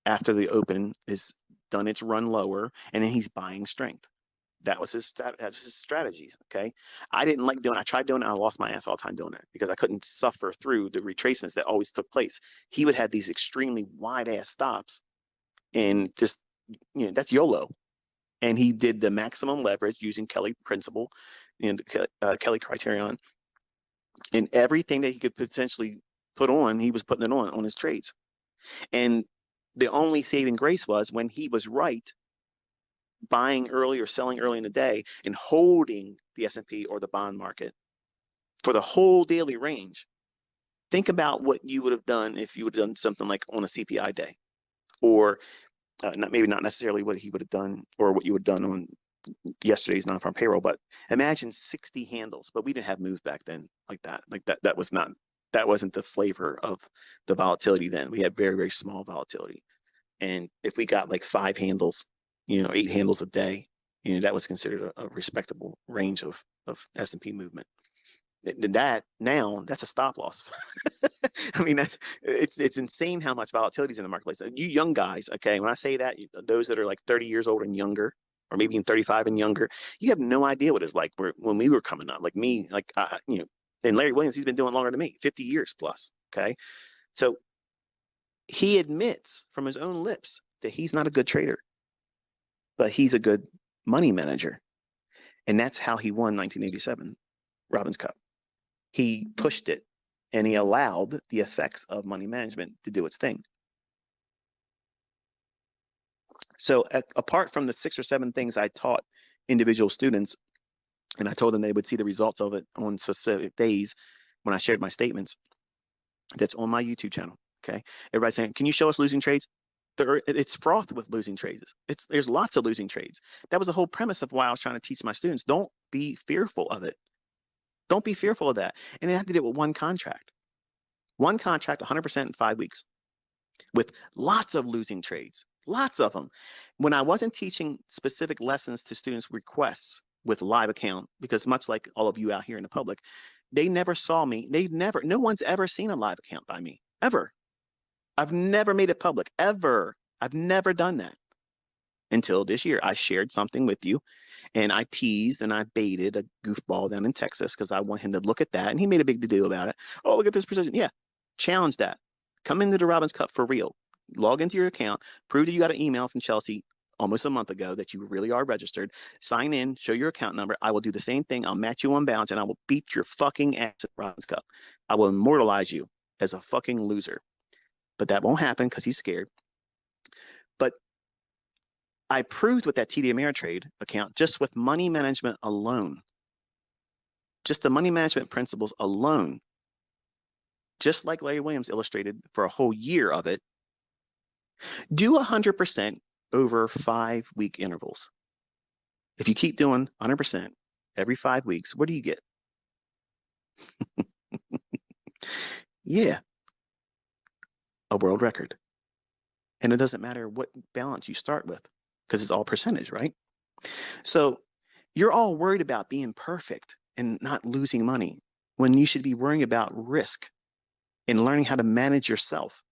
after the open is done its run lower, and then he's buying strength. That's his strategies. Okay. I didn't like doing it. I tried doing it. I lost my ass all the time doing it because I couldn't suffer through the retracements that always took place. He would have these extremely wide ass stops and just, that's YOLO. And he did the maximum leverage using Kelly principle and Kelly criterion, and everything that he could potentially put on, he was putting it on his trades. And the only saving grace was when he was right, buying early or selling early in the day and holding the S&P or the bond market for the whole daily range. Think about what you would have done if you would have done something like on a CPI day, or maybe not necessarily what he would have done or what you would have done on yesterday's non-farm payroll, but imagine 60 handles. But we didn't have moves back then like that. That wasn't the flavor of the volatility then. We had very, very small volatility. And if we got like 5 handles, 8 handles a day, that was considered a respectable range of S&P movement. That's a stop loss. I mean, it's insane how much volatility is in the marketplace. You young guys, okay, when I say that, those that are like 30 years old and younger, or maybe even 35 and younger, you have no idea what it's like when we were coming up. Like me, and Larry Williams, he's been doing longer than me, 50 years plus. Okay, so he admits from his own lips that he's not a good trader, but he's a good money manager, and that's how he won 1987 Robbins Cup. He pushed it, and he allowed the effects of money management to do its thing. So apart from the 6 or 7 things I taught individual students, and I told them they would see the results of it on specific days when I shared my statements, that's on my YouTube channel. Okay. Everybody's saying, can you show us losing trades? It's fraught with losing trades. There's lots of losing trades. That was the whole premise of why I was trying to teach my students. Don't be fearful of it. Don't be fearful of that. And they have to do it with one contract. One contract, 100% in 5 weeks, with lots of losing trades, lots of them. When I wasn't teaching specific lessons to students' requests with live account, because much like all of you out here in the public, they never saw me. No one's ever seen a live account by me, ever. I've never made it public, ever. I've never done that until this year. I shared something with you, and I teased and I baited a goofball down in Texas because I want him to look at that, and he made a big to-do about it. Oh, look at this precision. Yeah, challenge that. Come into the Robbins Cup for real. Log into your account, prove that you got an email from Chelsea almost a month ago that you really are registered. Sign in, show your account number. I will do the same thing. I'll match you on balance, and I will beat your fucking ass at Robbins Cup. I will immortalize you as a fucking loser. But that won't happen because he's scared. But I proved with that TD Ameritrade account, just with money management alone, just the money management principles alone, just like Larry Williams illustrated for a whole year of it, do 100% over 5-week intervals. If you keep doing 100% every 5 weeks, what do you get? Yeah, a world record. And it doesn't matter what balance you start with because it's all percentage, right? So you're all worried about being perfect and not losing money when you should be worrying about risk and learning how to manage yourself.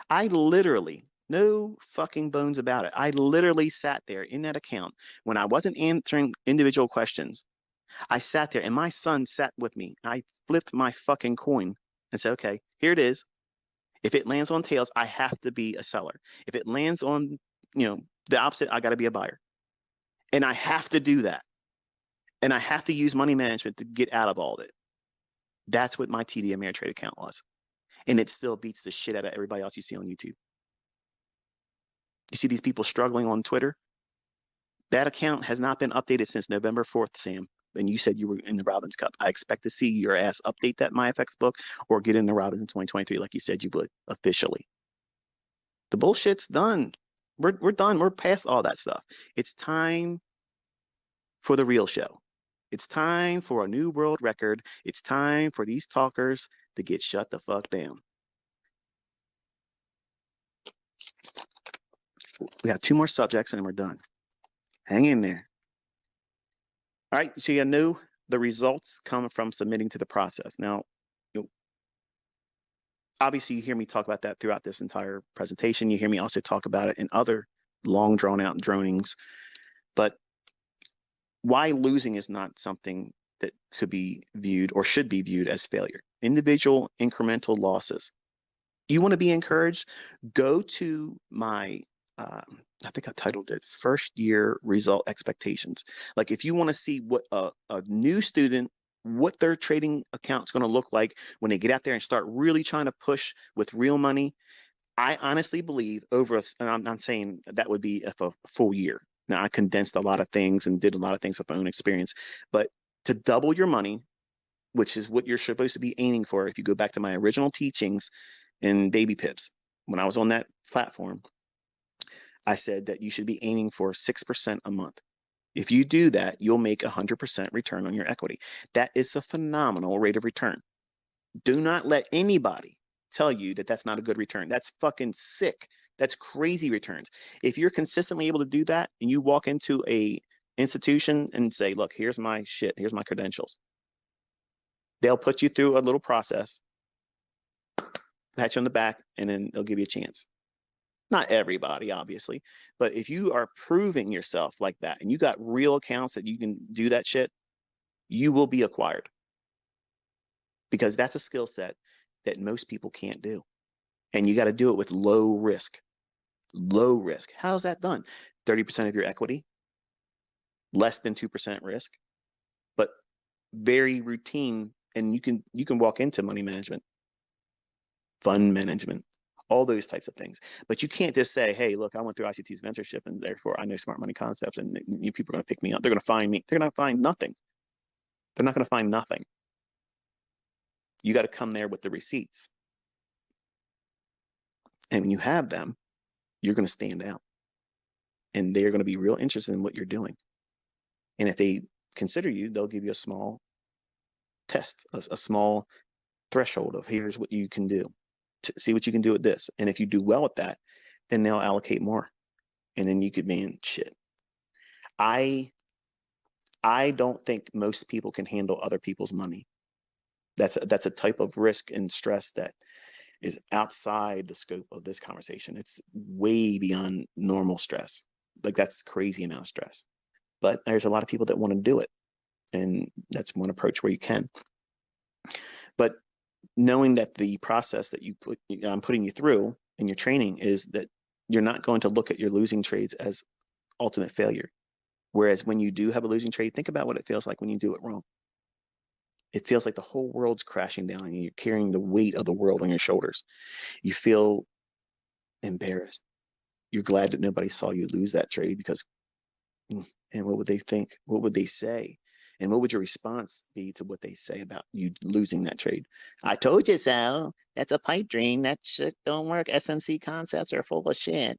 I literally, no fucking bones about it, I literally sat there in that account when I wasn't answering individual questions. I sat there and my son sat with me. I flipped my fucking coin and say, okay, here it is. If it lands on tails, I have to be a seller. If it lands on, the opposite, I got to be a buyer. And I have to do that. And I have to use money management to get out of all of it. That's what my TD Ameritrade account was. And it still beats the shit out of everybody else you see on YouTube. You see these people struggling on Twitter? That account has not been updated since November 4th, Sam. And you said you were in the Robins Cup. I expect to see your ass update that MyFX book or get in the Robins in 2023 like you said you would officially. The bullshit's done. We're done. We're past all that stuff. It's time for the real show. It's time for a new world record. It's time for these talkers to get shut the fuck down. We got 2 more subjects and we're done. Hang in there. All right, so you know the results come from submitting to the process. Now, obviously you hear me talk about that throughout this entire presentation. You hear me also talk about it in other long drawn out dronings, but why losing is not something that could be viewed or should be viewed as failure. Individual incremental losses. You want to be encouraged? Go to my, I think I titled it First Year Result Expectations. Like if you want to see what a new student, what their trading account's going to look like when they get out there and start really trying to push with real money, I honestly believe and I'm not saying that would be a full year. Now, I condensed a lot of things and did a lot of things with my own experience, but to double your money, which is what you're supposed to be aiming for. If you go back to my original teachings in Baby Pips, when I was on that platform, I said that you should be aiming for 6% a month. If you do that, you'll make 100% return on your equity. That is a phenomenal rate of return. Do not let anybody tell you that that's not a good return. That's fucking sick. That's crazy returns. If you're consistently able to do that and you walk into a institution and say, look, here's my shit, here's my credentials. They'll put you through a little process, pat you on the back, and then they'll give you a chance. Not everybody, obviously, but if you are proving yourself like that and you got real accounts that you can do that shit, you will be acquired. Because that's a skill set that most people can't do. And you got to do it with low risk. Low risk. How's that done? 30% of your equity, less than 2% risk, but very routine. And you can walk into money management, fund management, all those types of things. But you can't just say, hey, look, I went through ICT's mentorship and therefore I know smart money concepts and you people are going to pick me up. They're going to find me. They're going to find nothing. They're not going to find nothing. You got to come there with the receipts. And when you have them, you're going to stand out. And they're going to be real interested in what you're doing. And if they consider you, they'll give you a small test, a small threshold of here's what you can do. To see what you can do with this. And if you do well with that, then they'll allocate more. And then you could be shit. I don't think most people can handle other people's money. That's a type of risk and stress that is outside the scope of this conversation. It's way beyond normal stress. Like that's crazy amount of stress. But there's a lot of people that want to do it. And that's one approach where you can. But knowing that the process that I'm putting you through in your training is that you're not going to look at your losing trades as ultimate failure. Whereas when you do have a losing trade, think about what it feels like when you do it wrong. It feels like the whole world's crashing down and you're carrying the weight of the world on your shoulders. You feel embarrassed. You're glad that nobody saw you lose that trade because, and what would they think? What would they say? And what would your response be to what they say about you losing that trade? I told you so. That's a pipe dream. That shit don't work. SMC concepts are full of shit.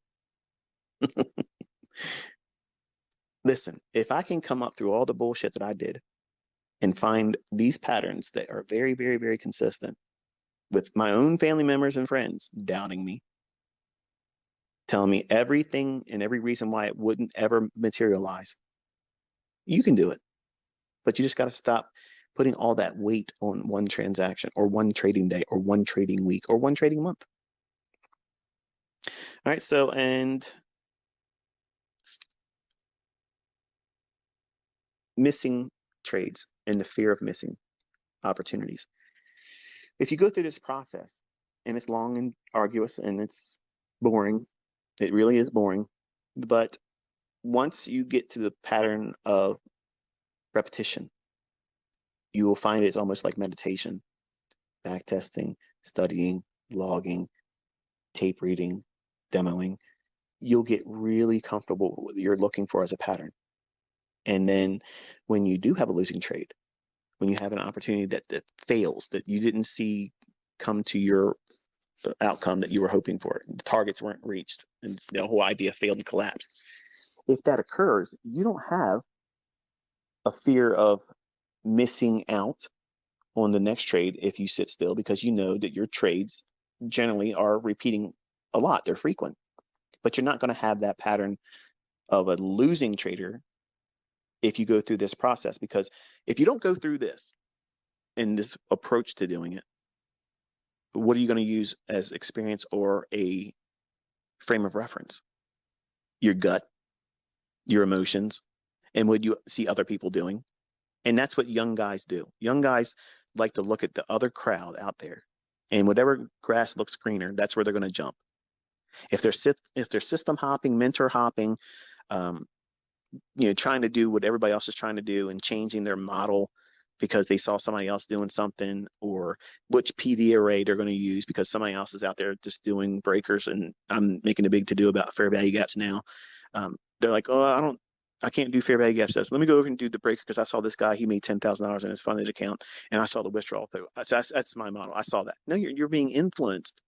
Listen, if I can come up through all the bullshit that I did and find these patterns that are very, very, very consistent with my own family members and friends doubting me, telling me everything and every reason why it wouldn't ever materialize, you can do it. But you just got to stop putting all that weight on one transaction or one trading day or one trading week or one trading month. All right, so, and missing trades and the fear of missing opportunities. If you go through this process, and it's long and arduous and it's boring, it really is boring. But once you get to the pattern of repetition, you will find it's almost like meditation, back testing, studying, logging, tape reading, demoing. You'll get really comfortable with what you're looking for as a pattern. And then when you do have a losing trade, when you have an opportunity that fails, that you didn't see come to your outcome that you were hoping for, the targets weren't reached, and the whole idea failed and collapsed. If that occurs, you don't have a fear of missing out on the next trade if you sit still, because you know that your trades generally are repeating a lot, they're frequent. But you're not going to have that pattern of a losing trader if you go through this process, because if you don't go through this and this approach to doing it, what are you going to use as experience or a frame of reference? Your gut, your emotions, and what you see other people doing. And that's what young guys do. Young guys like to look at the other crowd out there, and whatever grass looks greener, that's where they're going to jump. If they're system hopping, mentor hopping, um, trying to do what everybody else is trying to do and changing their model because they saw somebody else doing something, or which PD array they're going to use because somebody else is out there just doing breakers, and I'm making a big to do about fair value gaps now. They're like, oh, I can't do fair value gaps. Let me go over and do the breaker because I saw this guy, he made $10,000 in his funded account, and I saw the withdrawal through. So that's my model. I saw that. No, you're being influenced.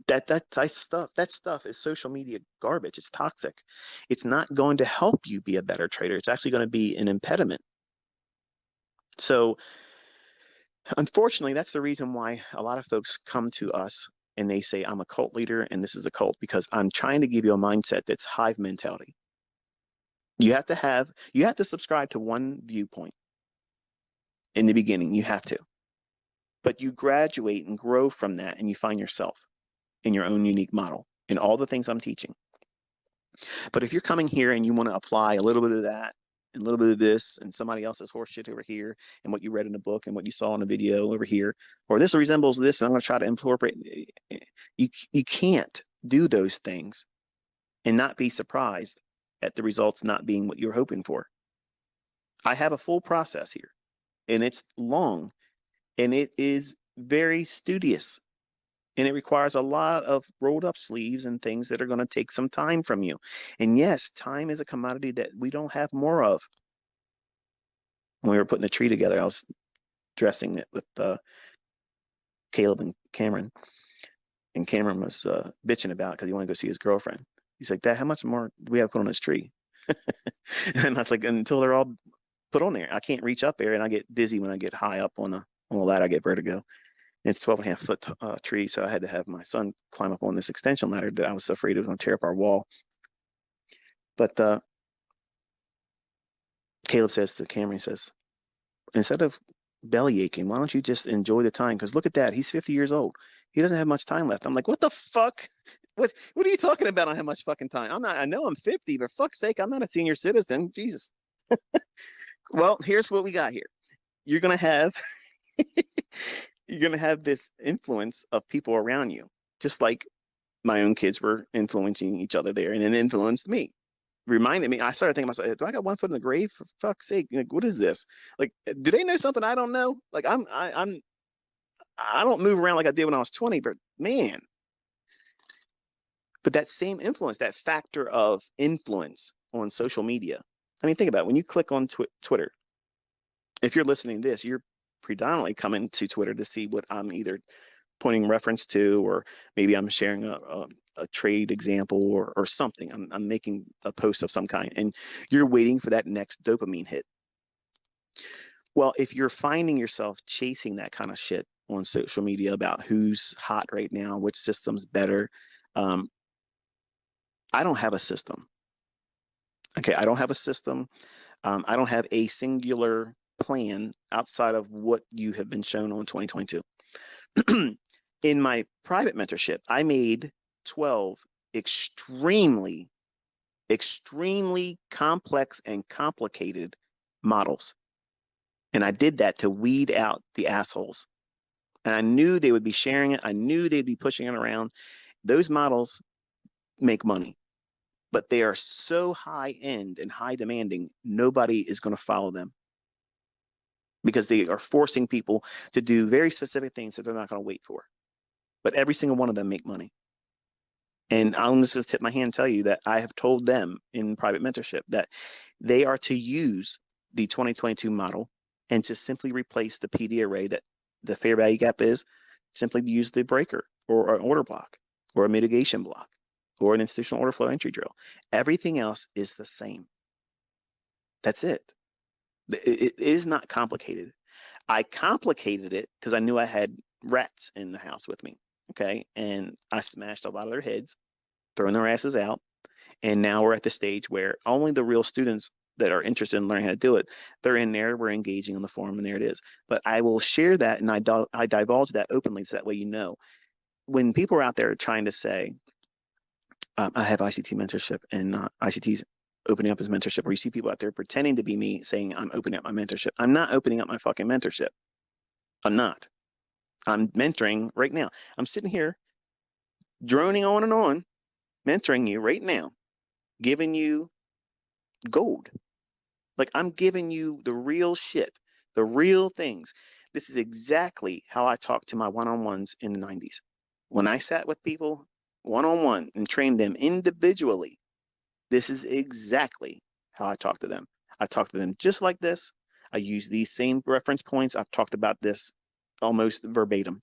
That stuff is social media garbage. It's toxic. It's not going to help you be a better trader. It's actually going to be an impediment. So unfortunately, that's the reason why a lot of folks come to us and they say, I'm a cult leader and this is a cult, because I'm trying to give you a mindset that's hive mentality. You have to subscribe to one viewpoint in the beginning. You have to. But you graduate and grow from that, and you find yourself in your own unique model in all the things I'm teaching. But if you're coming here and you want to apply a little bit of that and a little bit of this and somebody else's horse shit over here and what you read in a book and what you saw in a video over here, or this resembles this and I'm going to try to incorporate, you can't do those things and not be surprised at the results not being what you're hoping for. I have a full process here, and it's long, and it is very studious, and it requires a lot of rolled up sleeves and things that are going to take some time from you. And yes, time is a commodity that we don't have more of. When we were putting the tree together, I was dressing it with Caleb and Cameron, and Cameron was bitching about because he wanted to go see his girlfriend. He's like, Dad, how much more do we have to put on this tree? And I was like, until they're all put on there. I can't reach up there, and I get dizzy when I get high up on a ladder. I get vertigo. And it's 12.5 foot tree, so I had to have my son climb up on this extension ladder that I was so afraid it was going to tear up our wall. But Caleb says to Cameron, he says, instead of belly aching, why don't you just enjoy the time? Because look at that. He's 50 years old. He doesn't have much time left. I'm like, what the fuck? What are you talking about? I have much fucking time. I know I'm 50, but fuck's sake, I'm not a senior citizen. Jesus. Well, here's what we got here. You're gonna have this influence of people around you, just like my own kids were influencing each other there, and it influenced me. Reminded me, I started thinking to myself, do I got one foot in the grave? For fuck's sake, like, what is this? Like, do they know something I don't know? Like, I don't move around like I did when I was 20, but man. But that same influence, that factor of influence on social media. I mean, think about it. When you click on Twitter, if you're listening to this, you're predominantly coming to Twitter to see what I'm either pointing reference to, or maybe I'm sharing a trade example or something. I'm making a post of some kind, and you're waiting for that next dopamine hit. Well, if you're finding yourself chasing that kind of shit on social media about who's hot right now, which system's better, I don't have a system. Okay, I don't have a system. I don't have a singular plan outside of what you have been shown on 2022. In my private mentorship, I made 12 extremely, extremely complex and complicated models. And I did that to weed out the assholes. And I knew they would be sharing it. I knew they'd be pushing it around. Those models make money, but they are so high end and high demanding, nobody is going to follow them because they are forcing people to do very specific things that they're not going to wait for. But every single one of them make money. And I'm just going to tip my hand and tell you that I have told them in private mentorship that they are to use the 2022 model and to simply replace the PD array that the fair value gap is, simply use the breaker or an order block or a mitigation block or an institutional order flow entry drill. Everything else is the same. That's it. It is not complicated. I complicated it because I knew I had rats in the house with me. Okay. And I smashed a lot of their heads, throwing their asses out. And now we're at the stage where only the real students that are interested in learning how to do it, they're in there, we're engaging on the forum, and there it is. But I will share that, and I divulge that openly so that way you know. When people are out there trying to say, I have ICT mentorship and ICT's opening up his mentorship, or you see people out there pretending to be me saying I'm opening up my mentorship. I'm not opening up my fucking mentorship. I'm not. I'm mentoring right now. I'm sitting here droning on and on, mentoring you right now, giving you gold. Like I'm giving you the real shit, the real things. This is exactly how I talked to my one-on-ones in the 90s. When I sat with people one-on-one and trained them individually, this is exactly how I talk to them. I talk to them just like this. I use these same reference points. I've talked about this almost verbatim.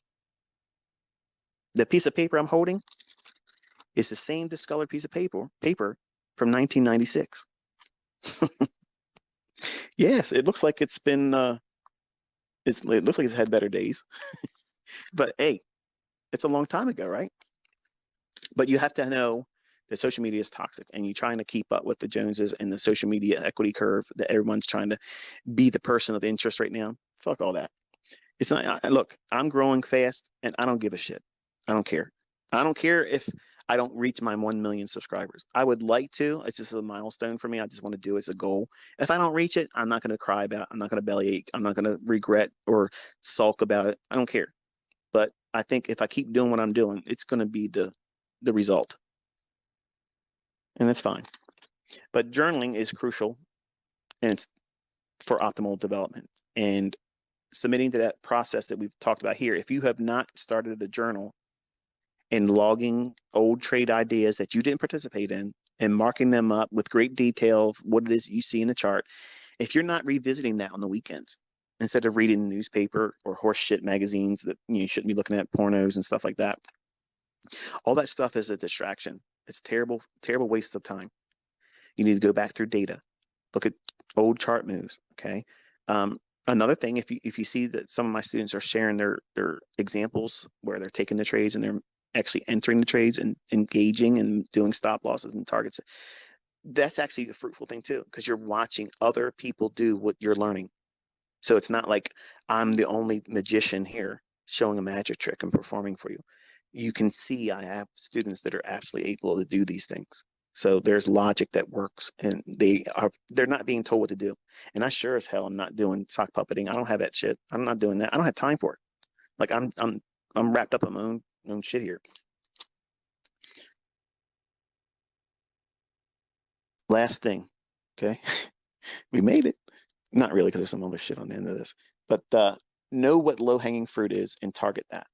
The piece of paper I'm holding is the same discolored piece of paper from 1996. Yes, it looks like it's been it looks like it's had better days. But hey, it's a long time ago, right? But you have to know that social media is toxic and you're trying to keep up with the Joneses and the social media equity curve that everyone's trying to be the person of interest right now. Fuck all that. It's not, look, I'm growing fast and I don't give a shit. I don't care. I don't care if I don't reach my 1 million subscribers. I would like to. It's just a milestone for me. I just want to do it. It's a goal. If I don't reach it, I'm not going to cry about it. I'm not going to bellyache. I'm not going to regret or sulk about it. I don't care. But I think if I keep doing what I'm doing, it's going to be the result. And that's fine. But journaling is crucial and it's for optimal development. And submitting to that process that we've talked about here, if you have not started a journal and logging old trade ideas that you didn't participate in and marking them up with great detail of what it is you see in the chart, if you're not revisiting that on the weekends, instead of reading the newspaper or horse shit magazines that you shouldn't be looking at pornos and stuff like that, all that stuff is a distraction. It's terrible, terrible waste of time. You need to go back through data, look at old chart moves. Okay. Another thing, if you see that some of my students are sharing their examples where they're taking the trades and they're actually entering the trades and engaging and doing stop losses and targets, that's actually a fruitful thing too, because you're watching other people do what you're learning. So it's not like I'm the only magician here showing a magic trick and performing for you. You can see I have students that are absolutely able to do these things. So there's logic that works and they're not being told what to do. And I sure as hell am not doing sock puppeting. I don't have that shit. I'm not doing that. I don't have time for it. Like I'm wrapped up in my own shit here. Last thing. Okay. We made it. Not really, because there's some other shit on the end of this. But know what low-hanging fruit is and target that.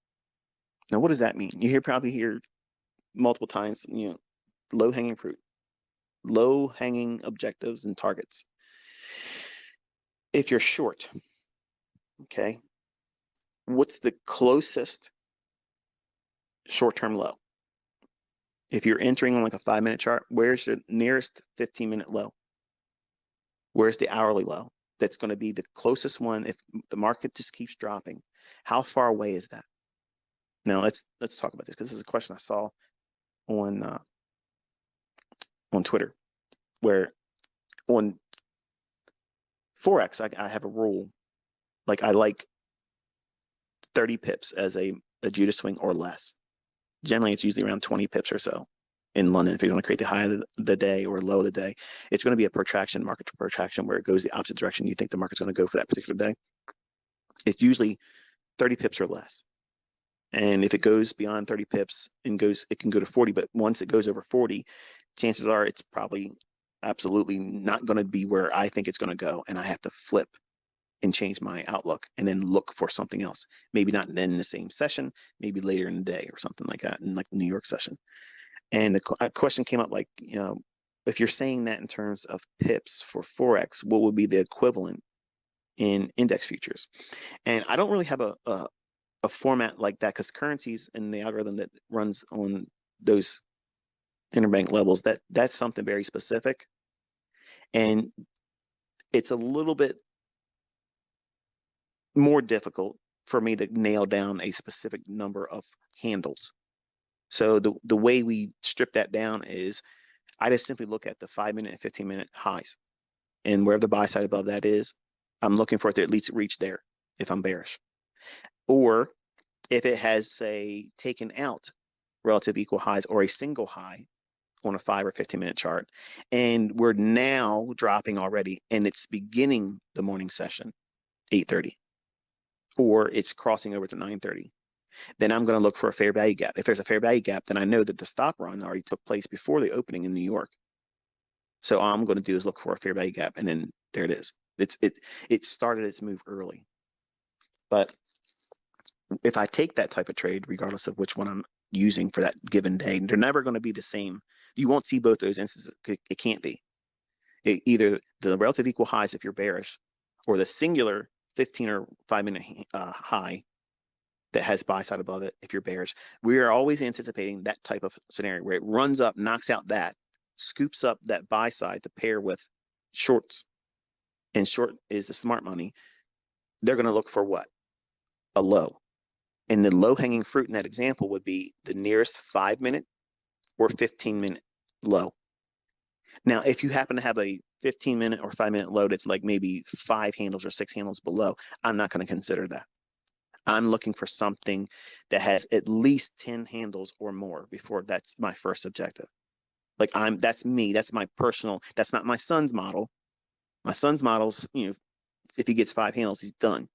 Now, what does that mean? You probably hear multiple times, low-hanging fruit, low-hanging objectives and targets. If you're short, okay, what's the closest short-term low? If you're entering on like a 5-minute chart, where's the nearest 15-minute low? Where's the hourly low? That's going to be the closest one. If the market just keeps dropping, how far away is that? Now let's talk about this, because this is a question I saw on Twitter, where on Forex I have a rule, like I like 30 pips as a Judah swing or less. Generally, it's usually around 20 pips or so in London. If you're going to create the high of the day or low of the day, it's going to be a protraction, market protraction, where it goes the opposite direction you think the market's going to go for that particular day. It's usually 30 pips or less. And if it goes beyond 30 pips and goes, it can go to 40. But once it goes over 40, chances are it's probably absolutely not going to be where I think it's going to go. And I have to flip and change my outlook and then look for something else. Maybe not in the same session, maybe later in the day or something like that, in like the New York session. And the question came up like, if you're saying that in terms of pips for Forex, what would be the equivalent in index futures? And I don't really have a format like that because currencies and the algorithm that runs on those interbank levels, that's something very specific. And it's a little bit more difficult for me to nail down a specific number of handles. So the way we strip that down is I just simply look at the 5-minute and 15-minute highs. And wherever the buy side above that is, I'm looking for it to at least reach there if I'm bearish. Or if it has, say, taken out relative equal highs or a single high on a 5 or 15-minute chart, and we're now dropping already, and it's beginning the morning session, 8:30, or it's crossing over to 9:30, then I'm going to look for a fair value gap. If there's a fair value gap, then I know that the stop run already took place before the opening in New York. So all I'm going to do is look for a fair value gap, and then there it is. It started its move early. But if I take that type of trade, regardless of which one I'm using for that given day, they're never going to be the same. You won't see both those instances. It can't be. Either the relative equal highs if you're bearish, or the singular 15 or 5-minute high that has buy side above it if you're bearish. We are always anticipating that type of scenario where it runs up, knocks out that, scoops up that buy side to pair with shorts, and short is the smart money. They're going to look for what? A low. And the low hanging fruit in that example would be the nearest 5-minute or 15-minute low. Now, if you happen to have a 15-minute or 5-minute low that's like maybe 5 handles or 6 handles below, I'm not going to consider that. I'm looking for something that has at least 10 handles or more before that's my first objective. Like that's me, that's my personal, that's not my son's model. My son's models, if he gets 5 handles, he's done.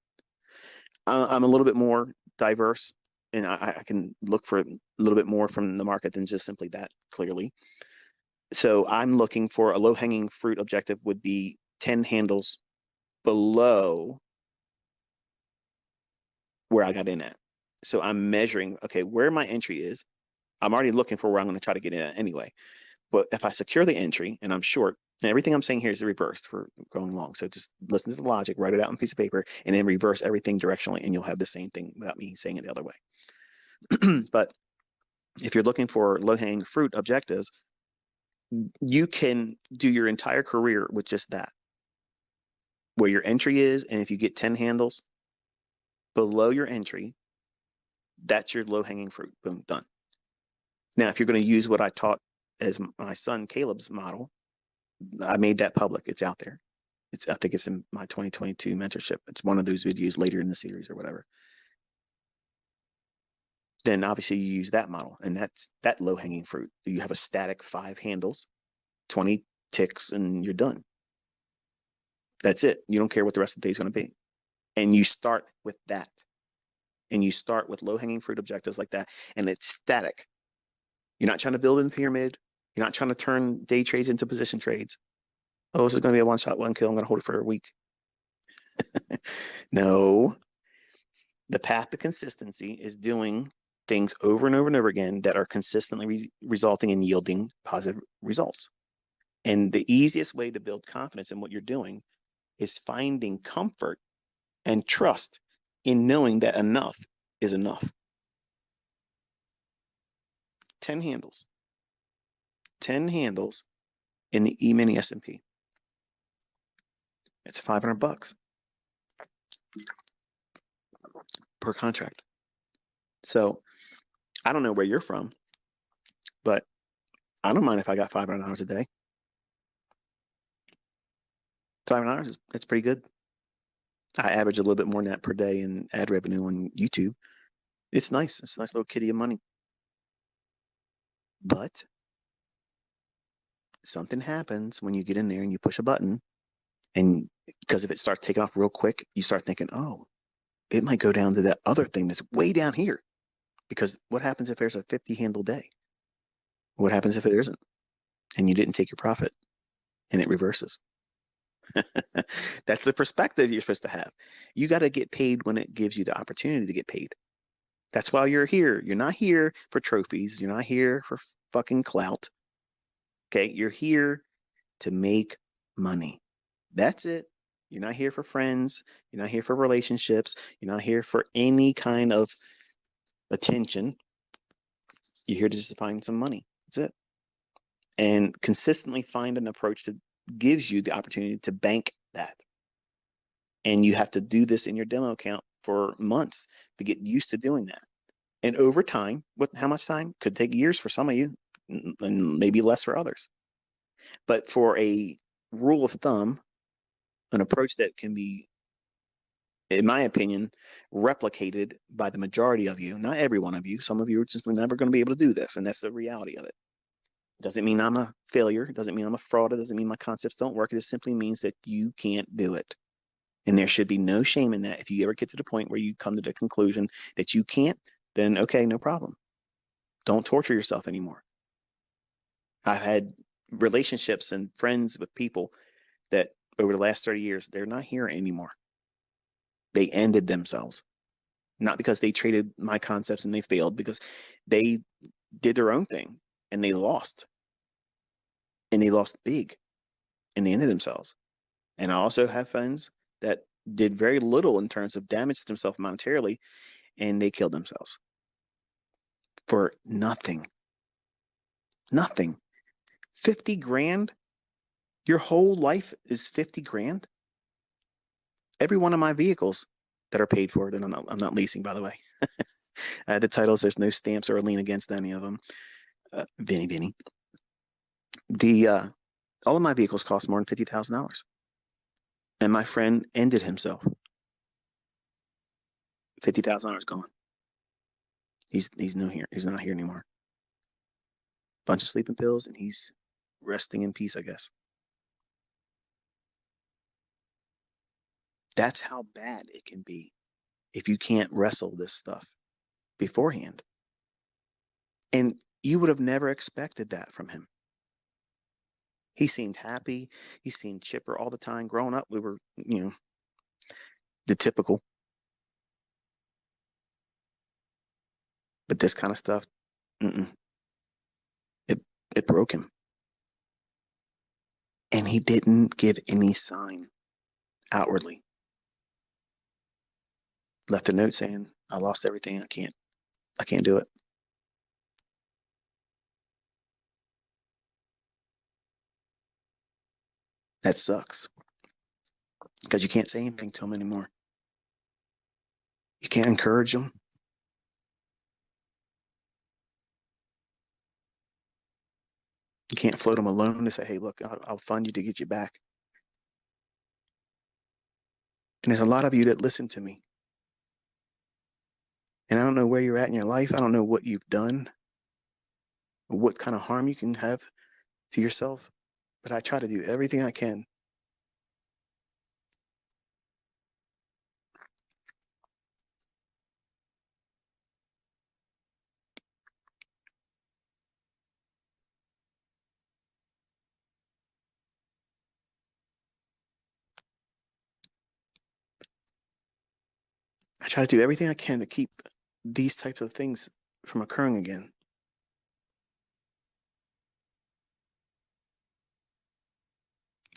I'm a little bit more diverse, and I can look for a little bit more from the market than just simply that, clearly. So I'm looking for a low-hanging fruit objective would be 10 handles below where I got in at. So I'm measuring, okay, where my entry is. I'm already looking for where I'm going to try to get in at anyway. But if I secure the entry and I'm short, and everything I'm saying here is reversed for going long. So just listen to the logic, write it out on a piece of paper, and then reverse everything directionally, and you'll have the same thing without me saying it the other way. But if you're looking for low-hanging fruit objectives, you can do your entire career with just that. Where your entry is, and if you get 10 handles below your entry, that's your low-hanging fruit. Boom, done. Now, if you're going to use what I taught as my son Caleb's model, I made that public. It's out there. I think it's in my 2022 mentorship. It's one of those videos later in the series or whatever. Then obviously you use that model, and that's that low-hanging fruit. You have a static 5 handles, 20 ticks, and you're done. That's it. You don't care what the rest of the day is going to be. And you start with that. And you start with low-hanging fruit objectives like that, and it's static. You're not trying to build in a pyramid. You're not trying to turn day trades into position trades. Oh, this is going to be a one-shot, one kill. I'm going to hold it for a week. No. The path to consistency is doing things over and over and over again that are consistently resulting in yielding positive results. And the easiest way to build confidence in what you're doing is finding comfort and trust in knowing that enough is enough. 10 handles. 10 handles in the E-mini S&P. It's $500 per contract. So I don't know where you're from, but I don't mind if I got $500 a day. $500 that's pretty good. I average a little bit more than that per day in ad revenue on YouTube. It's nice. It's a nice little kitty of money. But something happens when you get in there and you push a button, and because if it starts taking off real quick, you start thinking, oh, it might go down to that other thing that's way down here. Because what happens if there's a 50 handle day? What happens if it isn't? And you didn't take your profit and it reverses? That's the perspective you're supposed to have. You got to get paid when it gives you the opportunity to get paid. That's why you're here. You're not here for trophies. You're not here for fucking clout. Okay. You're here to make money. That's it. You're not here for friends. You're not here for relationships. You're not here for any kind of attention. You're here to just find some money. That's it. And consistently find an approach that gives you the opportunity to bank that. And you have to do this in your demo account for months to get used to doing that. And over time, how much time? Could take years for some of you, and maybe less for others. But for a rule of thumb, an approach that can be, in my opinion, replicated by the majority of you, not every one of you. Some of you are just never going to be able to do this, and that's the reality of it. Doesn't mean I'm a failure. It doesn't mean I'm a fraud. It doesn't mean my concepts don't work. It just simply means that you can't do it. And there should be no shame in that. If you ever get to the point where you come to the conclusion that you can't, then okay, no problem. Don't torture yourself anymore. I've had relationships and friends with people that over the last 30 years, they're not here anymore. They ended themselves. Not because they traded my concepts and they failed, because they did their own thing and they lost. And they lost big and they ended themselves. And I also have friends that did very little in terms of damage to themselves monetarily, and they killed themselves for nothing. Nothing. 50 grand? Your whole life is 50 grand? Every one of my vehicles that are paid for, and I'm not leasing, by the way. The titles, there's no stamps or a lien against any of them. Vinny. All of my vehicles cost more than $50,000. And my friend ended himself. $50,000 gone. He's no here. He's not here anymore. Bunch of sleeping pills, and he's resting in peace, I guess. That's how bad it can be if you can't wrestle this stuff beforehand. And you would have never expected that from him. He seemed happy. He seemed chipper all the time. Growing up, we were, the typical. But this kind of stuff, it broke him. And he didn't give any sign outwardly. Left a note saying, I lost everything. I can't do it. That sucks. Because you can't say anything to him anymore. You can't encourage him. You can't float him a loan to say, hey, look, I'll fund you to get you back. And there's a lot of you that listen to me. And I don't know where you're at in your life. I don't know what you've done, what kind of harm you can have to yourself. But I try to do everything I can. I try to do everything I can to keep these types of things from occurring again.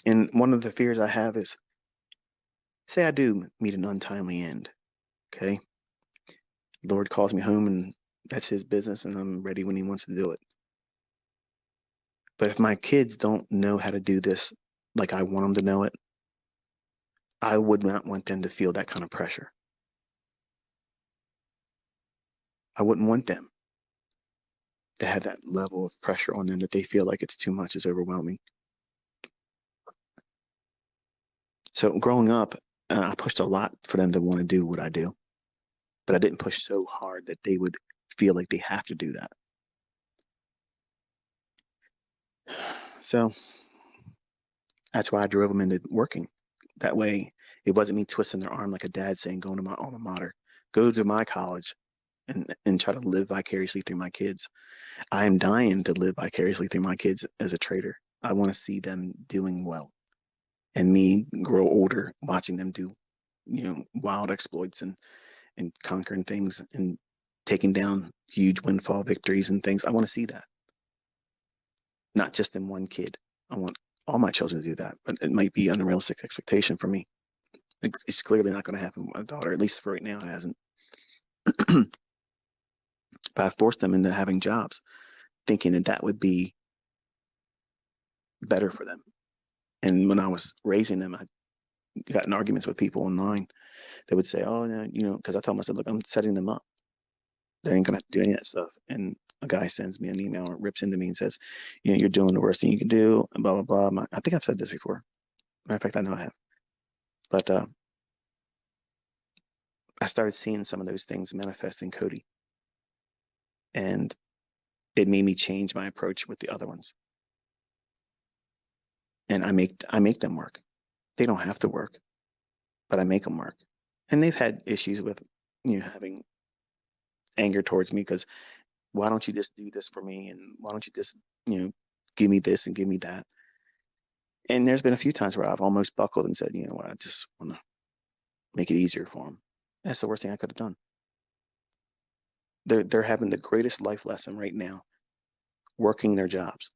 And one of the fears I have is, say I do meet an untimely end, okay? The Lord calls me home and that's his business and I'm ready when he wants to do it. But if my kids don't know how to do this like I want them to know it, I would not want them to feel that kind of pressure. I wouldn't want them to have that level of pressure on them that they feel like it's too much, it's overwhelming. So growing up, I pushed a lot for them to want to do what I do, but I didn't push so hard that they would feel like they have to do that. So that's why I drove them into working. That way, it wasn't me twisting their arm like a dad saying, go to my alma mater, go to my college. and try to live vicariously through my kids. I am dying to live vicariously through my kids as a trader. I want to see them doing well and me grow older watching them do, wild exploits and conquering things and taking down huge windfall victories and things. I want to see that, not just in one kid. I want all my children to do that, but it might be an unrealistic expectation for me. It's clearly not going to happen with my daughter, at least for right now, it hasn't. But I forced them into having jobs, thinking that that would be better for them. And when I was raising them, I got in arguments with people online that would say, "Oh, no, because I told them, I said, look, I'm setting them up. They ain't gonna have to do any of that stuff." And a guy sends me an email or rips into me and says, "You're doing the worst thing you can do," and blah blah blah. I think I've said this before. Matter of fact, I know I have. But I started seeing some of those things manifest in Cody, and it made me change my approach with the other ones. And I make them work. They don't have to work, but I make them work. And they've had issues with having anger towards me because why don't you just do this for me, and why don't you just give me this and give me that. And there's been a few times where I've almost buckled and said, you know what, I just want to make it easier for them. That's the worst thing I could have done. They're having the greatest life lesson right now, working their jobs.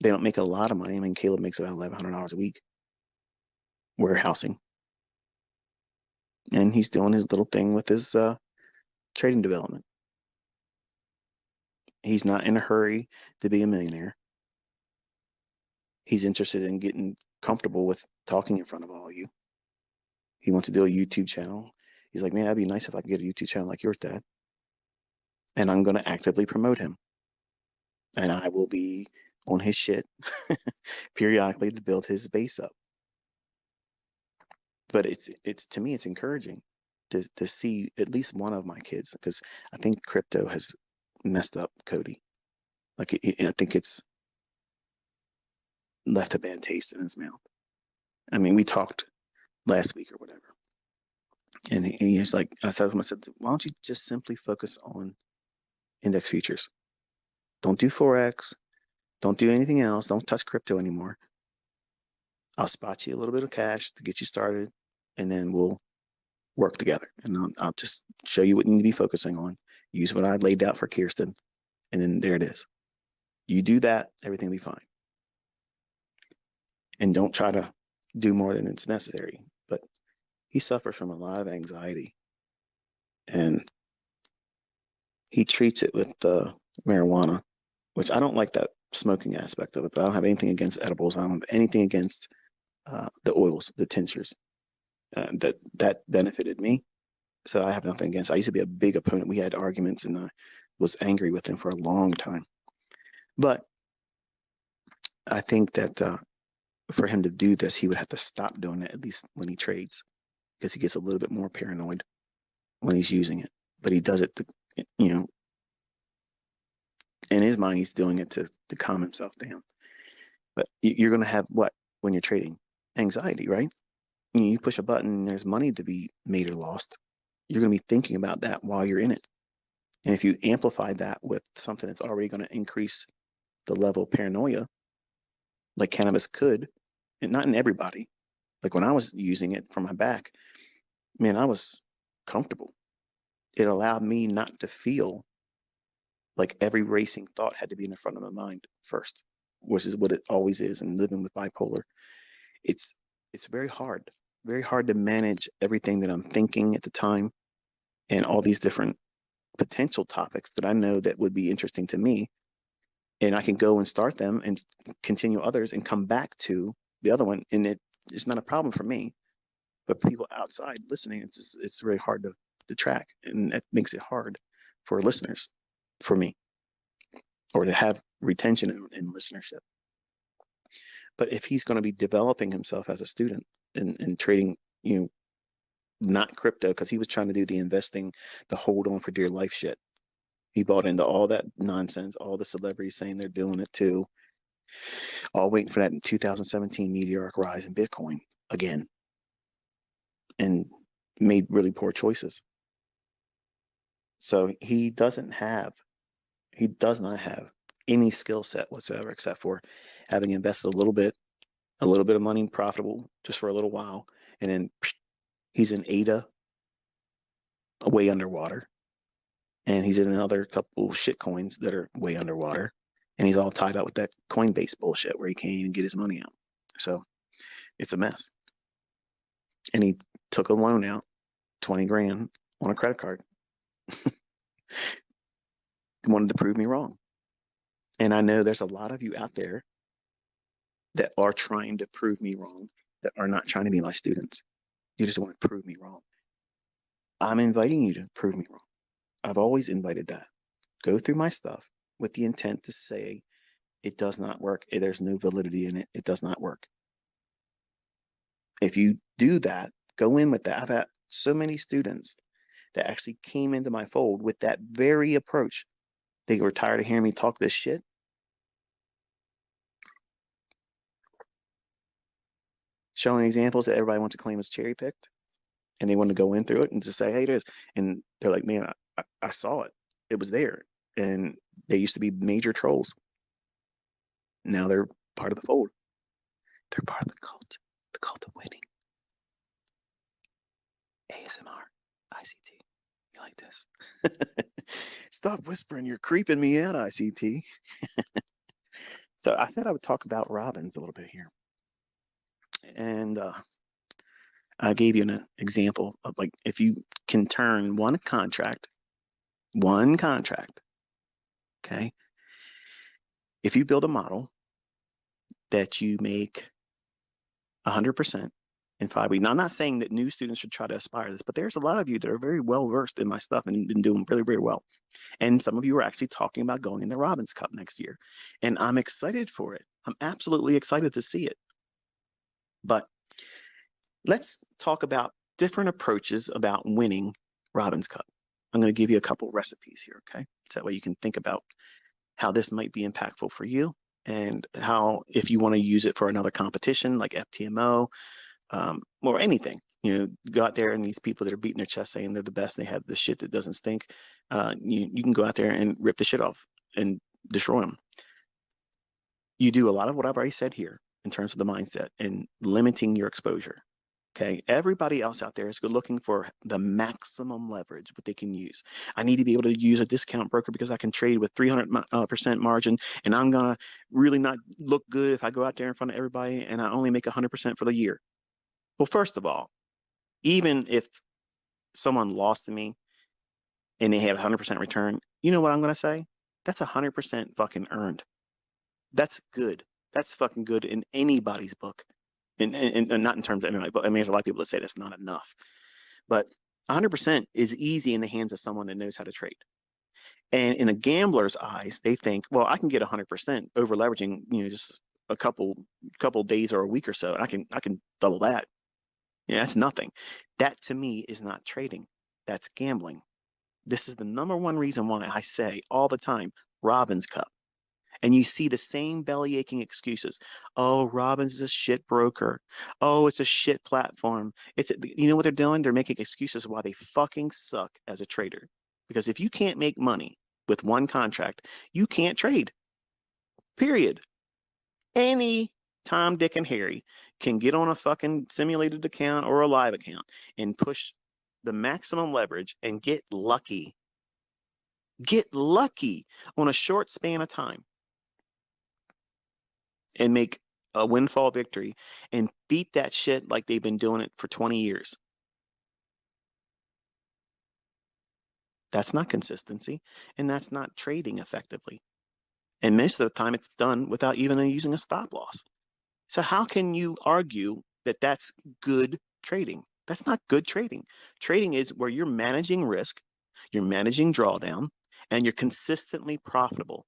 They don't make a lot of money. I mean, Caleb makes about $1,100 a week warehousing, and he's doing his little thing with his trading development. He's not in a hurry to be a millionaire. He's interested in getting comfortable with talking in front of all of you. He wants to do a YouTube channel. He's like, man, that'd be nice if I could get a YouTube channel like yours, Dad. And I'm going to actively promote him. And I will be on his shit periodically to build his base up. But it's to me, it's encouraging to see at least one of my kids, because I think crypto has messed up Cody. Like I think it's left a bad taste in his mouth. I mean, we talked last week or whatever, and he's like, I said to him, I said, why don't you just simply focus on index futures? Don't do forex. Don't do anything else. Don't touch crypto anymore. I'll spot you a little bit of cash to get you started, and then we'll work together. And I'll just show you what you need to be focusing on. Use what I laid out for Kirsten, and then there it is. You do that, everything will be fine. And don't try to do more than it's necessary. But he suffers from a lot of anxiety, and he treats it with marijuana, which I don't like that smoking aspect of it, but I don't have anything against edibles. I don't have anything against the oils, the tinctures. That benefited me. So I have nothing against. I used to be a big opponent. We had arguments, and I was angry with him for a long time. But I think that for him to do this, he would have to stop doing it, at least when he trades, because he gets a little bit more paranoid when he's using it. But he does it, in his mind, he's doing it to calm himself down. But you're going to have what when you're trading? Anxiety, right? You push a button and there's money to be made or lost. You're going to be thinking about that while you're in it. And if you amplify that with something that's already going to increase the level of paranoia, like cannabis could, and not in everybody. Like when I was using it for my back, man, I was comfortable. It allowed me not to feel like every racing thought had to be in the front of my mind first, which is what it always is. And living with bipolar, it's it's very hard to manage everything that I'm thinking at the time and all these different potential topics that I know that would be interesting to me. And I can go and start them and continue others and come back to the other one. And it's not a problem for me, but people outside listening, it's very hard to track. And that makes it hard for listeners, for me, or to have retention in listenership. But if he's going to be developing himself as a student and trading, not crypto, because he was trying to do the investing, the hold on for dear life shit. He bought into all that nonsense, all the celebrities saying they're doing it too, all waiting for that 2017 meteoric rise in Bitcoin again, and made really poor choices. So he does not have any skill set whatsoever except for having invested a little bit of money profitable just for a little while. And then he's in ADA way underwater. And he's in another couple shit coins that are way underwater. And he's all tied up with that Coinbase bullshit where he can't even get his money out. So it's a mess. And he took a loan out, 20 grand on a credit card. Wanted to prove me wrong. And I know there's a lot of you out there that are trying to prove me wrong, that are not trying to be my students. You just want to prove me wrong. I'm inviting you to prove me wrong. I've always invited that. Go through my stuff with the intent to say it does not work. There's no validity in it. It does not work. If you do that, go in with that. I've had so many students that actually came into my fold with that very approach. They were tired of hearing me talk this shit. Showing examples that everybody wants to claim is cherry picked. And they want to go in through it and just say, hey, it is. And they're like, man, I saw it. It was there. And they used to be major trolls. Now they're part of the fold. They're part of the cult of winning. ASMR, ICT. You like this? Stop whispering. You're creeping me out, ICT. So I thought I would talk about Robbins a little bit here. And I gave you an example of like if you can turn one contract, okay? If you build a model that you make 100% in 5 weeks. Now, I'm not saying that new students should try to aspire to this, but there's a lot of you that are very well versed in my stuff and been doing really, really well. And some of you are actually talking about going in the Robbins Cup next year. And I'm excited for it. I'm absolutely excited to see it. But let's talk about different approaches about winning Robbins Cup. I'm going to give you a couple recipes here, okay? So that way you can think about how this might be impactful for you and how, if you want to use it for another competition like FTMO, or anything, go out there and these people that are beating their chest saying they're the best, they have the shit that doesn't stink. You can go out there and rip the shit off and destroy them. You do a lot of what I've already said here in terms of the mindset and limiting your exposure. Okay, everybody else out there is looking for the maximum leverage what they can use. I need to be able to use a discount broker because I can trade with 300% margin, and I'm gonna really not look good if I go out there in front of everybody and I only make 100% for the year. Well, first of all, even if someone lost to me and they had 100% return, you know what I'm gonna say? That's 100% fucking earned. That's good. That's fucking good in anybody's book. And not in terms of MMA, but I mean, there's a lot of people that say that's not enough. But 100% is easy in the hands of someone that knows how to trade. And in a gambler's eyes, they think, well, I can get 100% over leveraging, just a couple days or a week or so. I can double that. Yeah, that's nothing. That to me is not trading. That's gambling. This is the number one reason why I say all the time, Robbins Cup. And you see the same belly aching excuses. Oh, Robbins is a shit broker. Oh, it's a shit platform. You know what they're doing? They're making excuses why they fucking suck as a trader. Because if you can't make money with one contract, you can't trade. Period. Any Tom, Dick, and Harry can get on a fucking simulated account or a live account and push the maximum leverage and get lucky. Get lucky on a short span of time and make a windfall victory and beat that shit like they've been doing it for 20 years. That's not consistency, and that's not trading effectively. And most of the time, it's done without even using a stop loss. So how can you argue that that's good trading? That's not good trading. Trading is where you're managing risk, you're managing drawdown, and you're consistently profitable.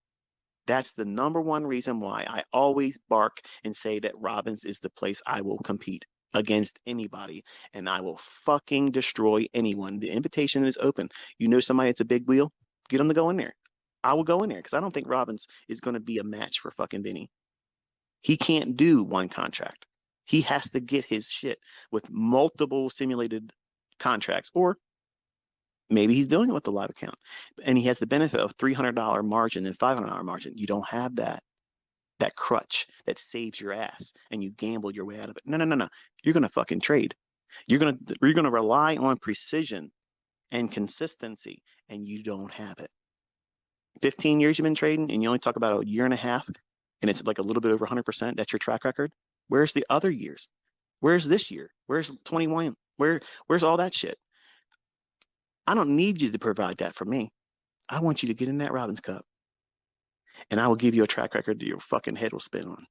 That's the number one reason why I always bark and say that Robbins is the place I will compete against anybody, and I will fucking destroy anyone. The invitation is open. You know somebody that's a big wheel? Get them to go in there. I will go in there because I don't think Robbins is going to be a match for fucking Vinny. He can't do one contract. He has to get his shit with multiple simulated contracts, or Maybe he's doing it with the live account, and he has the benefit of $300 margin and $500 margin. You don't have that crutch that saves your ass, and you gamble your way out of it. No, no, no, no. You're gonna fucking trade. You're gonna rely on precision and consistency, and you don't have it. 15 years you've been trading, and you only talk about a year and a half, and it's like a little bit over 100%. That's your track record. Where's the other years? Where's this year? Where's 21? Where's all that shit? I don't need you to provide that for me. I want you to get in that Robbins Cup, and I will give you a track record that your fucking head will spin on.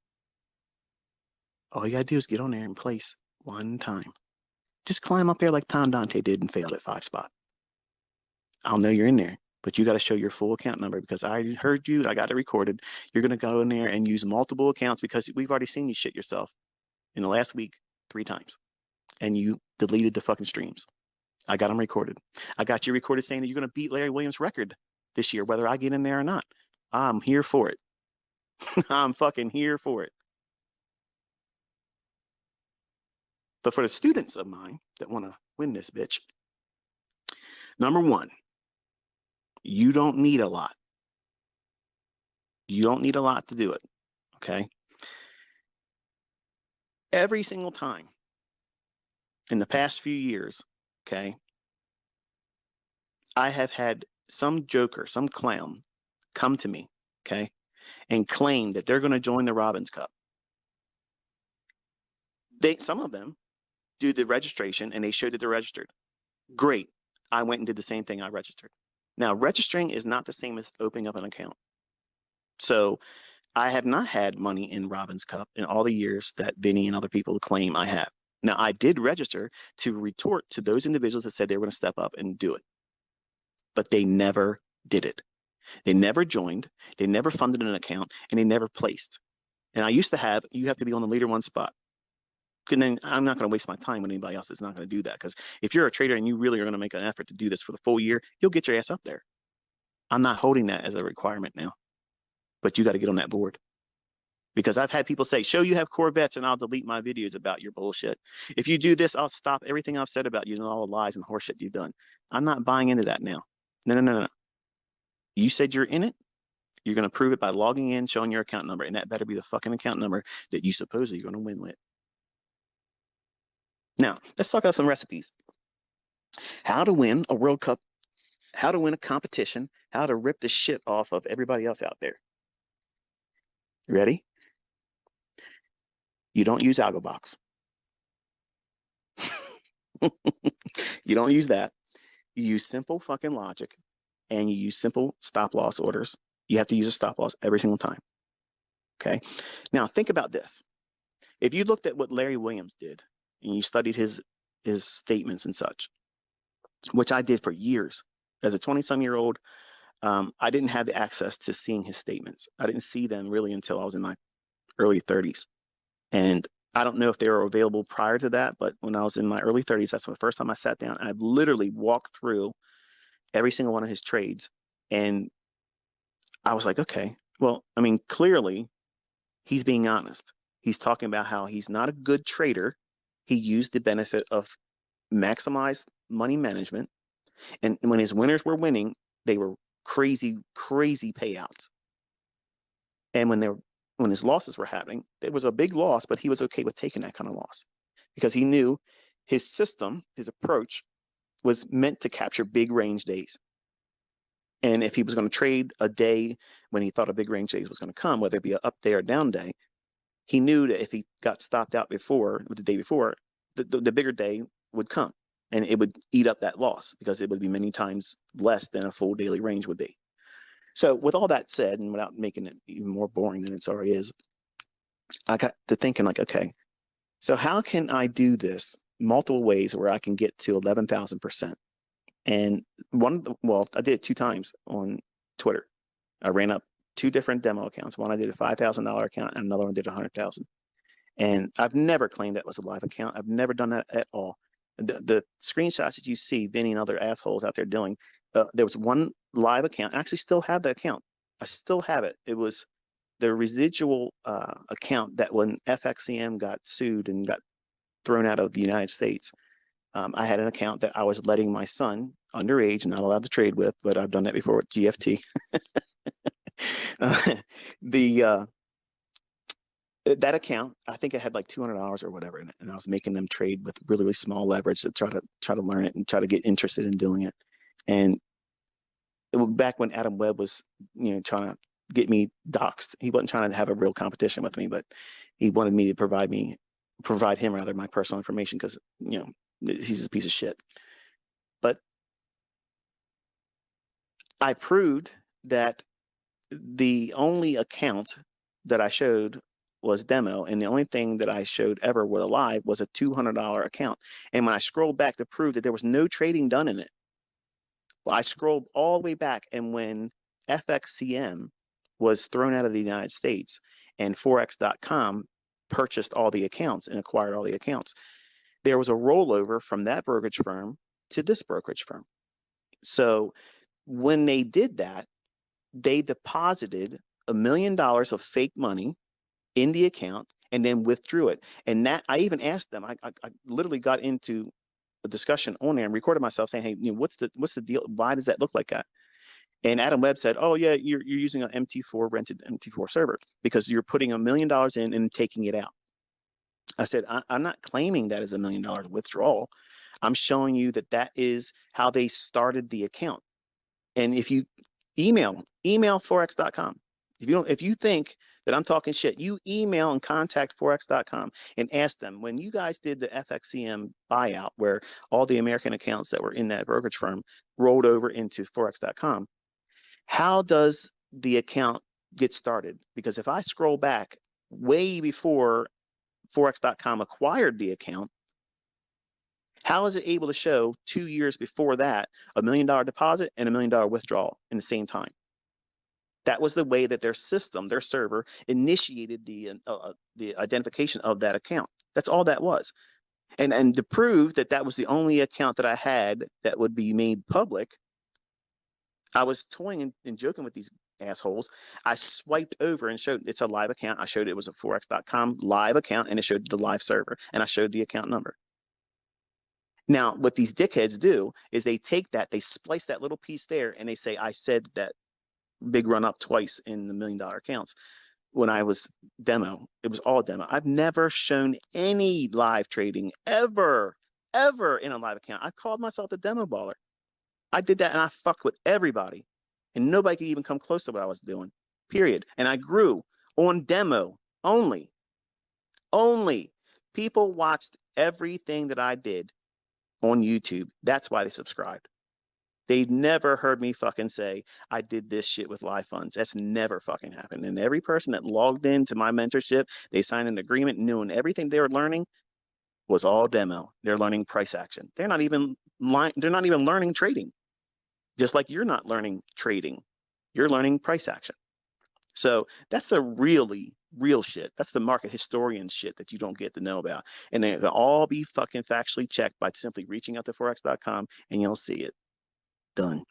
All you gotta do is get on there and place one time. Just climb up there like Tom Dante did and failed at 5 spot. I'll know you're in there, but you got to show your full account number, because I heard you. I got it recorded. You're going to go in there and use multiple accounts, because we've already seen you shit yourself in the last week 3 times, and you deleted the fucking streams. I got them recorded. I got you recorded saying that you're going to beat Larry Williams' record this year, whether I get in there or not. I'm here for it. I'm fucking here for it. But for the students of mine that want to win this bitch, number one, you don't need a lot. You don't need a lot to do it, okay? Every single time in the past few years, okay, I have had some joker, some clown come to me, okay, and claim that they're going to join the Robbins Cup. Some of them do the registration and they show that they're registered. Great. I went and did the same thing. I registered. Now, registering is not the same as opening up an account. So I have not had money in Robbins Cup in all the years that Vinny and other people claim I have. Now, I did register to retort to those individuals that said they were going to step up and do it, but they never did it. They never joined, they never funded an account, and they never placed. And I used to have, you have to be on the leader 1 spot. And then I'm not going to waste my time with anybody else that's not going to do that. Because if you're a trader and you really are going to make an effort to do this for the full year, you'll get your ass up there. I'm not holding that as a requirement now, but you got to get on that board. Because I've had people say, show you have Corvettes and I'll delete my videos about your bullshit. If you do this, I'll stop everything I've said about you and all the lies and horseshit you've done. I'm not buying into that now. No, no, no, no. You said you're in it. You're going to prove it by logging in, showing your account number, and that better be the fucking account number that you supposedly are going to win with. Now, let's talk about some recipes. How to win a World Cup, how to win a competition, how to rip the shit off of everybody else out there. Ready? You don't use AlgoBox. You don't use that. You use simple fucking logic, and you use simple stop loss orders. You have to use a stop loss every single time. Okay? Now, think about this. If you looked at what Larry Williams did, and you studied his statements and such, which I did for years. As a 20-some-year-old, I didn't have the access to seeing his statements. I didn't see them really until I was in my early 30s. And I don't know if they were available prior to that, but when I was in my early 30s, that's the first time I sat down. And I've literally walked through every single one of his trades. And I was like, okay, well, I mean, clearly he's being honest. He's talking about how he's not a good trader. He used the benefit of maximized money management. And when his winners were winning, they were crazy, crazy payouts. And when his losses were happening, it was a big loss, but he was okay with taking that kind of loss because he knew his system, his approach was meant to capture big range days. And if he was going to trade a day when he thought a big range day was going to come, whether it be an up day or down day, he knew that if he got stopped out before, the day before, the bigger day would come and it would eat up that loss because it would be many times less than a full daily range would be. So with all that said, and without making it even more boring than it already is, I got to thinking like, okay, so how can I do this multiple ways where I can get to 11,000%? And I did it 2 times on Twitter. I ran up 2 different demo accounts. One I did a $5,000 account and another one did 100,000. And I've never claimed that was a live account. I've never done that at all. The screenshots that you see Vinny and other assholes out there doing, there was one live account. I actually still have the account. I still have it. It was the residual account that when FXCM got sued and got thrown out of the United States, I had an account that I was letting my son underage, not allowed to trade with, but I've done that before with GFT. The that account, I think I had like $200 or whatever in it, and I was making them trade with really, really small leverage to try to learn it and try to get interested in doing it. And it was back when Adam Webb was, trying to get me doxxed. He wasn't trying to have a real competition with me, but he wanted me to provide him rather my personal information because he's a piece of shit. But I proved that the only account that I showed was demo, and the only thing that I showed ever with a live was a $200 account. And when I scrolled back to prove that there was no trading done in it, well, I scrolled all the way back, and when FXCM was thrown out of the United States and Forex.com purchased all the accounts and acquired all the accounts, there was a rollover from that brokerage firm to this brokerage firm. So when they did that, they deposited $1 million of fake money in the account and then withdrew it. And that I even asked them, I literally got into a discussion on there and recorded myself saying, hey, what's the deal? Why does that look like that? And Adam Webb said, oh yeah, you're using an MT4 rented MT4 server because you're putting $1 million in and taking it out. I said, I'm not claiming that as $1 million withdrawal. I'm showing you that is how they started the account. And if you email forex.com. If you think that I'm talking shit, you email and contact forex.com and ask them, when you guys did the FXCM buyout where all the American accounts that were in that brokerage firm rolled over into forex.com, how does the account get started? Because if I scroll back way before forex.com acquired the account, how is it able to show 2 years before that $1 million deposit and $1 million withdrawal in the same time? That was the way that their system, their server, initiated the identification of that account. That's all that was. And to prove that was the only account that I had that would be made public, I was toying and joking with these assholes. I swiped over and showed it's a live account. I showed it was a forex.com live account, and it showed the live server, and I showed the account number. Now, what these dickheads do is they take that, they splice that little piece there, and they say, I said that big run up twice in the $1 million accounts when I was demo. It was all demo. I've never shown any live trading ever in a live account. I called myself the demo baller. I did that and I fucked with everybody, and nobody could even come close to what I was doing, period. And I grew on demo only. People watched everything that I did on YouTube. That's why they subscribed. They never heard me fucking say, I did this shit with live funds. That's never fucking happened. And every person that logged into my mentorship, they signed an agreement knowing everything they were learning was all demo. They're learning price action. They're not even learning trading. Just like you're not learning trading. You're learning price action. So that's a really real shit. That's the market historian shit that you don't get to know about. And they can all be fucking factually checked by simply reaching out to forex.com and you'll see it. Done.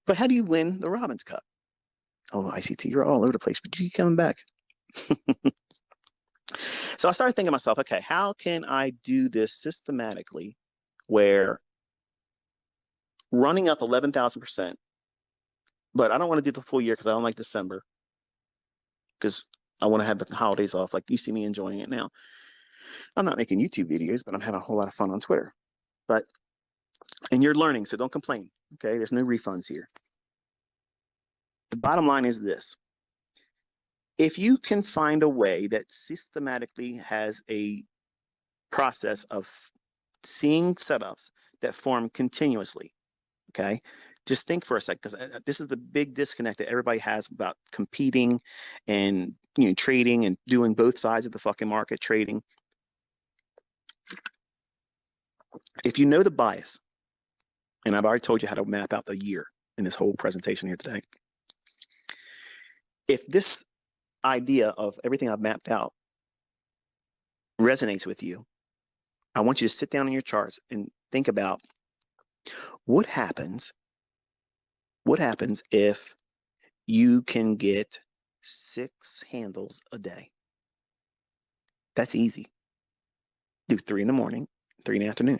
But how do you win the Robbins Cup? Oh, ICT, you're all over the place, but you keep coming back. So I started thinking to myself, okay, how can I do this systematically where running up 11,000%, but I don't want to do the full year because I don't like December because I want to have the holidays off. Like you see me enjoying it now. I'm not making YouTube videos, but I'm having a whole lot of fun on Twitter. And you're learning, so don't complain. Okay, there's no refunds here. The bottom line is this. If you can find a way that systematically has a process of seeing setups that form continuously, okay, just think for a second, because this is the big disconnect that everybody has about competing and trading and doing both sides of the fucking market, trading. If you know the bias, and I've already told you how to map out the year in this whole presentation here today. If this idea of everything I've mapped out resonates with you, I want you to sit down in your charts and think about what happens if you can get 6 handles a day. That's easy. Do 3 in the morning, 3 in the afternoon.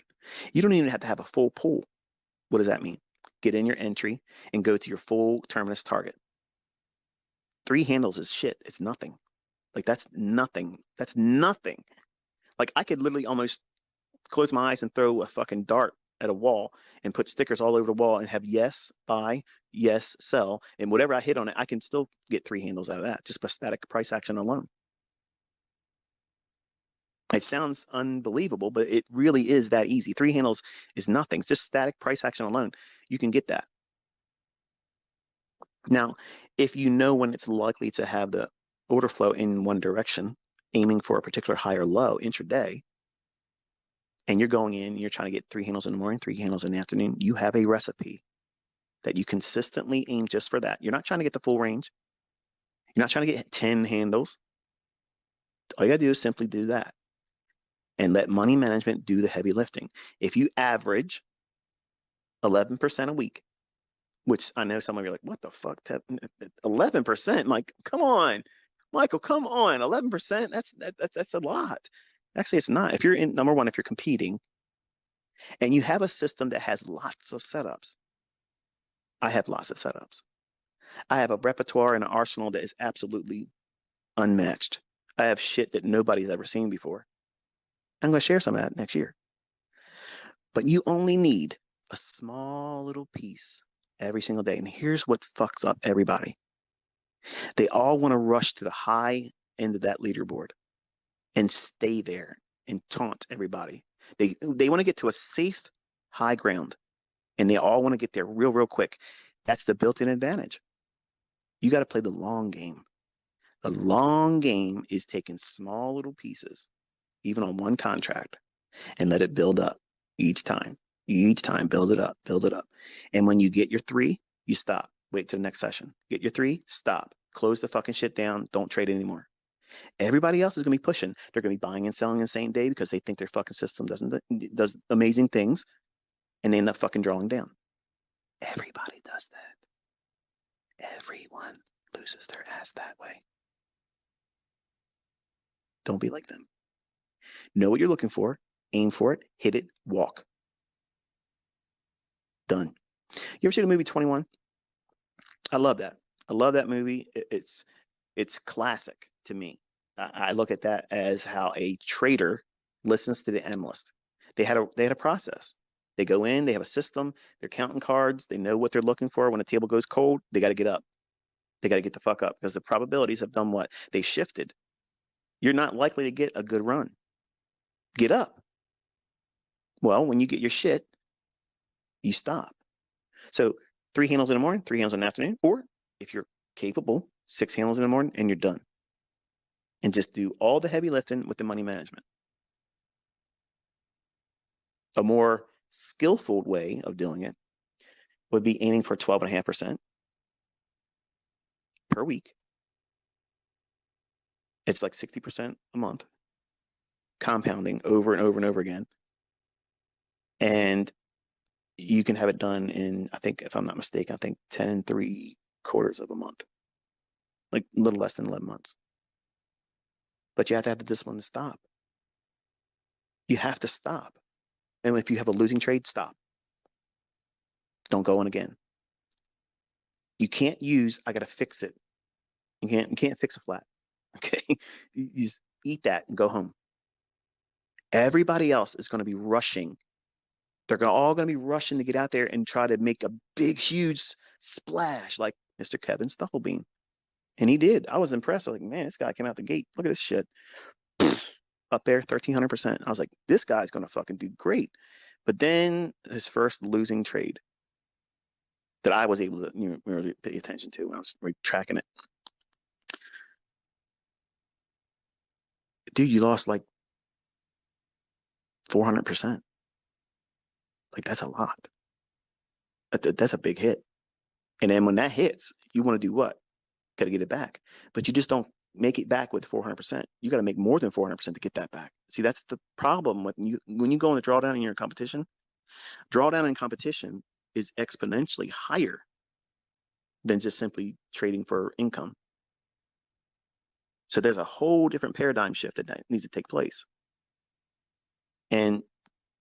You don't even have to have a full pool. What does that mean? Get in your entry and go to your full terminus target. 3 handles is shit. It's nothing. Like that's nothing. That's nothing. Like I could literally almost close my eyes and throw a fucking dart at a wall and put stickers all over the wall and have yes, buy, yes, sell. And whatever I hit on it, I can still get 3 handles out of that just by static price action alone. It sounds unbelievable, but it really is that easy. 3 handles is nothing. It's just static price action alone. You can get that. Now, if you know when it's likely to have the order flow in one direction, aiming for a particular high or low intraday, and you're going in, you're trying to get 3 handles in the morning, 3 handles in the afternoon, you have a recipe that you consistently aim just for that. You're not trying to get the full range. You're not trying to get 10 handles. All you got to do is simply do that and let money management do the heavy lifting. If you average 11% a week, which I know some of you are like, what the fuck? 11%? Like, come on, Michael, come on. 11%? That's a lot. Actually, it's not. If you're in, number one, if you're competing and you have a system that has lots of setups, I have lots of setups. I have a repertoire and an arsenal that is absolutely unmatched. I have shit that nobody's ever seen before. I'm going to share some of that next year. But you only need a small little piece every single day. And here's what fucks up everybody. They all want to rush to the high end of that leaderboard and stay there and taunt everybody. They want to get to a safe high ground and they all want to get there real quick. That's the built-in advantage. You got to play the long game. The long game is taking small little pieces, even on one contract, and let it build up each time. Each time, build it up, build it up. And when you get your 3, you stop. Wait till the next session. Get your 3, stop. Close the fucking shit down. Don't trade anymore. Everybody else is going to be pushing. They're going to be buying and selling in the same day because they think their fucking system does amazing things, and they end up fucking drawing down. Everybody does that. Everyone loses their ass that way. Don't be like them. Know what you're looking for, aim for it, hit it, walk. Done. You ever see the movie 21? I love that. I love that movie. It's classic to me. I look at that as how a trader listens to the analyst. They had a process. They go in, they have a system, they're counting cards, they know what they're looking for. When a table goes cold, they got to get up. They got to get the fuck up because the probabilities have done what? They shifted. You're not likely to get a good run. Get up. Well, when you get your shit, you stop. So 3 handles in the morning, 3 handles in the afternoon, or if you're capable, 6 handles in the morning and you're done. And just do all the heavy lifting with the money management. A more skillful way of doing it would be aiming for 12.5% per week. It's like 60% a month, compounding over and over and over again. And you can have it done in, I think, if I'm not mistaken, I think 10 3/4 of a month, like a little less than 11 months. But you have to have the discipline to stop. You have to stop. And if you have a losing trade, stop. Don't go in again. You can't use, I got to fix it. You can't fix a flat. Okay. You just eat that and go home. Everybody else is going to be rushing. They're all going to be rushing to get out there and try to make a big, huge splash like Mr. Kevin Stufflebean. And he did. I was impressed. I was like, man, this guy came out the gate. Look at this shit. Up there, 1,300%. I was like, this guy's going to fucking do great. But then his first losing trade that I was able to really pay attention to when I was tracking it. Dude, you lost like 400%. Like, that's a lot. That's a big hit. And then when that hits, you want to do what? Got to get it back. But you just don't make it back with 400%. You got to make more than 400% to get that back. See, that's the problem when you go in a drawdown and you're in competition. Drawdown in competition is exponentially higher than just simply trading for income. So there's a whole different paradigm shift that needs to take place. And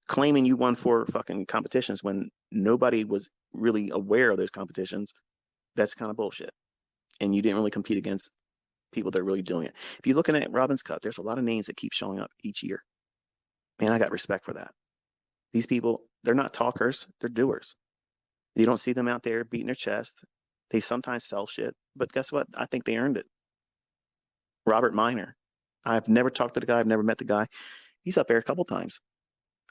claiming you won 4 fucking competitions when nobody was really aware of those competitions, that's kind of bullshit. And you didn't really compete against people that are really doing it. If you're looking at Robin's Cup, there's a lot of names that keep showing up each year. Man, I got respect for that. These people, they're not talkers, they're doers. You don't see them out there beating their chest. They sometimes sell shit, but guess what? I think they earned it. Robert Miner. I've never talked to the guy. I've never met the guy. He's up there a couple times.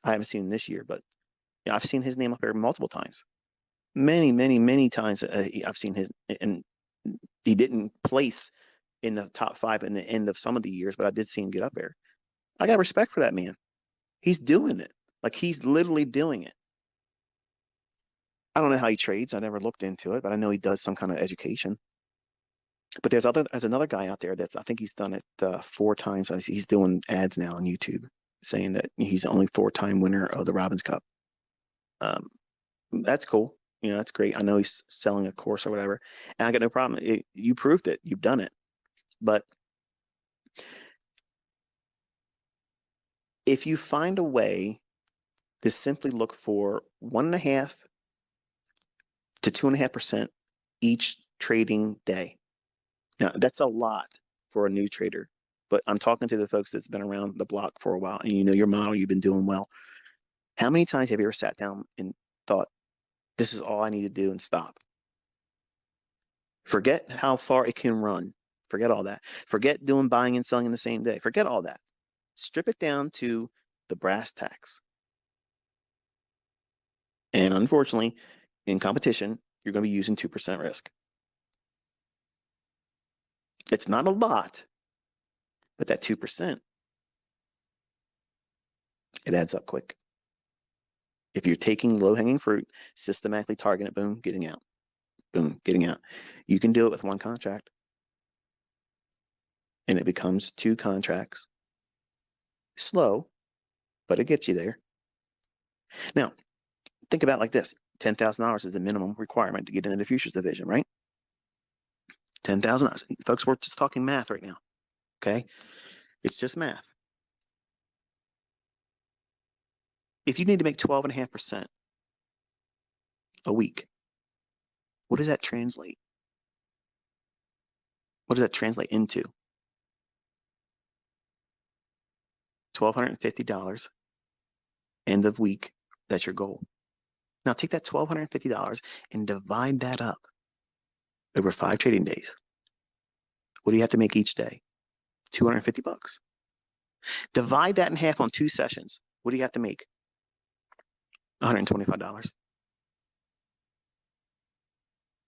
I haven't seen him this year, but yeah, I've seen his name up there multiple times. Many, many, many times I've seen his, and he didn't place in the top 5 in the end of some of the years, but I did see him get up there. I got respect for that man. He's doing it. Like he's literally doing it. I don't know how he trades. I never looked into it, but I know he does some kind of education. But there's another guy out there that's I think he's done it 4 times. He's doing ads now on YouTube saying that he's the only 4-time winner of the Robbins Cup. Um, that's cool. You know, that's great. I know he's selling a course or whatever, and I got no problem. You proved it. You've done it. But if you find a way to simply look for 1.5 to 2.5% each trading day. Now, that's a lot for a new trader, but I'm talking to the folks that's been around the block for a while and you know your model, you've been doing well. How many times have you ever sat down and thought, this is all I need to do and stop? Forget how far it can run. Forget all that. Forget doing buying and selling in the same day. Forget all that. Strip it down to the brass tacks. And unfortunately, in competition, you're going to be using 2% risk. It's not a lot, but that 2%, it adds up quick. If you're taking low-hanging fruit, systematically targeting it, boom, getting out. Boom, getting out. You can do it with 1 contract. And it becomes 2 contracts. Slow, but it gets you there. Now, think about it like this. $10,000 is the minimum requirement to get into the futures division, right? $10,000. Folks, we're just talking math right now, okay? It's just math. If you need to make 12.5% a week, what does that translate? What does that translate into? $1,250 end of week. That's your goal. Now take that $1,250 and divide that up over 5 trading days. What do you have to make each day? $250. Divide that in half on 2 sessions. What do you have to make? $125.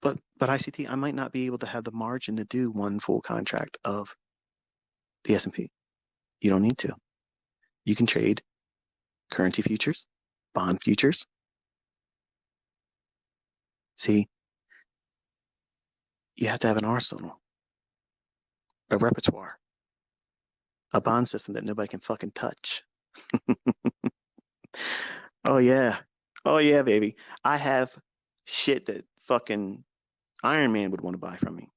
But ICT, I might not be able to have the margin to do 1 full contract of the S&P. You don't need to. You can trade currency futures, bond futures. See, you have to have an arsenal, a repertoire, a bond system that nobody can fucking touch. Oh yeah. Oh yeah, baby. I have shit that fucking Iron Man would want to buy from me.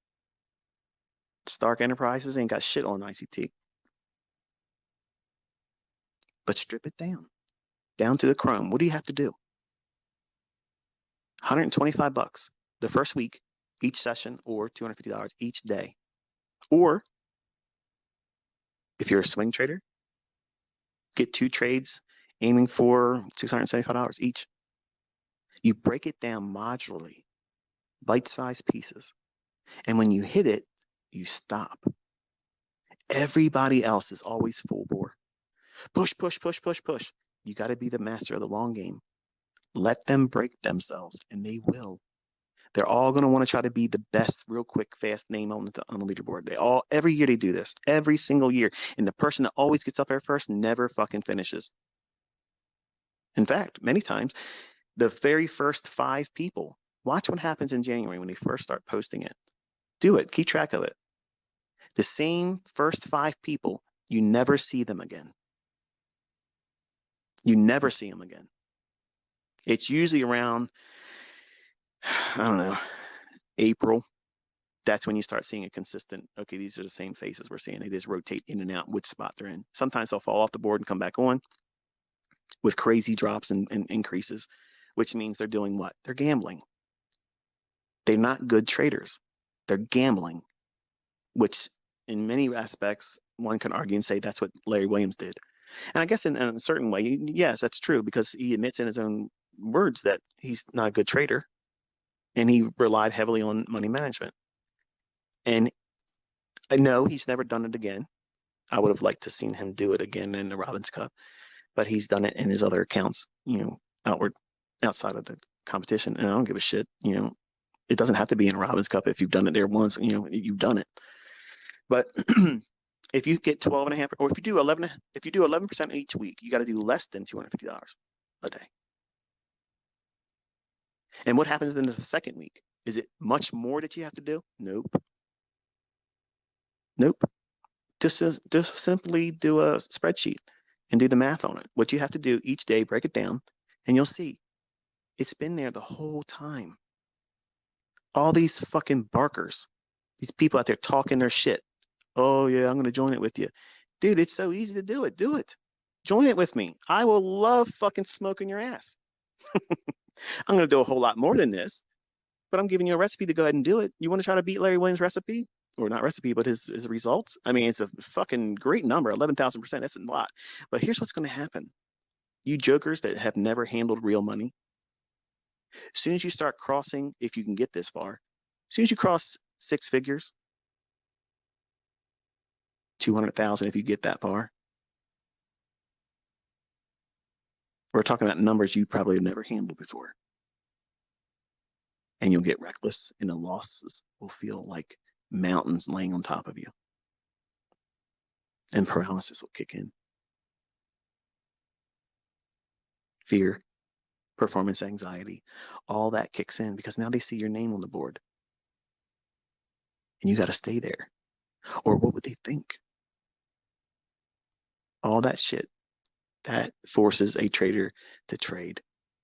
Stark Enterprises ain't got shit on ICT. But strip it down to the chrome. What do you have to do? $125 the first week, each session, or $250 each day. Or if you're a swing trader, get 2 trades aiming for $675 each. You break it down modularly, bite-sized pieces. And when you hit it, you stop. Everybody else is always full bore. Push, push, push, push, push. You got to be the master of the long game. Let them break themselves, and they will. They're all going to want to try to be the best, real quick, fast name on the leaderboard. Every year they do this, every single year. And the person that always gets up there first never fucking finishes. In fact, many times, the very first 5 people, watch what happens in January when they first start posting it. Do it. Keep track of it. The same first 5 people, you never see them again. You never see them again. It's usually around, I don't know, April. That's when you start seeing a consistent, okay, these are the same faces we're seeing. They just rotate in and out which spot they're in. Sometimes they'll fall off the board and come back on with crazy drops and increases. which means they're doing what? They're gambling. They're not good traders. They're gambling, which in many aspects, one can argue and say that's what Larry Williams did. And I guess in a certain way, yes, that's true because he admits in his own words that he's not a good trader and he relied heavily on money management. And I know he's never done it again. I would have liked to seen him do it again in the Robbins Cup, but he's done it in his other accounts, outside of the competition. And I don't give a shit. It doesn't have to be in a Robbins Cup. If you've done it there once, you've done it. But if you get 12 and a half, or if you do 11% each week, you got to do less than $250 a day. And what happens in the second week? Is it much more that you have to do? Nope. Nope. Just simply do a spreadsheet and do the math on it. What you have to do each day, break it down, and you'll see it's been there the whole time. All these fucking barkers, these people out there talking their shit. Oh yeah, I'm going to join it with you. Dude, it's so easy to do it. Do it. Join it with me. I will love fucking smoking your ass. I'm going to do a whole lot more than this, but I'm giving you a recipe to go ahead and do it. You want to try to beat Larry Williams' recipe? Or not recipe, but his results? I mean, it's a fucking great number, 11,000%. That's a lot. But here's what's going to happen. You jokers that have never handled real money, as soon as you start crossing, if you can get this far, as soon as you cross six figures, 200,000 if you get that far, we're talking about numbers you probably have never handled before. And you'll get reckless and the losses will feel like mountains laying on top of you. And paralysis will kick in. Fear, performance anxiety, all that kicks in because now they see your name on the board. And you got to stay there. Or what would they think? All that shit, that forces a trader to trade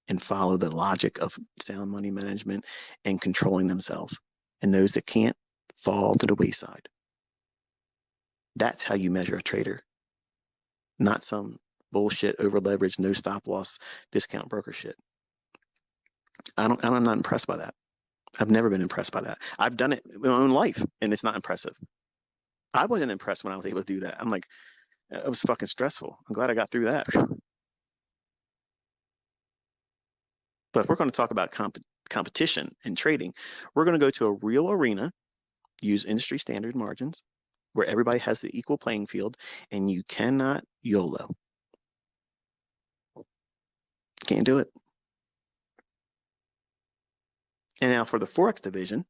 and follow the logic of sound money management and controlling themselves. And those that can't fall to the wayside. That's how you measure a trader, not some bullshit over leverage, no stop loss, discount broker shit. I'm not impressed by that. I've never been impressed by that. I've done it in my own life and it's not impressive. I wasn't impressed when I was able to do that. I'm like, it was fucking stressful. I'm glad I got through that. But if we're going to talk about competition and trading, we're going to go to a real arena, use industry standard margins, where everybody has the equal playing field, and you cannot YOLO. Can't do it. And now for the Forex division,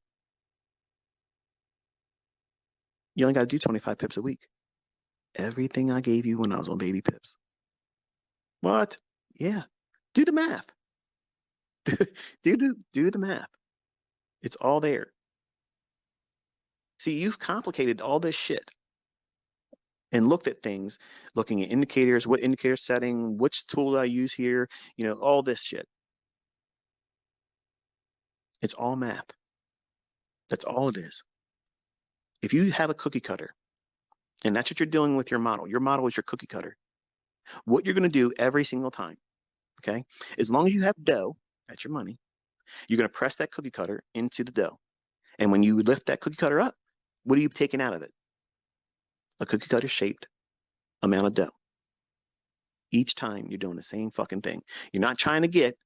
you only got to do 25 pips a week. Everything I gave you when I was on baby pips. What? Yeah. Do the math. do the math. It's all there. See, you've complicated all this shit and looked at things, looking at indicators, what indicator setting, which tool do I use here, all this shit. It's all math. That's all it is. If you have a cookie cutter, and that's what you're doing with your model is your cookie cutter. What you're going to do every single time, okay? As long as you have dough, that's your money, you're going to press that cookie cutter into the dough. And when you lift that cookie cutter up, what are you taking out of it? A cookie cutter shaped amount of dough. Each time you're doing the same fucking thing. You're not trying to get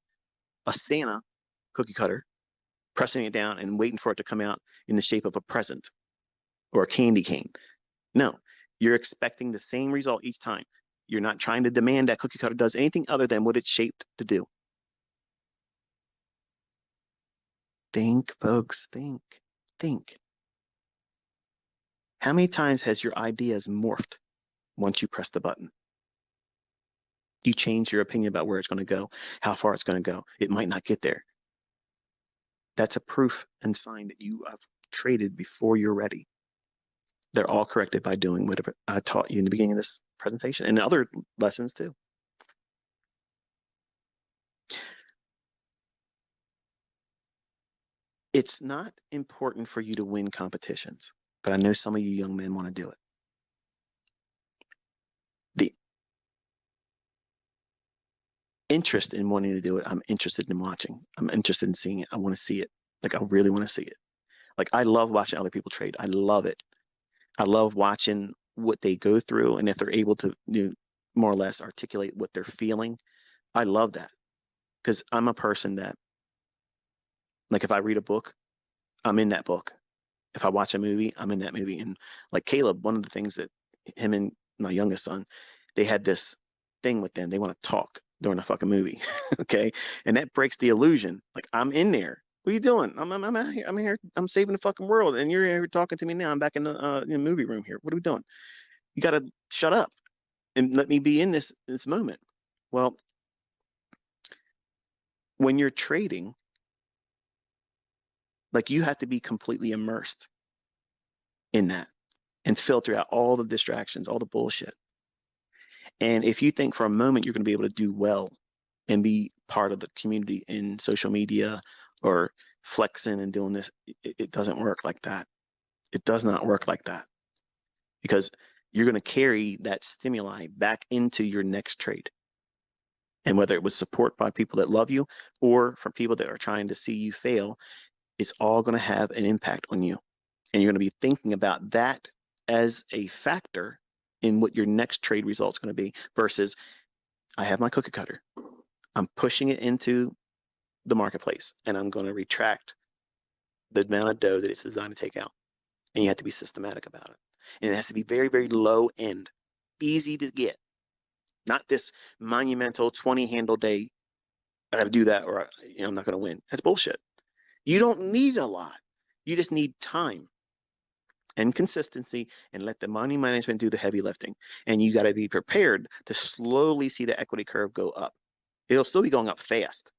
a Santa cookie cutter, pressing it down and waiting for it to come out in the shape of a present or a candy cane. No, you're expecting the same result each time. You're not trying to demand that cookie cutter does anything other than what it's shaped to do. Think, folks, think. How many times has your ideas morphed once you press the button? You change your opinion about where it's going to go, how far it's going to go. It might not get there. That's a proof and sign that you have traded before you're ready. They're all corrected by doing whatever I taught you in the beginning of this presentation and other lessons too. It's not important for you to win competitions, but I know some of you young men want to do it. interest in wanting to do it. I'm interested in watching. I'm interested in seeing it. I want to see it. Like I really want to see it. Like I love watching other people trade. I love it. I love watching what they go through and if they're able to more or less articulate what they're feeling. I love that because I'm a person that, like, if I read a book, I'm in that book. If I watch a movie, I'm in that movie. And like Caleb, one of the things that him and my youngest son, they had this thing with them. They want to talk during a fucking movie. Okay. And that breaks the illusion. Like I'm in there. What are you doing? I'm out here. I'm here. I'm saving the fucking world. And you're here talking to me now. I'm back in the movie room here. What are we doing? You got to shut up and let me be in this moment. Well, when you're trading, like you have to be completely immersed in that and filter out all the distractions, all the bullshit. And if you think for a moment you're going to be able to do well and be part of the community in social media or flexing and doing this, it doesn't work like that. It does not work like that because you're going to carry that stimuli back into your next trade. And whether it was support by people that love you or from people that are trying to see you fail, it's all going to have an impact on you. And you're going to be thinking about that as a factor in what your next trade result is going to be versus I have my cookie cutter. I'm pushing it into the marketplace and I'm going to retract the amount of dough that it's designed to take out. And you have to be systematic about it. And it has to be very, very low end, easy to get. Not this monumental 20 handle day. I got to do that or I'm not going to win. That's bullshit. You don't need a lot. You just need time and consistency and let the money management do the heavy lifting. And you got to be prepared to slowly see the equity curve go up. It'll still be going up fast,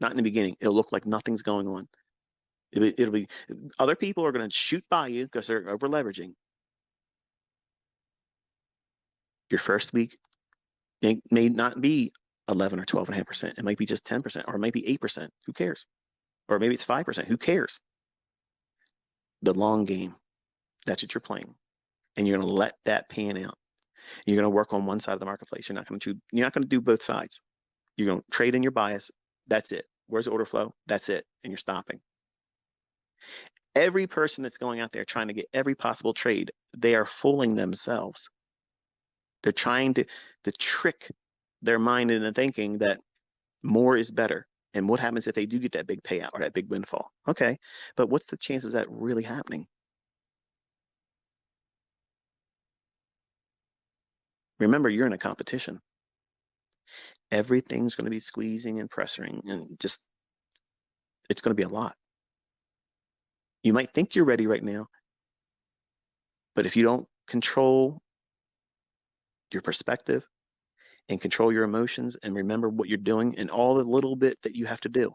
not in the beginning. It'll look like nothing's going on. It'll be other people are going to shoot by you because they're over leveraging. Your first week may not be 11 or 12.5%. It might be just 10%, or it might be 8%. Who cares? Or maybe it's 5%. Who cares? The long game. That's what you're playing. And you're going to let that pan out. You're going to work on one side of the marketplace. You're not going to do both sides. You're going to trade in your bias. That's it. Where's the order flow? That's it. And you're stopping. Every person that's going out there trying to get every possible trade, they are fooling themselves. They're trying to trick their mind into thinking that more is better. And what happens if they do get that big payout or that big windfall? Okay, but what's the chances of that really happening? Remember, you're in a competition. Everything's going to be squeezing and pressuring and just, it's going to be a lot. You might think you're ready right now, but if you don't control your perspective and control your emotions and remember what you're doing and all the little bit that you have to do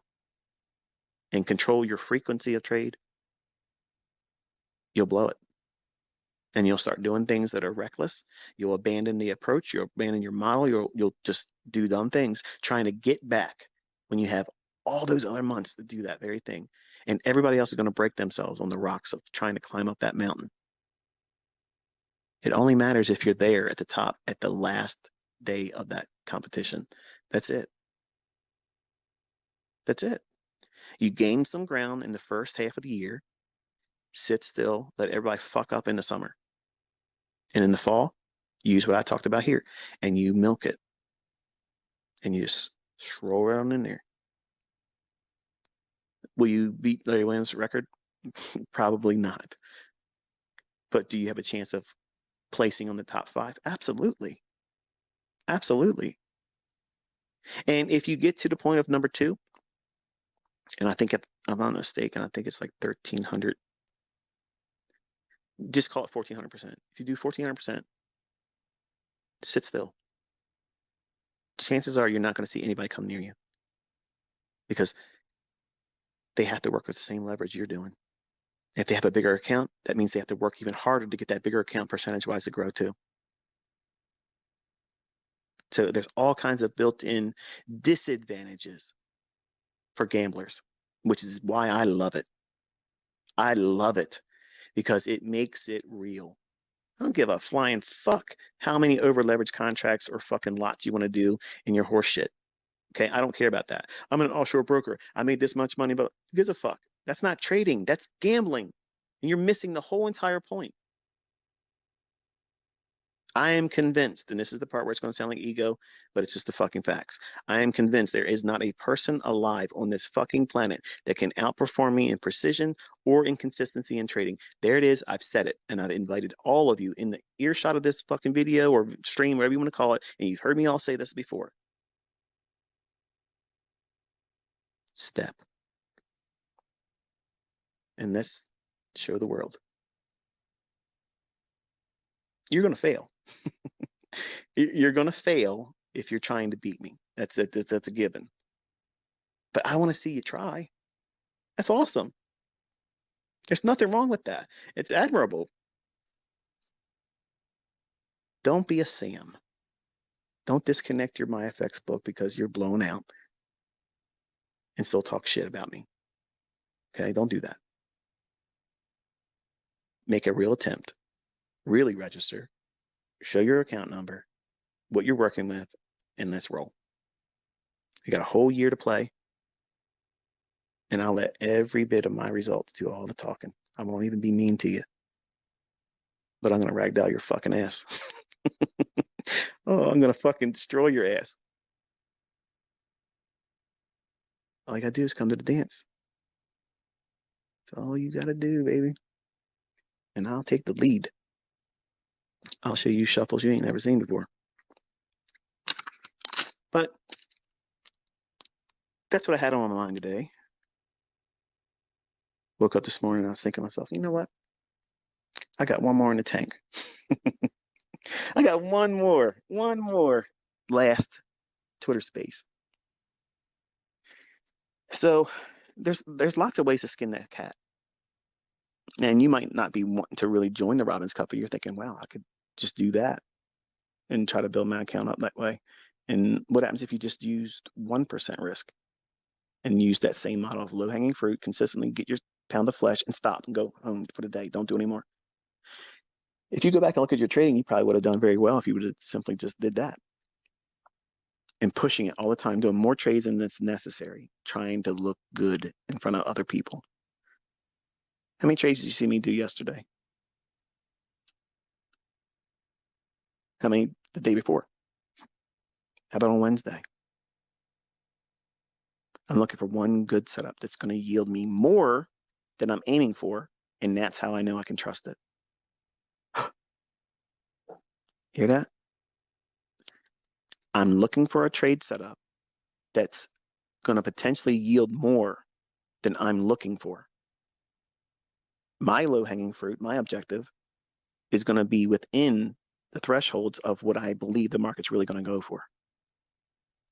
and control your frequency of trade, you'll blow it. And you'll start doing things that are reckless. You'll abandon the approach. You'll abandon your model. You'll just do dumb things trying to get back when you have all those other months to do that very thing. And everybody else is going to break themselves on the rocks of trying to climb up that mountain. It only matters if you're there at the top at the last day of that competition. That's it. That's it. You gain some ground in the first half of the year, sit still, let everybody fuck up in the summer. And in the fall, use what I talked about here and you milk it. And you just roll around in there. Will you beat Larry Williams' record? Probably not. But do you have a chance of placing on the top 5? Absolutely. Absolutely. And if you get to the point of number 2, and I think if I'm not mistaken, I think it's like 1,300. Just call it 1,400%. If you do 1,400%, sit still. Chances are you're not going to see anybody come near you because they have to work with the same leverage you're doing. If they have a bigger account, that means they have to work even harder to get that bigger account percentage-wise to grow too. So there's all kinds of built-in disadvantages for gamblers, which is why I love it. I love it because it makes it real. I don't give a flying fuck how many over leveraged contracts or fucking lots you want to do in your horse shit. Okay, I don't care about that. I'm an offshore broker. I made this much money, but who gives a fuck? That's not trading. That's gambling. And you're missing the whole entire point. I am convinced, and this is the part where it's going to sound like ego, but it's just the fucking facts. I am convinced there is not a person alive on this fucking planet that can outperform me in precision or in consistency in trading. There it is. I've said it, and I've invited all of you in the earshot of this fucking video or stream, whatever you want to call it, and you've heard me all say this before. Step. And let's show the world. You're going to fail. You're going to fail if you're trying to beat me. That's it. That's a given. But I want to see you try. That's awesome. There's nothing wrong with that. It's admirable. Don't be a Sam. Don't disconnect your MyFX book because you're blown out and still talk shit about me. Okay, don't do that. Make a real attempt. Really register. Show your account number, what you're working with, and let's roll. You got a whole year to play, and I'll let every bit of my results do all the talking. I won't even be mean to you, but I'm going to ragdoll your fucking ass. Oh, I'm going to fucking destroy your ass. All you got to do is come to the dance. That's all you got to do, baby. And I'll take the lead. I'll show you shuffles you ain't never seen before. But that's what I had on my mind today. Woke up this morning and I was thinking to myself, you know what? I got one more in the tank. I got one more last Twitter space. So there's lots of ways to skin that cat. And you might not be wanting to really join the Robbins Cup, but you're thinking, wow, I could just do that and try to build my account up that way. And what happens if you just used 1% risk and use that same model of low hanging fruit, consistently get your pound of flesh and stop and go home for the day? Don't do anymore. If you go back and look at your trading, you probably would have done very well if you would have simply just did that. And pushing it all the time, doing more trades than that's necessary, trying to look good in front of other people. How many trades did you see me do yesterday? How many the day before? How about on Wednesday? I'm looking for one good setup that's going to yield me more than I'm aiming for, and that's how I know I can trust it. Hear that? I'm looking for a trade setup that's going to potentially yield more than I'm looking for. My low-hanging fruit, my objective, is going to be within the thresholds of what I believe the market's really going to go for.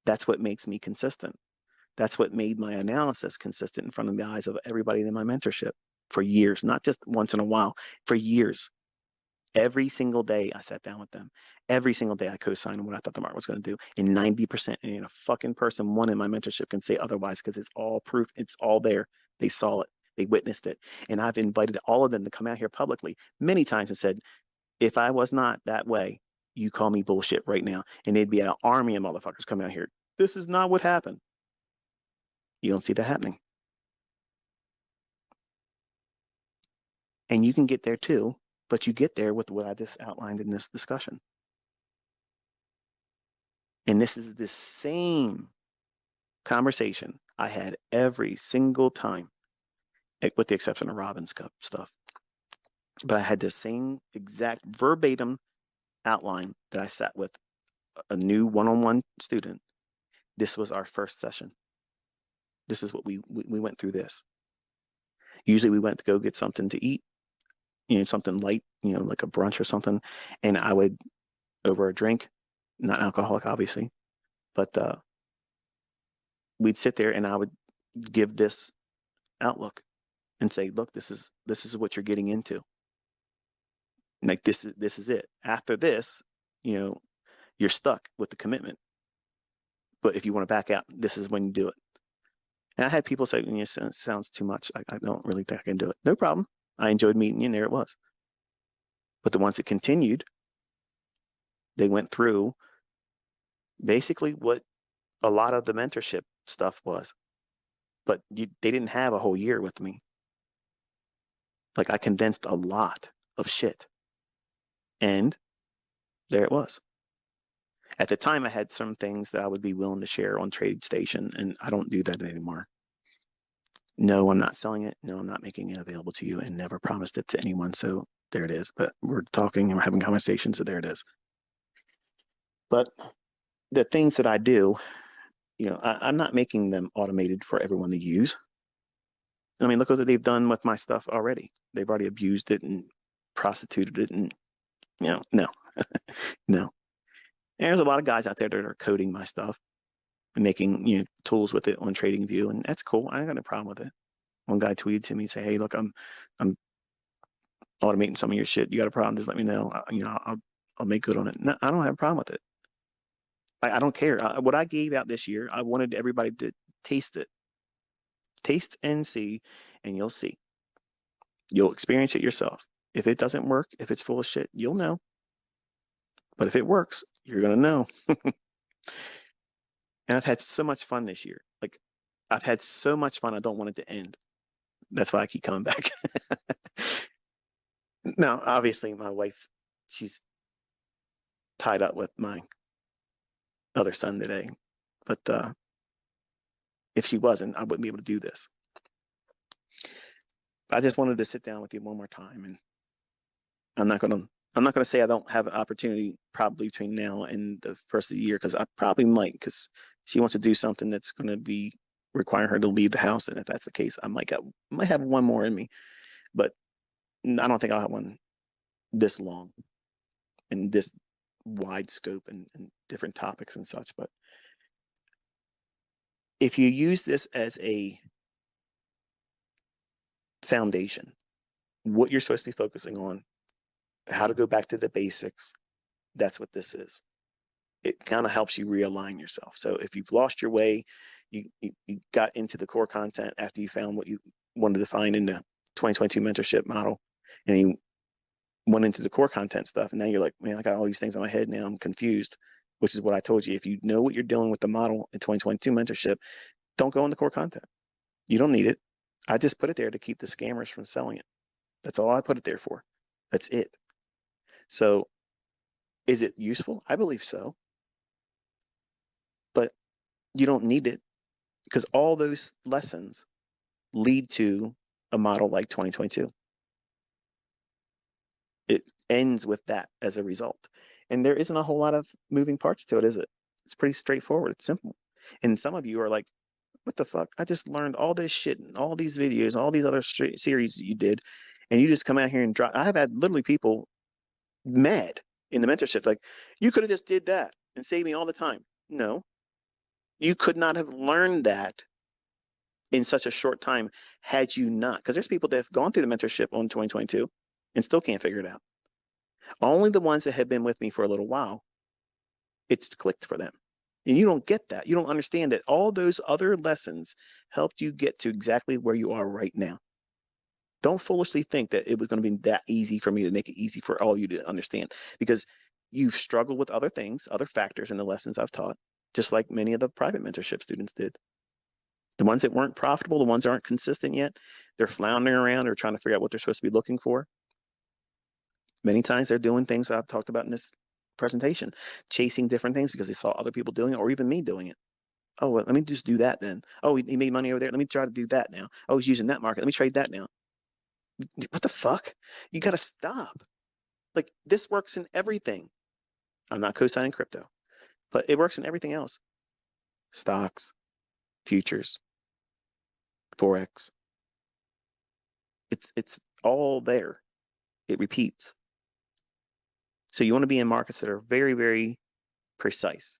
That's what makes me consistent. That's what made my analysis consistent in front of the eyes of everybody in my mentorship for years, not just once in a while, for years. Every single day I sat down with them. Every single day I co-signed on what I thought the market was going to do. And 90%, and a fucking person, one in my mentorship can say otherwise because it's all proof. It's all there. They saw it. They witnessed it. And I've invited all of them to come out here publicly many times and said, if I was not that way, you call me bullshit right now. And they'd be an army of motherfuckers coming out here. This is not what happened. You don't see that happening. And you can get there too, but you get there with what I just outlined in this discussion. And this is the same conversation I had every single time, with the exception of Robbins Cup stuff. But I had the same exact verbatim outline that I sat with a new one-on-one student. This was our first session. This is what we went through this. Usually we went to go get something to eat, something light, like a brunch or something. And I would, over a drink, not alcoholic, obviously, but we'd sit there and I would give this outlook and say, look, this is what you're getting into. Like this is it. After this, you're stuck with the commitment. But if you want to back out, this is when you do it. And I had people say, it sounds too much. I don't really think I can do it. No problem. I enjoyed meeting you, and there it was. But the ones that continued, they went through basically what A lot of the mentorship stuff was, but they didn't have a whole year with me. Like I condensed a lot of shit, and there it was. At the time, I had some things that I would be willing to share on TradeStation, and I don't do that anymore. No, I'm not selling it. No, I'm not making it available to you, and never promised it to anyone. So there it is. But we're talking and we're having conversations, so there it is. But the things that I do, I'm not making them automated for everyone to use. I mean, look what they've done with my stuff already. They've already abused it and prostituted it, and no, no. And there's a lot of guys out there that are coding my stuff and making tools with it on TradingView, and that's cool. I ain't got no problem with it. One guy tweeted to me, say, "Hey, look, I'm automating some of your shit. You got a problem? Just let me know. I'll make good on it." No, I don't have a problem with it. I don't care. What I gave out this year, I wanted everybody to taste it, taste and see, and you'll see. You'll experience it yourself. If it doesn't work, if it's full of shit, you'll know. But if it works, you're gonna know. And I've had so much fun this year. Like I've had so much fun. I don't want it to end. That's why I keep coming back. Now, obviously, my wife, she's tied up with my other son today. But if she wasn't, I wouldn't be able to do this. I just wanted to sit down with you one more time, and I'm not gonna say I don't have an opportunity probably between now and the first of the year, because I probably might, because she wants to do something that's going to be require her to leave the house, and if that's the case, I might have one more in me, but I don't think I'll have one this long and this wide scope and different topics and such. But if you use this as a foundation, what you're supposed to be focusing on, how to go back to the basics, that's what this is. It kind of helps you realign yourself. So if you've lost your way, you got into the core content after you found what you wanted to find in the 2022 mentorship model, and you went into the core content stuff, and now you're like, man, I got all these things in my head now, I'm confused, which is what I told you. If you know what you're doing with the model in 2022 mentorship, don't go into core content. You don't need it. I just put it there to keep the scammers from selling it. That's all I put it there for. That's it. So is it useful? I believe so. But you don't need it, because all those lessons lead to a model like 2022. It ends with that as a result. And there isn't a whole lot of moving parts to it, is it? It's pretty straightforward. It's simple. And some of you are like, what the fuck? I just learned all this shit and all these videos, all these other series you did, and you just come out here and drop. I have had literally people mad in the mentorship, like, you could have just did that and saved me all the time. No, you could not have learned that in such a short time had you not. Because there's people that have gone through the mentorship on 2022 and still can't figure it out. Only the ones that have been with me for a little while, it's clicked for them. And you don't get that. You don't understand that all those other lessons helped you get to exactly where you are right now. Don't foolishly think that it was going to be that easy for me to make it easy for all of you to understand, because you've struggled with other things, other factors in the lessons I've taught, just like many of the private mentorship students did. The ones that weren't profitable, the ones that aren't consistent yet, they're floundering around, they're trying to figure out what they're supposed to be looking for. Many times they're doing things I've talked about in this presentation, chasing different things because they saw other people doing it, or even me doing it. Oh, well, let me just do that then. Oh, he made money over there. Let me try to do that now. Oh, he's using that market. Let me trade that now. What the fuck? You got to stop. Like, this works in everything. I'm not co-signing crypto, but it works in everything else. Stocks, futures, Forex. It's all there. It repeats. So you want to be in markets that are very, very precise.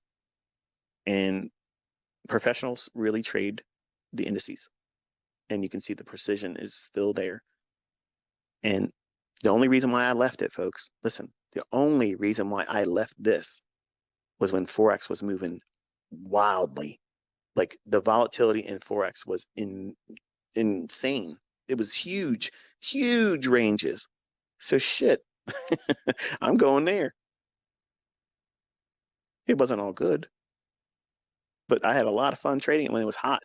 And professionals really trade the indices. And you can see the precision is still there. And the only reason why I left it, folks, listen, the only reason why I left this was when Forex was moving wildly. Like, the volatility in Forex was insane. It was huge, huge ranges. So shit, I'm going there. It wasn't all good. but I had a lot of fun trading it when it was hot.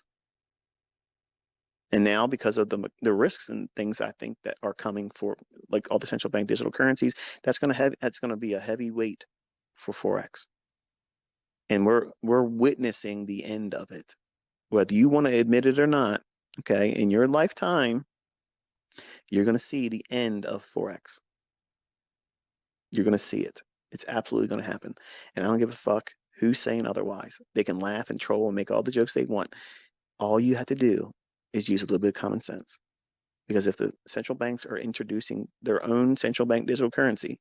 And now, because of the risks and things I think that are coming for like all the central bank digital currencies, that's going to be a heavy weight for forex, and we're witnessing the end of it, whether you want to admit it or not. Okay, in your lifetime, you're going to see the end of forex. You're going to see it. It's absolutely going to happen, and I don't give a fuck who's saying otherwise. They can laugh and troll and make all the jokes they want. All you have to do is use a little bit of common sense. Because if the central banks are introducing their own central bank digital currency,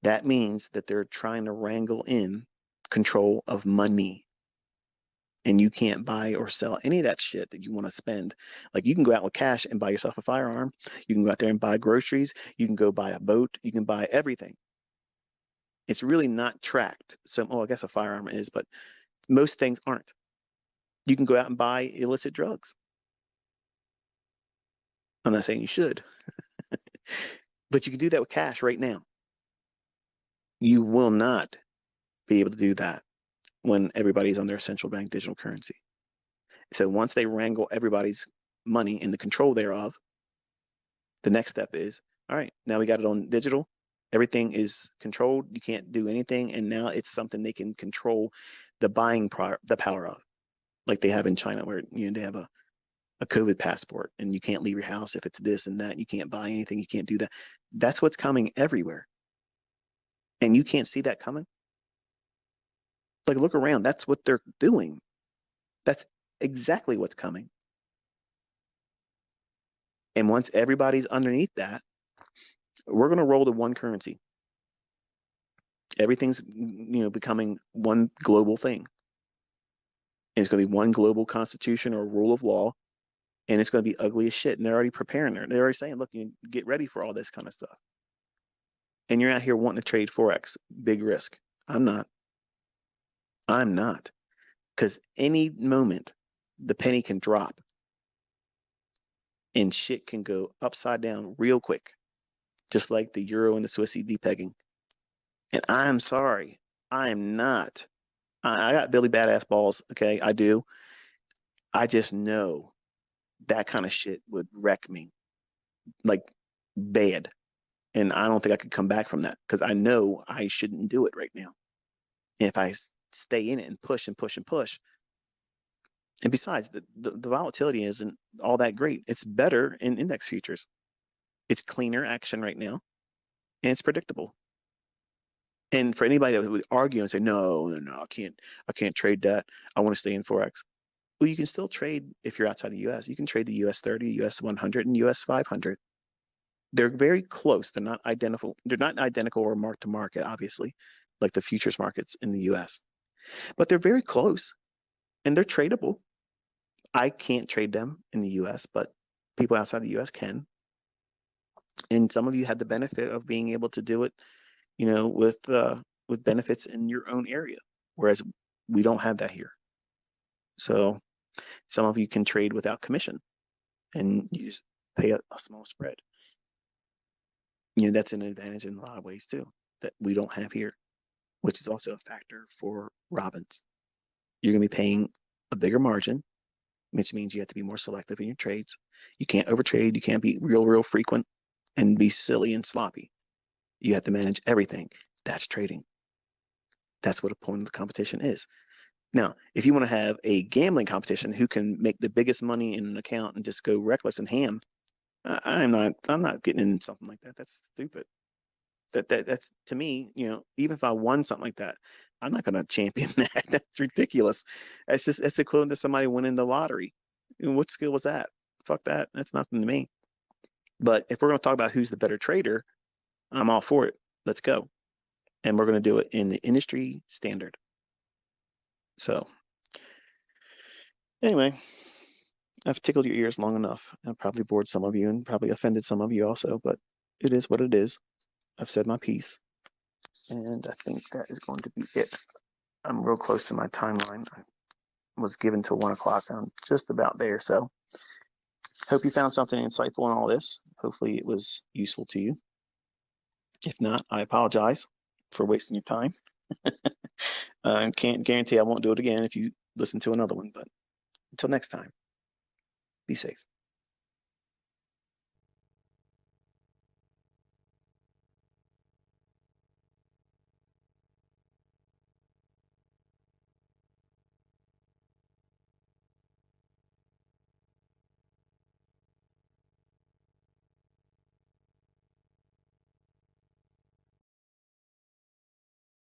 that means that they're trying to wrangle in control of money. And you can't buy or sell any of that shit that you want to spend. Like, you can go out with cash and buy yourself a firearm. You can go out there and buy groceries. You can go buy a boat. You can buy everything. It's really not tracked. So, I guess a firearm is, but most things aren't. You can go out and buy illicit drugs. I'm not saying you should, but you can do that with cash right now. You will not be able to do that when everybody's on their central bank digital currency. So once they wrangle everybody's money and the control thereof, the next step is, all right, now we got it on digital. Everything is controlled. You can't do anything. And now it's something they can control the the power of, like they have in China, where they have a COVID passport and you can't leave your house if it's this and that. You can't buy anything. You can't do that. That's what's coming everywhere. And you can't see that coming. Like, look around. That's what they're doing. That's exactly what's coming. And once everybody's underneath that, we're going to roll to one currency. Everything's becoming one global thing. And it's going to be one global constitution or rule of law, and it's going to be ugly as shit. And they're already preparing. They're already saying, look, you get ready for all this kind of stuff. And you're out here wanting to trade forex, big risk. I'm not. Because any moment the penny can drop and shit can go upside down real quick, just like the euro and the Swissy depegging. And I'm sorry, I am not. I got Billy Badass balls, okay? I do. I just know that kind of shit would wreck me, like, bad. And I don't think I could come back from that, because I know I shouldn't do it right now. And if I stay in it and push and push and push, and besides, the volatility isn't all that great. It's better in index futures. It's cleaner action right now, and it's predictable. And for anybody that would argue and say, no, I can't trade that. I want to stay in Forex. Well, you can still trade if you're outside the US. You can trade the US 30, US 100, and US 500. They're very close. They're not identical. They're not identical or mark to market, obviously, like the futures markets in the US. But they're very close, and they're tradable. I can't trade them in the US, but people outside the US can. And some of you had the benefit of being able to do it, with benefits in your own area, whereas we don't have that here. So some of you can trade without commission, and you just pay a small spread. That's an advantage in a lot of ways too, that we don't have here, which is also a factor for Robins. You're going to be paying a bigger margin, which means you have to be more selective in your trades. You can't overtrade. You can't be real frequent and be silly and sloppy. You have to manage everything. That's trading. That's what a point of the competition is. Now, if you want to have a gambling competition, who can make the biggest money in an account and just go reckless and ham, I'm not getting in something like that. That's stupid. That's, to me, even if I won something like that, I'm not going to champion that. That's ridiculous. It's equivalent to somebody winning the lottery. What skill was that? Fuck that. That's nothing to me. But if we're going to talk about who's the better trader, I'm all for it. Let's go. And we're going to do it in the industry standard. So anyway, I've tickled your ears long enough. I've probably bored some of you and probably offended some of you also, but it is what it is. I've said my piece, and I think that is going to be it. I'm real close to my timeline. I was given till 1 o'clock. I'm just about there. So hope you found something insightful in all this. Hopefully it was useful to you. If not, I apologize for wasting your time. Can't guarantee I won't do it again if you listen to another one, but until next time, be safe.